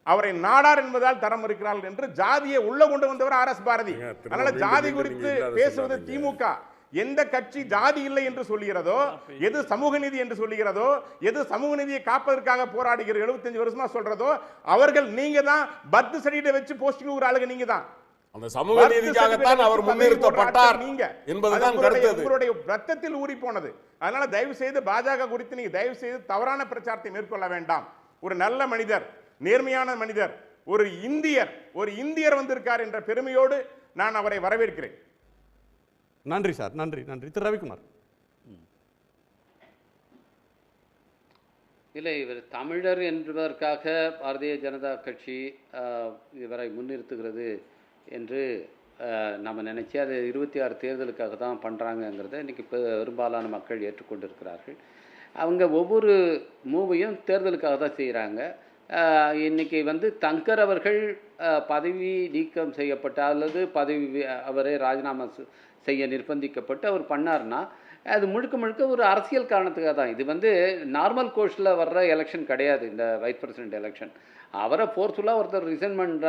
G: அவரை நாடார் என்பதால் தரம் இருக்கிறார்கள் என்று ஜாதியை உள்ள கொண்டு வந்தவர் ஆர்எஸ் பாரதி. அதனால ஜாதி குறித்து பேசுவது திமுக. எந்த கட்சி ஜாதி இல்லை என்று சொல்லுகிறதோ, எது சமூக நீதி என்று சொல்லுகிறதோ, எது சமூக நீதியை காப்பதற்காக போராடுகிற 75 வருஷமா சொல்றதோ, அவர்கள் நீங்க தான். பர்த் சர்டிஃபிகேட் வச்சு போஸ்டிங் ஒரு ஆளுங்க நீங்க தான்.
H: அந்த சமூக நீதிக்காகத்தான் அவர் முன்னிறுத்தப்பட்டார் என்பதுதான் கருத்து.
G: உங்களுடைய ரத்தத்தில் ஊறி போனது. அதனால தயவு செய்து பாஜக குறித்து நீங்க தயவு செய்து தவறான பிரச்சாரத்தை மேற்கொள்ள வேண்டாம். ஒரு நல்ல மனிதர், நேர்மையான மனிதர், ஒரு இந்தியர் வந்திருக்கார் என்ற பெருமையோடு நான் அவரை வரவேற்கிறேன்.
D: நன்றி சார், நன்றி நன்றி. திரு ரவிக்குமார்.
J: இல்லை, இவர் தமிழர் என்பதற்காக பாரதிய ஜனதா கட்சி இவரை முன்னிறுத்துகிறது என்று நம்ம நினச்சி அது 26 தேர்தலுக்காக தான் பண்ணுறாங்கங்கிறத இன்றைக்கி பெரும்பாலான மக்கள் ஏற்றுக்கொண்டிருக்கிறார்கள். அவங்க ஒவ்வொரு மூவையும் தேர்தலுக்காக தான் செய்கிறாங்க. இன்றைக்கி வந்து தங்கர் அவர்கள் பதவி நீக்கம் செய்யப்பட்ட அல்லது பதவி அவரே ராஜினாமா செய்ய நிர்பந்திக்கப்பட்டு அவர் பண்ணார்னா அது முழுக்க முழுக்க ஒரு அரசியல் காரணத்துக்காக தான். இது வந்து நார்மல் கோர்ஸில் வர்ற எலெக்ஷன் கிடையாது. இந்த வைஸ் பிரசிடென்ட் எலெக்ஷன் அவரை ஃபோர்ஸ்ஃபுல்லாக ஒருத்தர் ரிசைன்மெண்ட்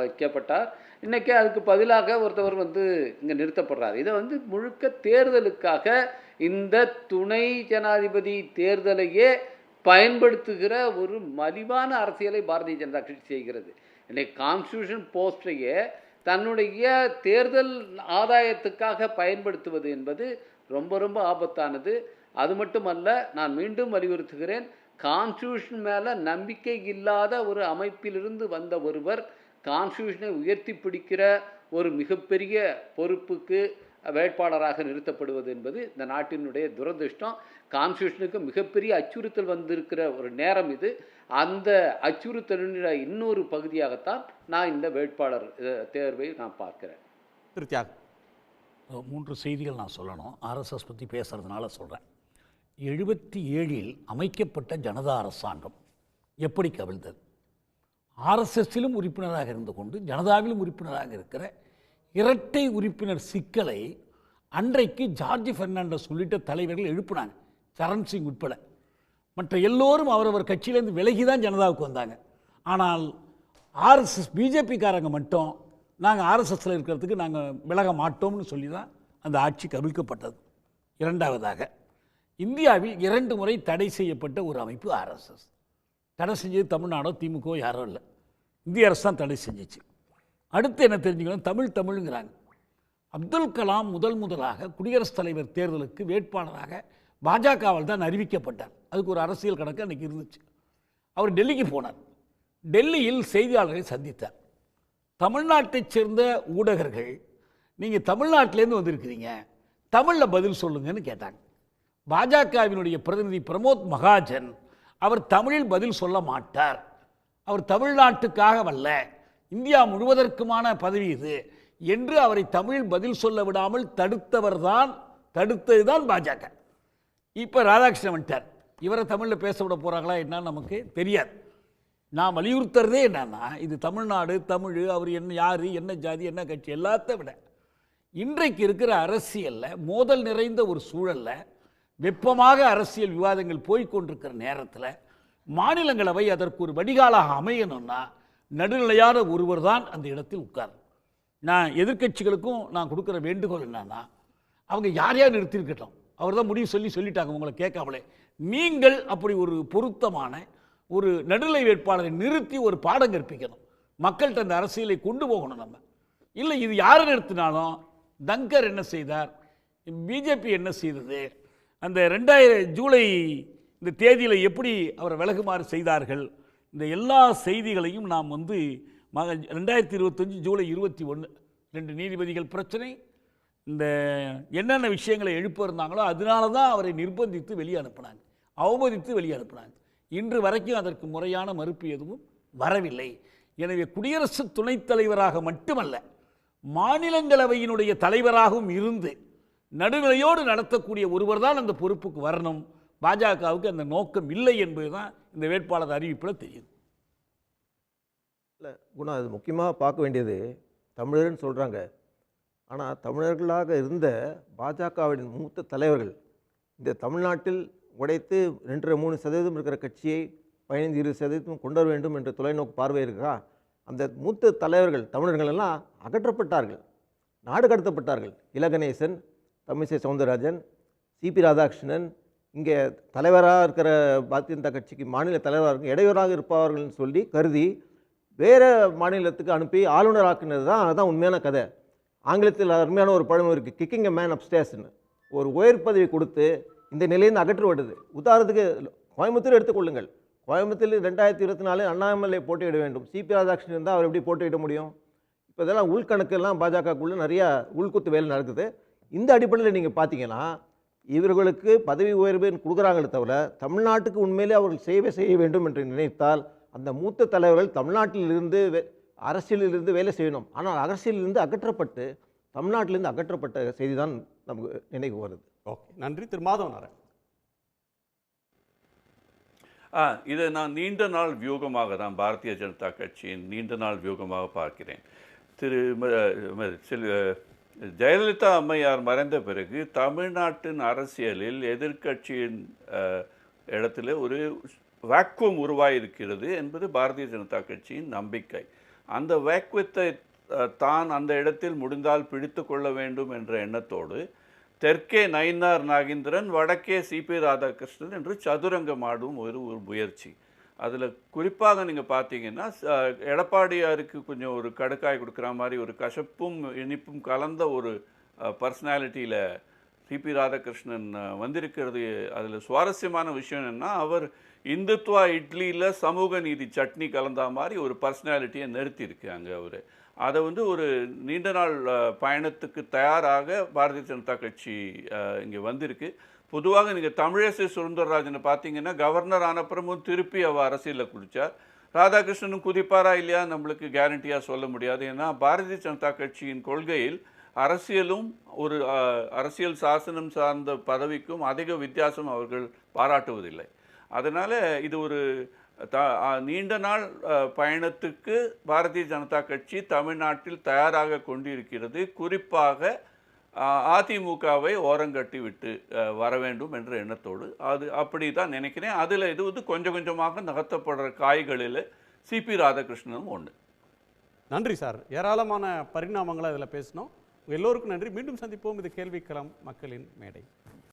J: வைக்கப்பட்டார். இன்றைக்கி அதுக்கு பதிலாக ஒருத்தவர் வந்து இங்கே நிறுத்தப்படுறார். இதை வந்து முழுக்க தேர்தலுக்காக இந்த துணை ஜனாதிபதி தேர்தலையே பயன்படுத்துகிற ஒரு மலிவான அரசியலை பாரதிய ஜனதா கட்சி செய்கிறது. இன்னைக்கு கான்ஸ்டியூஷன் போஸ்டையே தன்னுடைய தேர்தல் ஆதாயத்துக்காக பயன்படுத்துவது என்பது ரொம்ப ரொம்ப ஆபத்தானது. அது மட்டுமல்ல, நான் மீண்டும் வலியுறுத்துகிறேன், கான்ஸ்டியூஷன் மேலே நம்பிக்கை இல்லாத ஒரு அமைப்பிலிருந்து வந்த ஒருவர் கான்ஸ்டியூஷனை உயர்த்தி பிடிக்கிற ஒரு மிகப்பெரிய பொறுப்புக்கு வேட்பாளராக நிறுத்தப்படுவது என்பது இந்த நாட்டினுடைய துரதிருஷ்டம். கான்ஸ்டியூஷனுக்கு மிகப்பெரிய அச்சுறுத்தல் வந்திருக்கிற ஒரு நேரம் இது. அந்த அச்சுறுத்தலினுடைய இன்னொரு பகுதியாகத்தான் நான் இந்த வேட்பாளர் தேர்வை நான் பார்க்கிறேன்.
D: திருத்தியாக
I: 3 செய்திகள் நான் சொல்லணும். ஆர்எஸ்எஸ் பற்றி பேசுகிறதுனால சொல்கிறேன். 77 அமைக்கப்பட்ட ஜனதா அரசாங்கம் எப்படி கவிழ்ந்தது? ஆர்எஸ்எஸ்ஸிலும் உறுப்பினராக இருந்து கொண்டு ஜனதாவிலும் உறுப்பினராக இருக்கிற இரட்டை உறுப்பினர் சிக்கலை அன்றைக்கு ஜார்ஜ் பெர்னாண்டஸ் உள்ளிட்ட தலைவர்கள் எழுப்பினாங்க, சரண் சிங் உட்பட. மற்ற எல்லோரும் அவரவர் கட்சியிலேருந்து விலகி தான் ஜனதாவுக்கு வந்தாங்க. ஆனால் ஆர்எஸ்எஸ் பிஜேபிக்காரங்க மட்டும் நாங்கள் ஆர்எஸ்எஸ்ஸில் இருக்கிறதுக்கு நாங்கள் விலக மாட்டோம்னு சொல்லி தான் அந்த ஆட்சி கவிழ்க்கப்பட்டது. இரண்டாவதாக, இந்தியாவில் 2 முறை தடை செய்யப்பட்ட ஒரு அமைப்பு ஆர்எஸ்எஸ். தடை செஞ்சது தமிழ்நாடோ திமுக யாரோ இல்லை, இந்திய அரசு தான் தடை செஞ்சிச்சு. அடுத்து என்ன தெரிஞ்சுக்கணும், தமிழ்ங்கிறாங்க. அப்துல் கலாம் முதலாக குடியரசுத் தலைவர் தேர்தலுக்கு வேட்பாளராக பாஜகவால் தான் அறிவிக்கப்பட்டார். அதுக்கு ஒரு அரசியல் கணக்கு அன்றைக்கி இருந்துச்சு. அவர் டெல்லிக்கு போனார். டெல்லியில் செய்தியாளர்களை சந்தித்தார். தமிழ்நாட்டைச் சேர்ந்த ஊடகர்கள், நீங்கள் தமிழ்நாட்டிலேருந்து வந்திருக்கிறீங்க, தமிழில் பதில் சொல்லுங்கன்னு கேட்டாங்க. பாஜகவினுடைய பிரதிநிதி பிரமோத் மகாஜன், அவர் தமிழில் பதில் சொல்ல மாட்டார், அவர் தமிழ்நாட்டுக்காக வல்ல, இந்தியா முழுவதற்குமான பதவி இது என்று அவரை தமிழில் பதில் சொல்ல விடாமல் தடுத்தது தான் பாஜக. இப்போ ராதாகிருஷ்ணன் வந்துட்டார், இவரை தமிழில் பேச விட போகிறாங்களா என்னன்னு நமக்கு தெரியாது. நான் வலியுறுத்துறதே என்னன்னா, இது தமிழ்நாடு, தமிழ், அவர் என்ன, யார், என்ன ஜாதி, என்ன கட்சி, எல்லாத்த விட இன்றைக்கு இருக்கிற அரசியலில் மோதல் நிறைந்த ஒரு சூழலில் வெப்பமாக அரசியல் விவாதங்கள் போய்கொண்டிருக்கிற நேரத்தில் மாநிலங்களவை அதற்கு ஒரு வடிகாலாக அமையணும்னா நடுநிலையான ஒருவர் தான் அந்த இடத்தில் உட்கார். நான் எதிர்க்கட்சிகளுக்கும் நான் கொடுக்குற வேண்டுகோள் என்னன்னா, அவங்க யாரையா நிறுத்திருக்கட்டும், அவர் தான் முடிவு சொல்லிட்டாங்க உங்களை கேட்காமலே. நீங்கள் அப்படி ஒரு பொருத்தமான ஒரு நடுநிலை வேட்பாளரை நிறுத்தி ஒரு பாடம் கற்பிக்கணும், மக்கள்கிட்ட அந்த அரசியலை கொண்டு போகணும். நம்ம இல்லை, இது யாரை நிறுத்தினாலும் தங்கர் என்ன செய்தார், பிஜேபி என்ன செய்தது, அந்த 2000 ஜூலை இந்த தேதியில் எப்படி அவரை விலகுமாறு செய்தார்கள், இந்த எல்லா செய்திகளையும் நாம் 2025 ஜூலை 21 2 நீதிபதிகள் பிரச்சனை, இந்த என்னென்ன விஷயங்களை எழுப்ப இருந்தாங்களோ அதனால தான் அவரை நிர்பந்தித்து வெளியே அனுப்பினாங்க, அவமதித்து வெளியே அனுப்பினாங்க. இன்று வரைக்கும் அதற்கு முறையான மறுப்பு எதுவும் வரவில்லை. எனவே குடியரசு துணைத் தலைவராக மட்டுமல்ல, மாநிலங்களவையினுடைய தலைவராகவும் இருந்து நடுநிலையோடு நடத்தக்கூடிய ஒருவர் தான் அந்த பொறுப்புக்கு வரணும். பாஜகவுக்கு அந்த நோக்கம் இல்லை என்பது தான் இந்த வேட்பாளர் அறிவிப்பில் தெரியுது.
F: இல்லை குணா, அது முக்கியமாக பார்க்க வேண்டியது, தமிழர்னு சொல்கிறாங்க, ஆனால் தமிழர்களாக இருந்த பாஜகவின் மூத்த தலைவர்கள் இந்த தமிழ்நாட்டில் உடைத்து 2-3% இருக்கிற கட்சியை 15-20% கொண்டு வர வேண்டும் என்ற தொலைநோக்கு பார்வை இருக்கா? அந்த மூத்த தலைவர்கள் தமிழர்கள் எல்லாம் அகற்றப்பட்டார்கள், நாடு கடத்தப்பட்டார்கள். இலகணேசன், தமிழிசை சவுந்தரராஜன், சிபி ராதாகிருஷ்ணன் இங்கே தலைவராக இருக்கிற பாரதிய ஜனதா கட்சிக்கு மாநில தலைவராக இடையூறாக இருப்பவர்கள்னு சொல்லி கருதி வேறு மாநிலத்துக்கு அனுப்பி ஆளுநராக்குனது தான். அதுதான் உண்மையான கதை. ஆங்கிலத்தில் அருமையான ஒரு பழமொழி இருக்குது, கிக்கிங் எ மேன் அப்ஸ்டேர்ஸ்னு. ஒரு உயர் பதவி கொடுத்து இந்த நிலையிலிருந்து அகற்றுவிடுது. உதாரணத்துக்கு கோயம்புத்தூர் எடுத்துக்கொள்ளுங்கள். கோயம்புத்தூரில் 2024 அண்ணாமலை போட்டியிட வேண்டும். சிபி ராதாகிருஷ்ணன் இருந்தால் அவர் எப்படி போட்டியிட முடியும்? இப்போ இதெல்லாம் உள்கணக்கெல்லாம் பாஜகக்குள்ளே நிறையா உள்குத்து வேலை நடக்குது. இந்த அடிப்படையில் நீங்கள் பார்த்தீங்கன்னா இவர்களுக்கு பதவி உயர்வு கொடுக்குறாங்களே தவிர தமிழ்நாட்டுக்கு உண்மையிலே அவர்கள் சேவை செய்ய வேண்டும் என்று நினைத்தால் அந்த மூத்த தலைவர்கள் தமிழ்நாட்டிலிருந்து அரசியலிலிருந்து வேலை செய்யணும். ஆனால் அரசியலிலிருந்து அகற்றப்பட்டு தமிழ்நாட்டிலிருந்து அகற்றப்பட்ட செய்தி தான் நமக்கு நினைவு வருது.
D: ஓகே, நன்றி. திரு மாதவனாரன்.
B: இதை நான் நீண்ட நாள் வியூகமாக தான் பாரதிய ஜனதா கட்சியின் நீண்ட நாள் வியூகமாக பார்க்கிறேன். ஜெயலலிதா அம்மையார் மறைந்த பிறகு தமிழ்நாட்டின் அரசியலில் எதிர்க்கட்சியின் இடத்துல ஒரு வேக்குவம் உருவாயிருக்கிறது என்பது பாரதிய ஜனதா கட்சியின் நம்பிக்கை. அந்த வேக்குவத்தை தான் அந்த இடத்தில் முடிந்தால் பிடித்து கொள்ள வேண்டும் என்ற எண்ணத்தோடு தெற்கே நயினார் நாகேந்திரன், வடக்கே சிபி ராதாகிருஷ்ணன் என்று சதுரங்கம் ஆடும் ஒரு முயற்சி. அதில் குறிப்பாக நீங்கள் பார்த்தீங்கன்னா எடப்பாடியாருக்கு கொஞ்சம் ஒரு கடுக்காய் கொடுக்குற மாதிரி ஒரு கசப்பும் இனிப்பும் கலந்த ஒரு பர்சனாலிட்டியில் சிபி ராதாகிருஷ்ணன் வந்திருக்கிறது. அதில் சுவாரஸ்யமான விஷயம் என்னென்னா, அவர் இந்துத்வா இட்லியில் சமூக நீதி சட்னி கலந்தா மாதிரி ஒரு பர்சனாலிட்டியை நிறுத்தியிருக்காங்க. அவர் அதை ஒரு நீண்ட நாள் பயணத்துக்கு தயாராக பாரதிய ஜனதா கட்சி இங்கே வந்திருக்கு. பொதுவாக நீங்கள் தமிழிசை சுந்தரராஜனை பார்த்தீங்கன்னா, கவர்னர் ஆனப்புறமும் திருப்பி அவர் அரசியலில் குதிச்சார். ராதாகிருஷ்ணனும் குதிப்பாரா இல்லையா நம்மளுக்கு கேரண்டியாக சொல்ல முடியாது. ஏன்னா பாரதிய ஜனதா கட்சியின் கொள்கையில் அரசியலும் ஒரு அரசியல் சாசனம் சார்ந்த பதவிக்கும் அதிக வித்தியாசம் அவர்கள் பாராட்டுவதில்லை. அதனால் இது ஒரு நீண்ட நாள் பயணத்துக்கு பாரதிய ஜனதா கட்சி தமிழ்நாட்டில் தயாராக கொண்டிருக்கிறது. குறிப்பாக அதிமுகவை ஓரங்கட்டி விட்டு வர வேண்டும் என்ற எண்ணத்தோடு அது அப்படி தான் நினைக்கிறேன். அதில் இது கொஞ்சம் கொஞ்சமாக நகர்த்தப்படுற காய்களில் சிபி ராதாகிருஷ்ணனும் ஒன்று.
D: நன்றி சார், ஏராளமான பரிணாமங்களை அதில் பேசினோம். எல்லோருக்கும் நன்றி. மீண்டும் சந்திப்போம். இது கேள்விக்களம் மக்களின் மேடை.